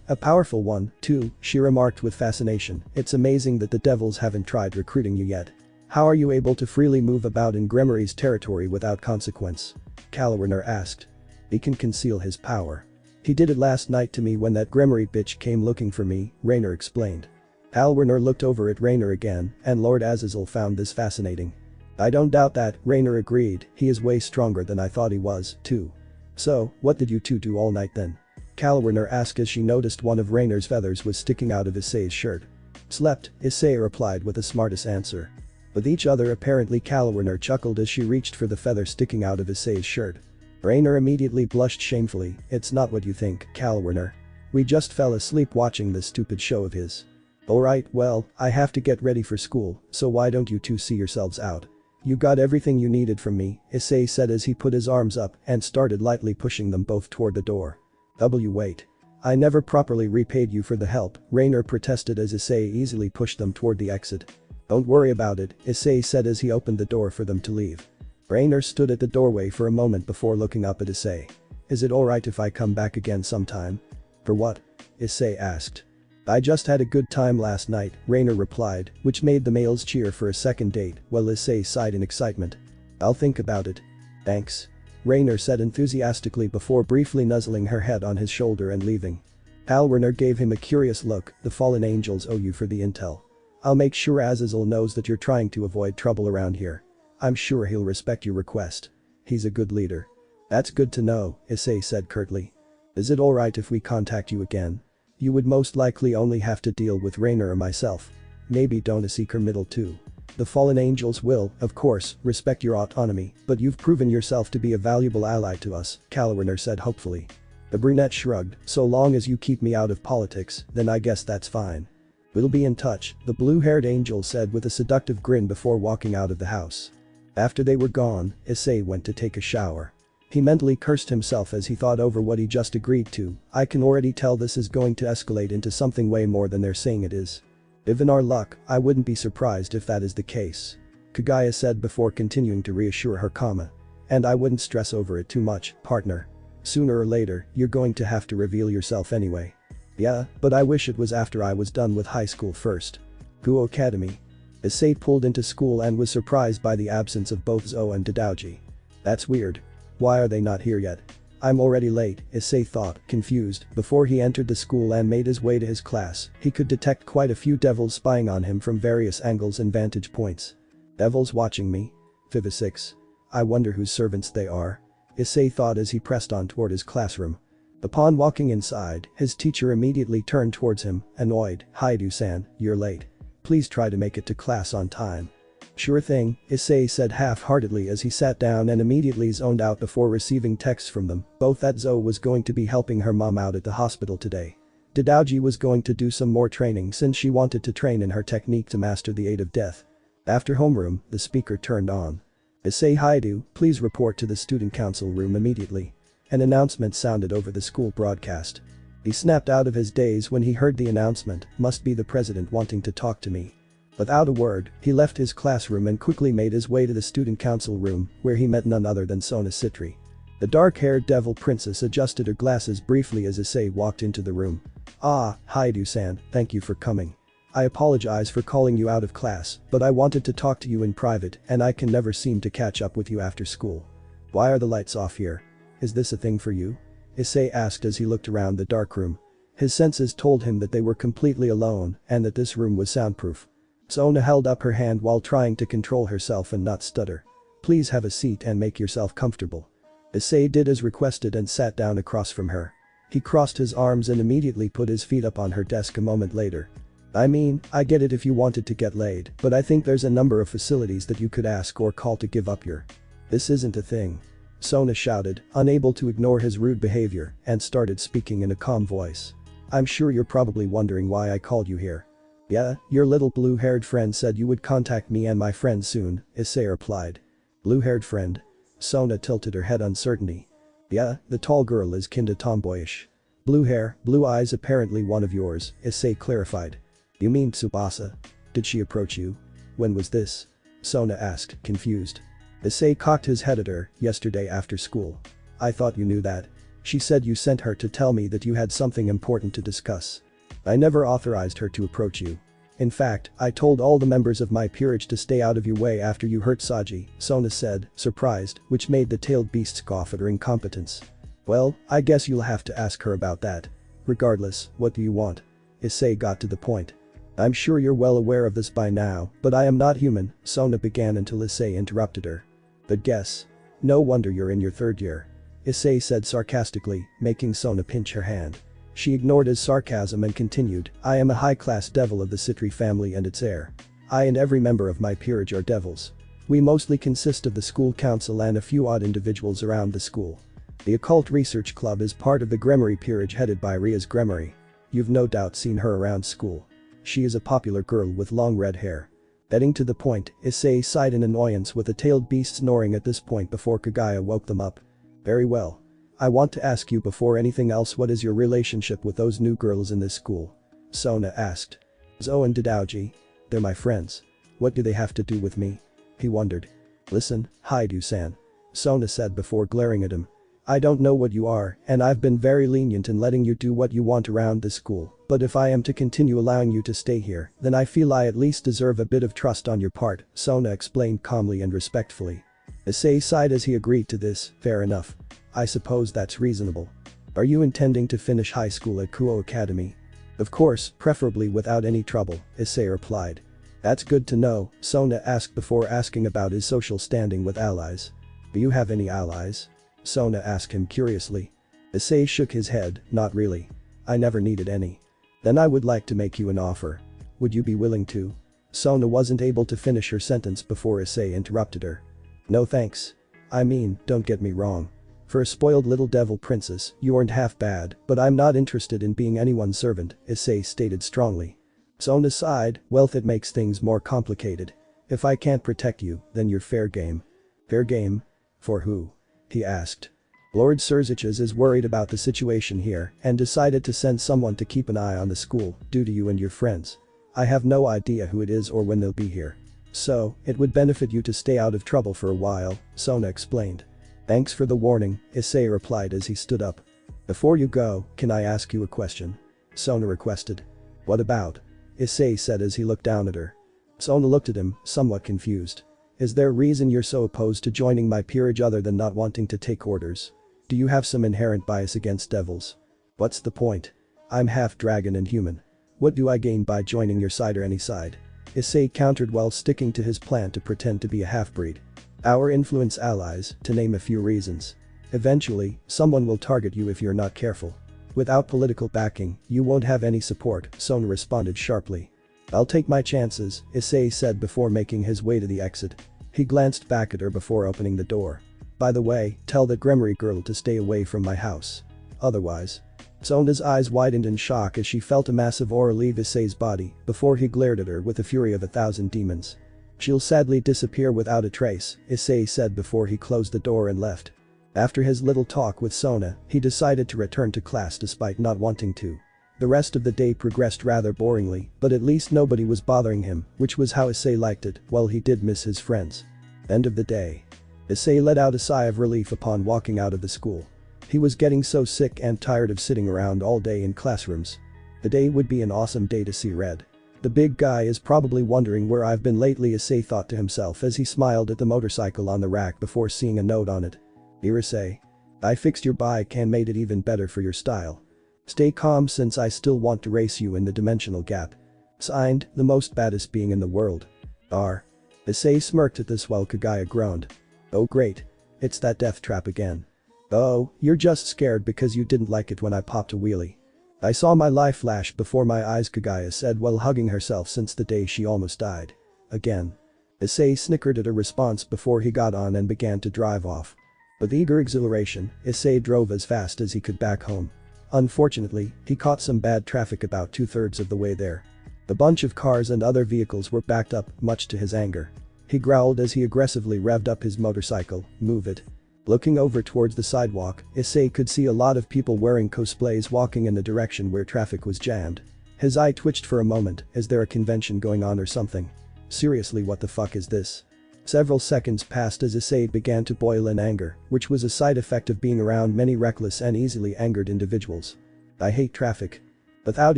A powerful one, too, she remarked with fascination. It's amazing that the devils haven't tried recruiting you yet. How are you able to freely move about in Gremory's territory without consequence? Kalwerner asked. He can conceal his power. He did it last night to me when that Gremory bitch came looking for me, Rainer explained. Kalwerner looked over at Rainer again, and Lord Azazel found this fascinating. I don't doubt that, Rainer agreed, he is way stronger than I thought he was, too. So, what did you two do all night then? Kalwerner asked as she noticed one of Rainer's feathers was sticking out of Issei's shirt. Slept, Issei replied with the smartest answer. With each other apparently Kalwerner chuckled as she reached for the feather sticking out of Issei's shirt. Rainer immediately blushed shamefully, it's not what you think, Kalwerner. We just fell asleep watching this stupid show of his. Alright, well, I have to get ready for school, so why don't you two see yourselves out? You got everything you needed from me, Issei said as he put his arms up and started lightly pushing them both toward the door. Wait. I never properly repaid you for the help, Rainer protested as Issei easily pushed them toward the exit. Don't worry about it, Issei said as he opened the door for them to leave. Rainer stood at the doorway for a moment before looking up at Issei. Is it alright if I come back again sometime? For what? Issei asked. I just had a good time last night, Rainer replied, which made the males cheer for a second date, while Issei sighed in excitement. I'll think about it. Thanks. Rainer said enthusiastically before briefly nuzzling her head on his shoulder and leaving. Kalwerner gave him a curious look, the fallen angels owe you for the intel. I'll make sure Azazel knows that you're trying to avoid trouble around here. I'm sure he'll respect your request. He's a good leader. That's good to know, Issei said curtly. Is it alright if we contact you again? You would most likely only have to deal with Rainer or myself. Maybe Dona Seeker Middle too. The fallen angels will, of course, respect your autonomy, but you've proven yourself to be a valuable ally to us, Kalwerner said hopefully. The brunette shrugged, so long as you keep me out of politics, then I guess that's fine. We'll be in touch, the blue-haired angel said with a seductive grin before walking out of the house. After they were gone, Issei went to take a shower. He mentally cursed himself as he thought over what he just agreed to. I can already tell this is going to escalate into something way more than they're saying it is. Given our luck, I wouldn't be surprised if that is the case. Kaguya said before continuing to reassure her, and I wouldn't stress over it too much, partner. Sooner or later, you're going to have to reveal yourself anyway. Yeah, but I wish it was after I was done with high school first. Kuo Academy. Issei pulled into school and was surprised by the absence of both Zou and Dadaoji. That's weird. Why are they not here yet? I'm already late, Issei thought, confused. Before he entered the school and made his way to his class, he could detect quite a few devils spying on him from various angles and vantage points. Devils watching me? Fiva 6. I wonder whose servants they are. Issei thought as he pressed on toward his classroom. Upon walking inside, his teacher immediately turned towards him, annoyed. Haidu-san, you're late. Please try to make it to class on time. Sure thing, Issei said half-heartedly as he sat down and immediately zoned out before receiving texts from them, both that Zou was going to be helping her mom out at the hospital today. Dadaoji was going to do some more training since she wanted to train in her technique to master the Aid of Death. After homeroom, the speaker turned on. Issei Haidu, please report to the student council room immediately. An announcement sounded over the school broadcast. He snapped out of his daze when he heard the announcement, must be the president wanting to talk to me. Without a word, he left his classroom and quickly made his way to the student council room, where he met none other than Sona Citri. The dark-haired devil princess adjusted her glasses briefly as Issei walked into the room. Ah, Haidu-san, thank you for coming. I apologize for calling you out of class, but I wanted to talk to you in private and I can never seem to catch up with you after school. Why are the lights off here? Is this a thing for you? Issei asked as he looked around the dark room. His senses told him that they were completely alone and that this room was soundproof. Sona held up her hand while trying to control herself and not stutter. Please have a seat and make yourself comfortable. Issei did as requested and sat down across from her. He crossed his arms and immediately put his feet up on her desk a moment later. I mean, I get it if you wanted to get laid, but I think there's a number of facilities that you could ask or call to give up your. This isn't a thing. Sona shouted, unable to ignore his rude behavior, and started speaking in a calm voice. I'm sure you're probably wondering why I called you here. Yeah, your little blue-haired friend said you would contact me and my friend soon, Issei replied. Blue-haired friend? Sona tilted her head uncertainly. Yeah, the tall girl is kinda tomboyish. Blue hair, blue eyes, apparently one of yours, Issei clarified. You mean Tsubasa? Did she approach you? When was this? Sona asked, confused. Issei cocked his head at her, yesterday after school. I thought you knew that. She said you sent her to tell me that you had something important to discuss. I never authorized her to approach you. In fact, I told all the members of my peerage to stay out of your way after you hurt Saji, Sona said, surprised, which made the tailed beast scoff at her incompetence. Well, I guess you'll have to ask her about that. Regardless, what do you want? Issei got to the point. I'm sure you're well aware of this by now, but I am not human, Sona began until Issei interrupted her. But guess. No wonder you're in your third year. Issei said sarcastically, making Sona pinch her hand. She ignored his sarcasm and continued, I am a high-class devil of the Citri family and its heir. I and every member of my peerage are devils. We mostly consist of the school council and a few odd individuals around the school. The Occult Research Club is part of the Gremory peerage headed by Ria's Gremory. You've no doubt seen her around school. She is a popular girl with long red hair. Getting to the point, Issei sighed in annoyance with the tailed beast snoring at this point before Kaguya woke them up. Very well. I want to ask you before anything else, what is your relationship with those new girls in this school? Sona asked. Zou and Dadaoji. They're my friends. What do they have to do with me? He wondered. Listen, Haidu-san. Sona said before glaring at him. I don't know what you are, and I've been very lenient in letting you do what you want around the school, but if I am to continue allowing you to stay here, then I feel I at least deserve a bit of trust on your part, Sona explained calmly and respectfully. Issei sighed as he agreed to this, fair enough. I suppose that's reasonable. Are you intending to finish high school at Kuo Academy? Of course, preferably without any trouble, Issei replied. That's good to know, Sona asked before asking about his social standing with allies. Do you have any allies? Sona asked him curiously. Issei shook his head, not really. I never needed any. Then I would like to make you an offer. Would you be willing to? Sona wasn't able to finish her sentence before Issei interrupted her. No thanks. I mean, don't get me wrong. For a spoiled little devil princess, you aren't half bad, but I'm not interested in being anyone's servant, Issei stated strongly. Sona sighed, wealth it makes things more complicated. If I can't protect you, then you're fair game. Fair game? For who? He asked. Lord Serziches is worried about the situation here and decided to send someone to keep an eye on the school due to you and your friends. I have no idea who it is or when they'll be here. So, it would benefit you to stay out of trouble for a while, Sona explained. Thanks for the warning, Issei replied as he stood up. Before you go, can I ask you a question? Sona requested. What about? Issei said as he looked down at her. Sona looked at him, somewhat confused. Is there a reason you're so opposed to joining my peerage other than not wanting to take orders? Do you have some inherent bias against devils? What's the point? I'm half dragon and human. What do I gain by joining your side or any side? Issei countered while sticking to his plan to pretend to be a half-breed. Our influence allies, to name a few reasons. Eventually, someone will target you if you're not careful. Without political backing, you won't have any support, Sona responded sharply. I'll take my chances, Issei said before making his way to the exit. He glanced back at her before opening the door. By the way, tell the Grimoire girl to stay away from my house. Otherwise. Sona's eyes widened in shock as she felt a massive aura leave Issei's body before he glared at her with the fury of 1,000 demons. She'll sadly disappear without a trace, Issei said before he closed the door and left. After his little talk with Sona, he decided to return to class despite not wanting to. The rest of the day progressed rather boringly, but at least nobody was bothering him, which was how Issei liked it, while he did miss his friends. End of the day. Issei let out a sigh of relief upon walking out of the school. He was getting so sick and tired of sitting around all day in classrooms. The day would be an awesome day to see Red. The big guy is probably wondering where I've been lately, Issei thought to himself as he smiled at the motorcycle on the rack before seeing a note on it. Dear Issei. I fixed your bike and made it even better for your style. Stay calm since I still want to race you in the dimensional gap. Signed, the most baddest being in the world. R. Issei smirked at this while Kaguya groaned. Oh great. It's that death trap again. Oh, you're just scared because you didn't like it when I popped a wheelie. I saw my life flash before my eyes, Kaguya said while hugging herself since the day she almost died. Again. Issei snickered at her response before he got on and began to drive off. With eager exhilaration, Issei drove as fast as he could back home. Unfortunately, he caught some bad traffic about 2/3 of the way there. The bunch of cars and other vehicles were backed up, much to his anger. He growled as he aggressively revved up his motorcycle. Move it. Looking over towards the sidewalk, Issei could see a lot of people wearing cosplays walking in the direction where traffic was jammed. His eye twitched for a moment. Is there a convention going on or something? Seriously, what the fuck is this? Several seconds passed as Issei began to boil in anger, which was a side effect of being around many reckless and easily angered individuals. I hate traffic. Without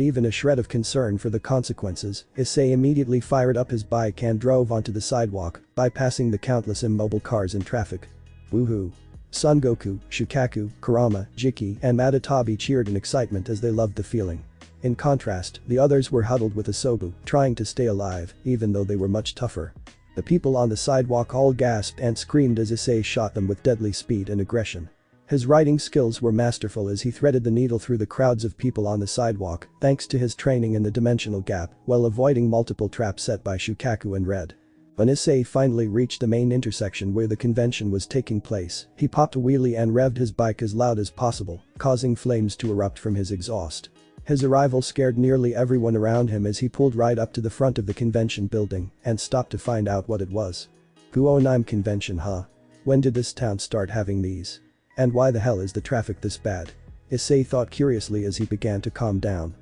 even a shred of concern for the consequences, Issei immediately fired up his bike and drove onto the sidewalk, bypassing the countless immobile cars in traffic. Woohoo. Son Goku, Shukaku, Kurama, Jiki, and Matatabi cheered in excitement as they loved the feeling. In contrast, the others were huddled with Asobu, trying to stay alive, even though they were much tougher. The people on the sidewalk all gasped and screamed as Issei shot them with deadly speed and aggression. His riding skills were masterful as he threaded the needle through the crowds of people on the sidewalk, thanks to his training in the dimensional gap, while avoiding multiple traps set by Shukaku and Red. When Issei finally reached the main intersection where the convention was taking place, he popped a wheelie and revved his bike as loud as possible, causing flames to erupt from his exhaust. His arrival scared nearly everyone around him as he pulled right up to the front of the convention building and stopped to find out what it was. Kuo Academy convention, huh? When did this town start having these? And why the hell is the traffic this bad? Issei thought curiously as he began to calm down.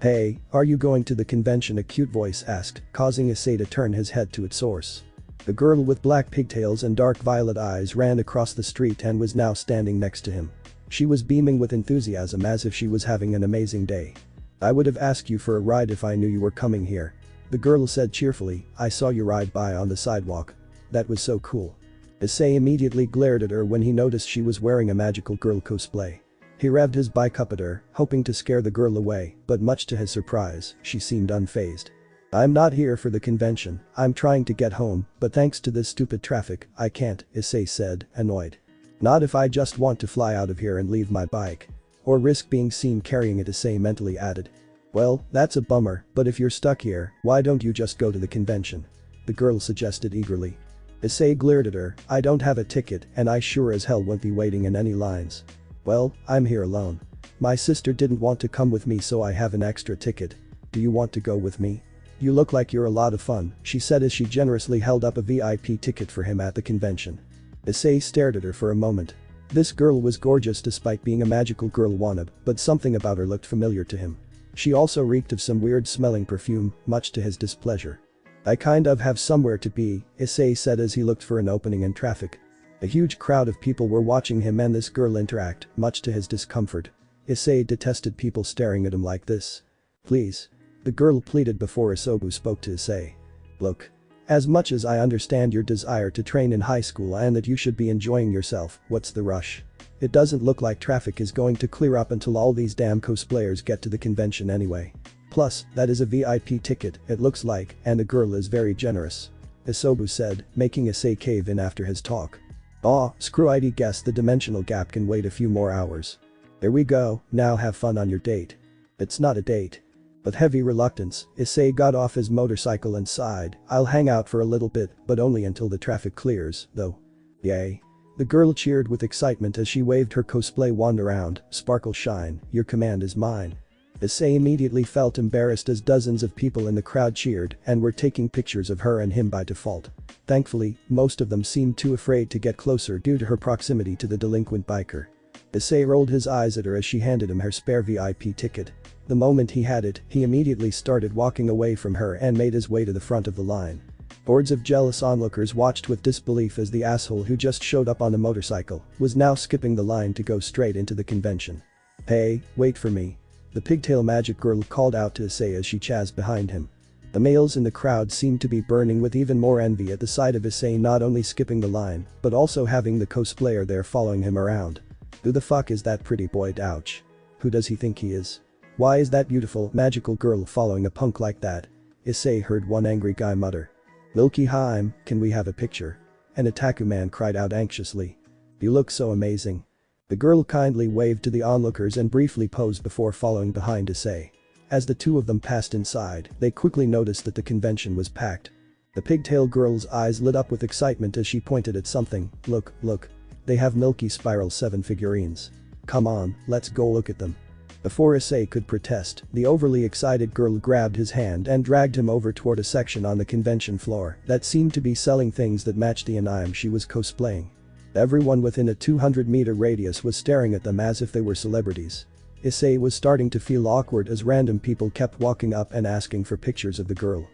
Hey, are you going to the convention? A cute voice asked, causing Issei to turn his head to its source. The girl with black pigtails and dark violet eyes ran across the street and was now standing next to him. She was beaming with enthusiasm as if she was having an amazing day. I would have asked you for a ride if I knew you were coming here. The girl said cheerfully, I saw you ride by on the sidewalk. That was so cool. Issei immediately glared at her when he noticed she was wearing a magical girl cosplay. He revved his bike up at her, hoping to scare the girl away, but much to his surprise, she seemed unfazed. I'm not here for the convention, I'm trying to get home, but thanks to this stupid traffic, I can't, Issei said, annoyed. Not if I just want to fly out of here and leave my bike. Or risk being seen carrying it, Issei mentally added. Well, that's a bummer, but if you're stuck here, why don't you just go to the convention? The girl suggested eagerly. Issei glared at her, I don't have a ticket and I sure as hell won't be waiting in any lines. Well, I'm here alone. My sister didn't want to come with me so I have an extra ticket. Do you want to go with me? You look like you're a lot of fun, she said as she generously held up a VIP ticket for him at the convention. Issei stared at her for a moment. This girl was gorgeous despite being a magical girl wannabe, but something about her looked familiar to him. She also reeked of some weird smelling perfume, much to his displeasure. I kind of have somewhere to be, Issei said as he looked for an opening in traffic. A huge crowd of people were watching him and this girl interact, much to his discomfort. Issei detested people staring at him like this. Please. The girl pleaded before Isobu spoke to Issei. Look. As much as I understand your desire to train in high school and that you should be enjoying yourself, what's the rush? It doesn't look like traffic is going to clear up until all these damn cosplayers get to the convention anyway. Plus, that is a VIP ticket, it looks like, and the girl is very generous. Isobu said, making Issei cave in after his talk. Aw, screw it, guess the dimensional gap can wait a few more hours. There we go, now have fun on your date. It's not a date. With heavy reluctance, Issei got off his motorcycle and sighed, I'll hang out for a little bit, but only until the traffic clears, though. Yay. The girl cheered with excitement as she waved her cosplay wand around, sparkle shine, your command is mine. Issei immediately felt embarrassed as dozens of people in the crowd cheered and were taking pictures of her and him by default. Thankfully, most of them seemed too afraid to get closer due to her proximity to the delinquent biker. Issei rolled his eyes at her as she handed him her spare VIP ticket. The moment he had it, he immediately started walking away from her and made his way to the front of the line. Hordes of jealous onlookers watched with disbelief as the asshole who just showed up on a motorcycle was now skipping the line to go straight into the convention. Hey, wait for me. The pigtail magic girl called out to Issei as she chased behind him. The males in the crowd seemed to be burning with even more envy at the sight of Issei not only skipping the line, but also having the cosplayer there following him around. Who the fuck is that pretty boy, ouch? Who does he think he is? Why is that beautiful, magical girl following a punk like that? Issei heard one angry guy mutter. Milky Heim, can we have a picture? An otaku man cried out anxiously. You look so amazing. The girl kindly waved to the onlookers and briefly posed before following behind Issei. As the two of them passed inside, they quickly noticed that the convention was packed. The pigtail girl's eyes lit up with excitement as she pointed at something. Look, look. They have Milky Spiral 7 figurines. Come on, let's go look at them. Before Issei could protest, the overly excited girl grabbed his hand and dragged him over toward a section on the convention floor that seemed to be selling things that matched the anime she was cosplaying. Everyone within a 200-meter radius was staring at them as if they were celebrities. Issei was starting to feel awkward as random people kept walking up and asking for pictures of the girl.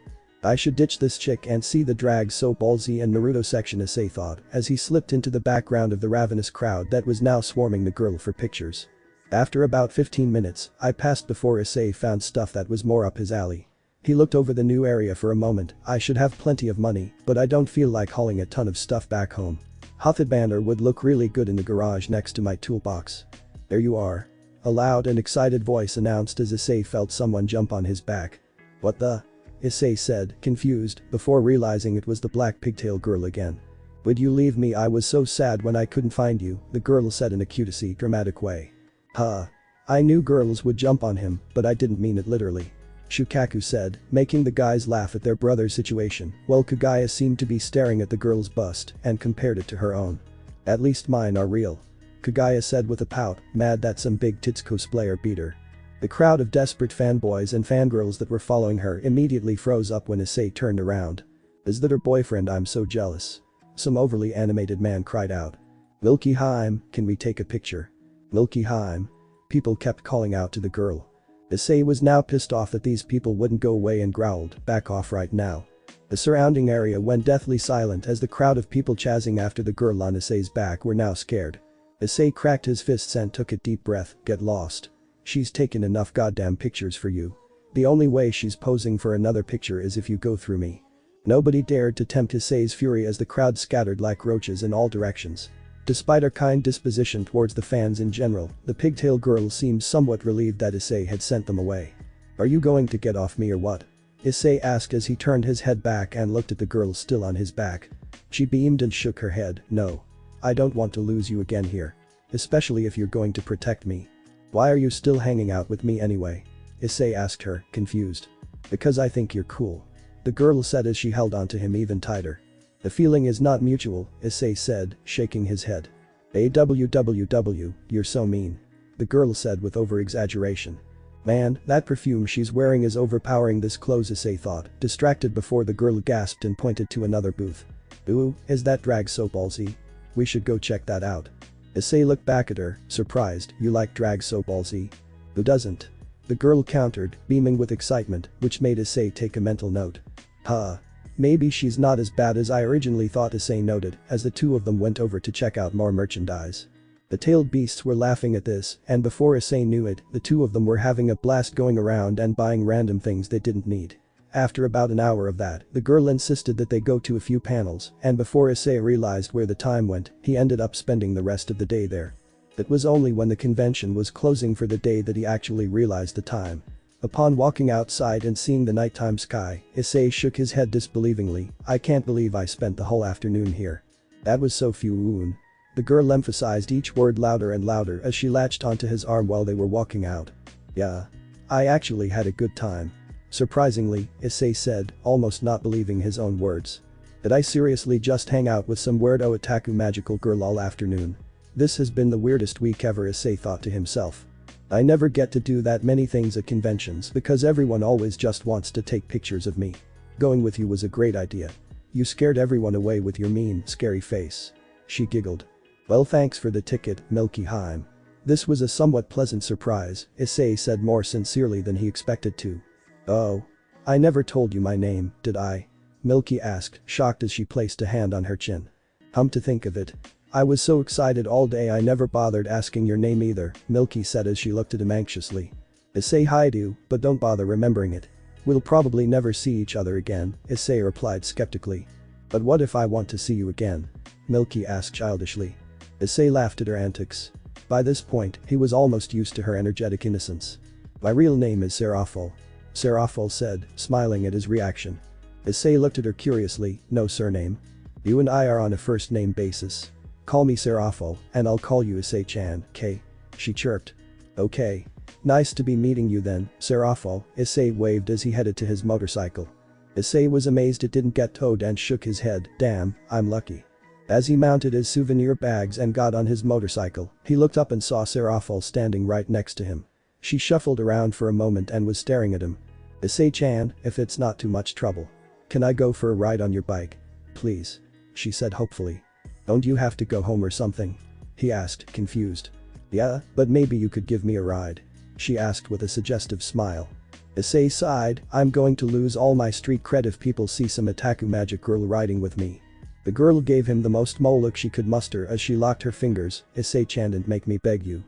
I should ditch this chick and see the Draig so ballsy and Naruto section, Issei thought as he slipped into the background of the ravenous crowd that was now swarming the girl for pictures. After about 15 minutes, I passed before Issei found stuff that was more up his alley. He looked over the new area for a moment. I should have plenty of money, but I don't feel like hauling a ton of stuff back home. Hothid banner would look really good in the garage next to my toolbox. There you are. A loud and excited voice announced as Issei felt someone jump on his back. What the? Issei said, confused, before realizing it was the black pigtail girl again. Would you leave me? I was so sad when I couldn't find you, the girl said in a cutesy, dramatic way. Huh. I knew girls would jump on him, but I didn't mean it literally. Shukaku said, making the guys laugh at their brother's situation, while Kaguya seemed to be staring at the girl's bust and compared it to her own. At least mine are real. Kaguya said with a pout, mad that some big tits cosplayer beat her. The crowd of desperate fanboys and fangirls that were following her immediately froze up when Issei turned around. Is that her boyfriend? I'm so jealous. Some overly animated man cried out. Milky Heim, can we take a picture? Milky Heim. People kept calling out to the girl. Issei was now pissed off that these people wouldn't go away and growled, back off right now. The surrounding area went deathly silent as the crowd of people chasing after the girl on Issei's back were now scared. Issei cracked his fists and took a deep breath, get lost. She's taken enough goddamn pictures for you. The only way she's posing for another picture is if you go through me. Nobody dared to tempt Issei's fury as the crowd scattered like roaches in all directions. Despite her kind disposition towards the fans in general, the pigtail girl seemed somewhat relieved that Issei had sent them away. Are you going to get off me or what? Issei asked as he turned his head back and looked at the girl still on his back. She beamed and shook her head, no. I don't want to lose you again here. Especially if you're going to protect me. Why are you still hanging out with me anyway? Issei asked her, confused. Because I think you're cool. The girl said as she held onto him even tighter. The feeling is not mutual, Issei said, shaking his head. AWWW, you're so mean. The girl said with over-exaggeration. Man, that perfume she's wearing is overpowering this clothes, Issei thought, distracted before the girl gasped and pointed to another booth. Ooh, is that Draig so ballsy? We should go check that out. Issei looked back at her, surprised, you like Draig so ballsy? Who doesn't? The girl countered, beaming with excitement, which made Issei take a mental note. Huh. Maybe she's not as bad as I originally thought, Issei noted as the two of them went over to check out more merchandise. The tailed beasts were laughing at this, and before Issei knew it, the two of them were having a blast going around and buying random things they didn't need. After about an hour of that, the girl insisted that they go to a few panels, and before Issei realized where the time went, he ended up spending the rest of the day there. It was only when the convention was closing for the day that he actually realized the time. Upon walking outside and seeing the nighttime sky, Issei shook his head disbelievingly. I can't believe I spent the whole afternoon here. That was so few. The girl emphasized each word louder and louder as she latched onto his arm while they were walking out. Yeah. I actually had a good time. Surprisingly, Issei said, almost not believing his own words. Did I seriously just hang out with some weirdo otaku magical girl all afternoon? This has been the weirdest week ever, Issei thought to himself. I never get to do that many things at conventions because everyone always just wants to take pictures of me. Going with you was a great idea. You scared everyone away with your mean, scary face. She giggled. Well, thanks for the ticket, Milky Heim. This was a somewhat pleasant surprise, Issei said more sincerely than he expected to. Oh. I never told you my name, did I? Milky asked, shocked as she placed a hand on her chin. To think of it. I was so excited all day I never bothered asking your name either, Milky said as she looked at him anxiously. Issei hi do, but don't bother remembering it. We'll probably never see each other again, Issei replied skeptically. But what if I want to see you again? Milky asked childishly. Issei laughed at her antics. By this point, he was almost used to her energetic innocence. My real name is Serafal. Serafal said, smiling at his reaction. Issei looked at her curiously, no surname? You and I are on a first name basis. Call me Serafal, and I'll call you Issei-chan, K. She chirped. Okay. Nice to be meeting you then, Serafal, Issei waved as he headed to his motorcycle. Issei was amazed it didn't get towed and shook his head, damn, I'm lucky. As he mounted his souvenir bags and got on his motorcycle, he looked up and saw Serafal standing right next to him. She shuffled around for a moment and was staring at him. Issei-chan, if it's not too much trouble. Can I go for a ride on your bike? Please. She said hopefully. Don't you have to go home or something? He asked, confused. Yeah, but maybe you could give me a ride. She asked with a suggestive smile. Issei sighed, I'm going to lose all my street cred if people see some otaku magic girl riding with me. The girl gave him the most mole look she could muster as she locked her fingers. Issei-chan, and make me beg you.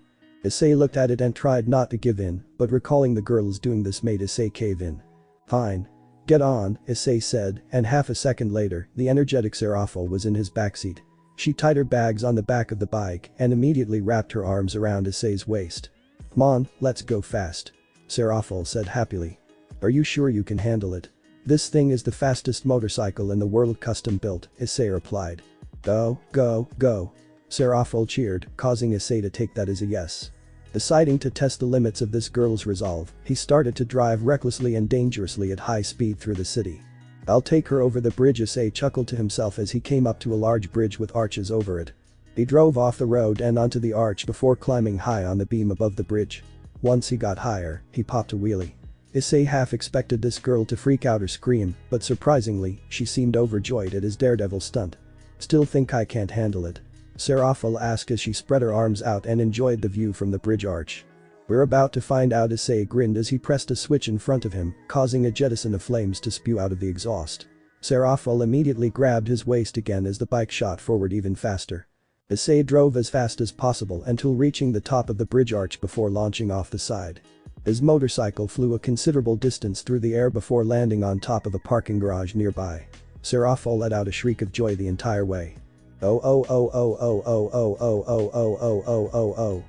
Issei looked at it and tried not to give in, but recalling the girls doing this made Issei cave in. Fine. Get on, Issei said, and half a second later, the energetic Serafal was in his backseat. She tied her bags on the back of the bike and immediately wrapped her arms around Issei's waist. Come on, let's go fast. Serafal said happily. Are you sure you can handle it? This thing is the fastest motorcycle in the world, custom built, Issei replied. Go, go, go. Serafal cheered, causing Issei to take that as a yes. Deciding to test the limits of this girl's resolve, he started to drive recklessly and dangerously at high speed through the city. I'll take her over the bridge, Issei chuckled to himself as he came up to a large bridge with arches over it. He drove off the road and onto the arch before climbing high on the beam above the bridge. Once he got higher, he popped a wheelie. Issei half expected this girl to freak out or scream, but surprisingly, she seemed overjoyed at his daredevil stunt. Still think I can't handle it? Serafal asked as she spread her arms out and enjoyed the view from the bridge arch. We're about to find out, Issei grinned as he pressed a switch in front of him, causing a jettison of flames to spew out of the exhaust. Serafal immediately grabbed his waist again as the bike shot forward even faster. Issei drove as fast as possible until reaching the top of the bridge arch before launching off the side. His motorcycle flew a considerable distance through the air before landing on top of a parking garage nearby. Serafal let out a shriek of joy the entire way. Oh oh oh oh oh oh oh oh oh oh oh oh oh oh.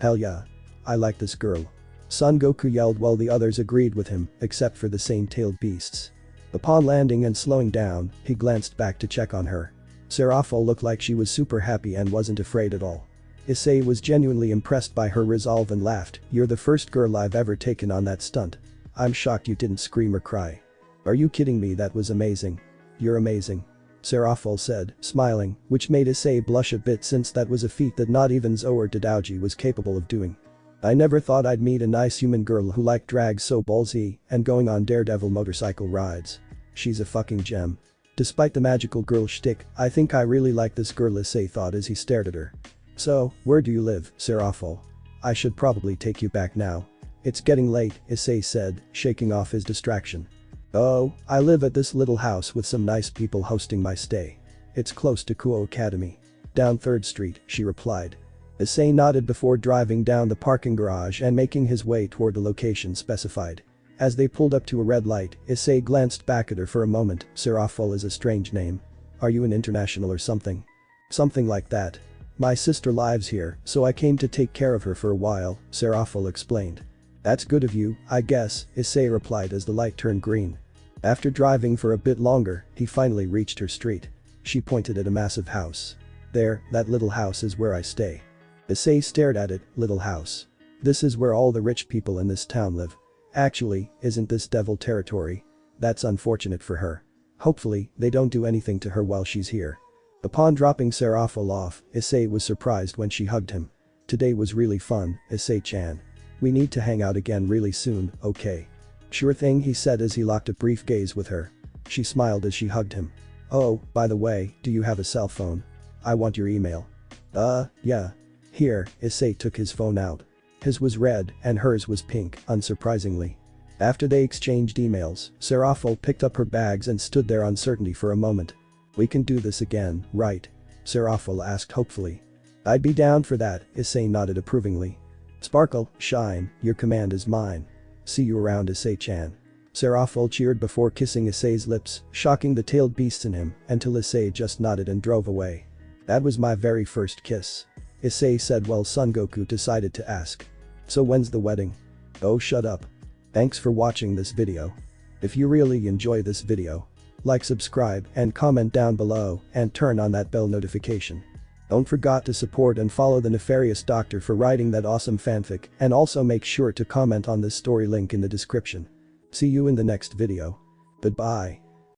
Hell yeah. I like this girl. Son Goku yelled while the others agreed with him, except for the same-tailed beasts. Upon landing and slowing down, he glanced back to check on her. Serafal looked like she was super happy and wasn't afraid at all. Issei was genuinely impressed by her resolve and laughed, you're the first girl I've ever taken on that stunt. I'm shocked you didn't scream or cry. Are you kidding me? That was amazing. You're amazing. Serafal said, smiling, which made Issei blush a bit since that was a feat that not even Zou or Tadaoji was capable of doing. I never thought I'd meet a nice human girl who liked drag so ballsy and going on daredevil motorcycle rides. She's a fucking gem. Despite the magical girl shtick, I think I really like this girl, Issei thought as he stared at her. So, where do you live, Serafal? I should probably take you back now. It's getting late, Issei said, shaking off his distraction. Oh, I live at this little house with some nice people hosting my stay. It's close to Kuo Academy. Down 3rd Street, she replied. Issei nodded before driving down the parking garage and making his way toward the location specified. As they pulled up to a red light, Issei glanced back at her for a moment. Seraful is a strange name. Are you an international or something? Something like that. My sister lives here, so I came to take care of her for a while, Seraful explained. That's good of you, I guess, Issei replied as the light turned green. After driving for a bit longer, he finally reached her street. She pointed at a massive house. There, that little house is where I stay. Issei stared at it, little house. This is where all the rich people in this town live. Actually, isn't this devil territory? That's unfortunate for her. Hopefully, they don't do anything to her while she's here. Upon dropping Seraful off, Issei was surprised when she hugged him. Today was really fun, Issei-chan. We need to hang out again really soon, okay? Sure thing, he said as he locked a brief gaze with her. She smiled as she hugged him. Oh, by the way, do you have a cell phone? I want your email. Yeah. Here, Issei took his phone out. His was red and hers was pink, unsurprisingly. After they exchanged emails, Seraful picked up her bags and stood there uncertainty for a moment. We can do this again, right? Seraful asked hopefully. I'd be down for that, Issei nodded approvingly. Sparkle, shine, your command is mine. See you around, Issei-chan. Seraful cheered before kissing Issei's lips, shocking the tailed beasts in him until Issei just nodded and drove away. That was my very first kiss. Issei said while Son Goku decided to ask. So when's the wedding? Oh, shut up. Thanks for watching this video. If you really enjoy this video, like, subscribe and comment down below and turn on that bell notification. Don't forget to support and follow the Nefarious Doctor for writing that awesome fanfic, and also make sure to comment on this story link in the description. See you in the next video. Goodbye.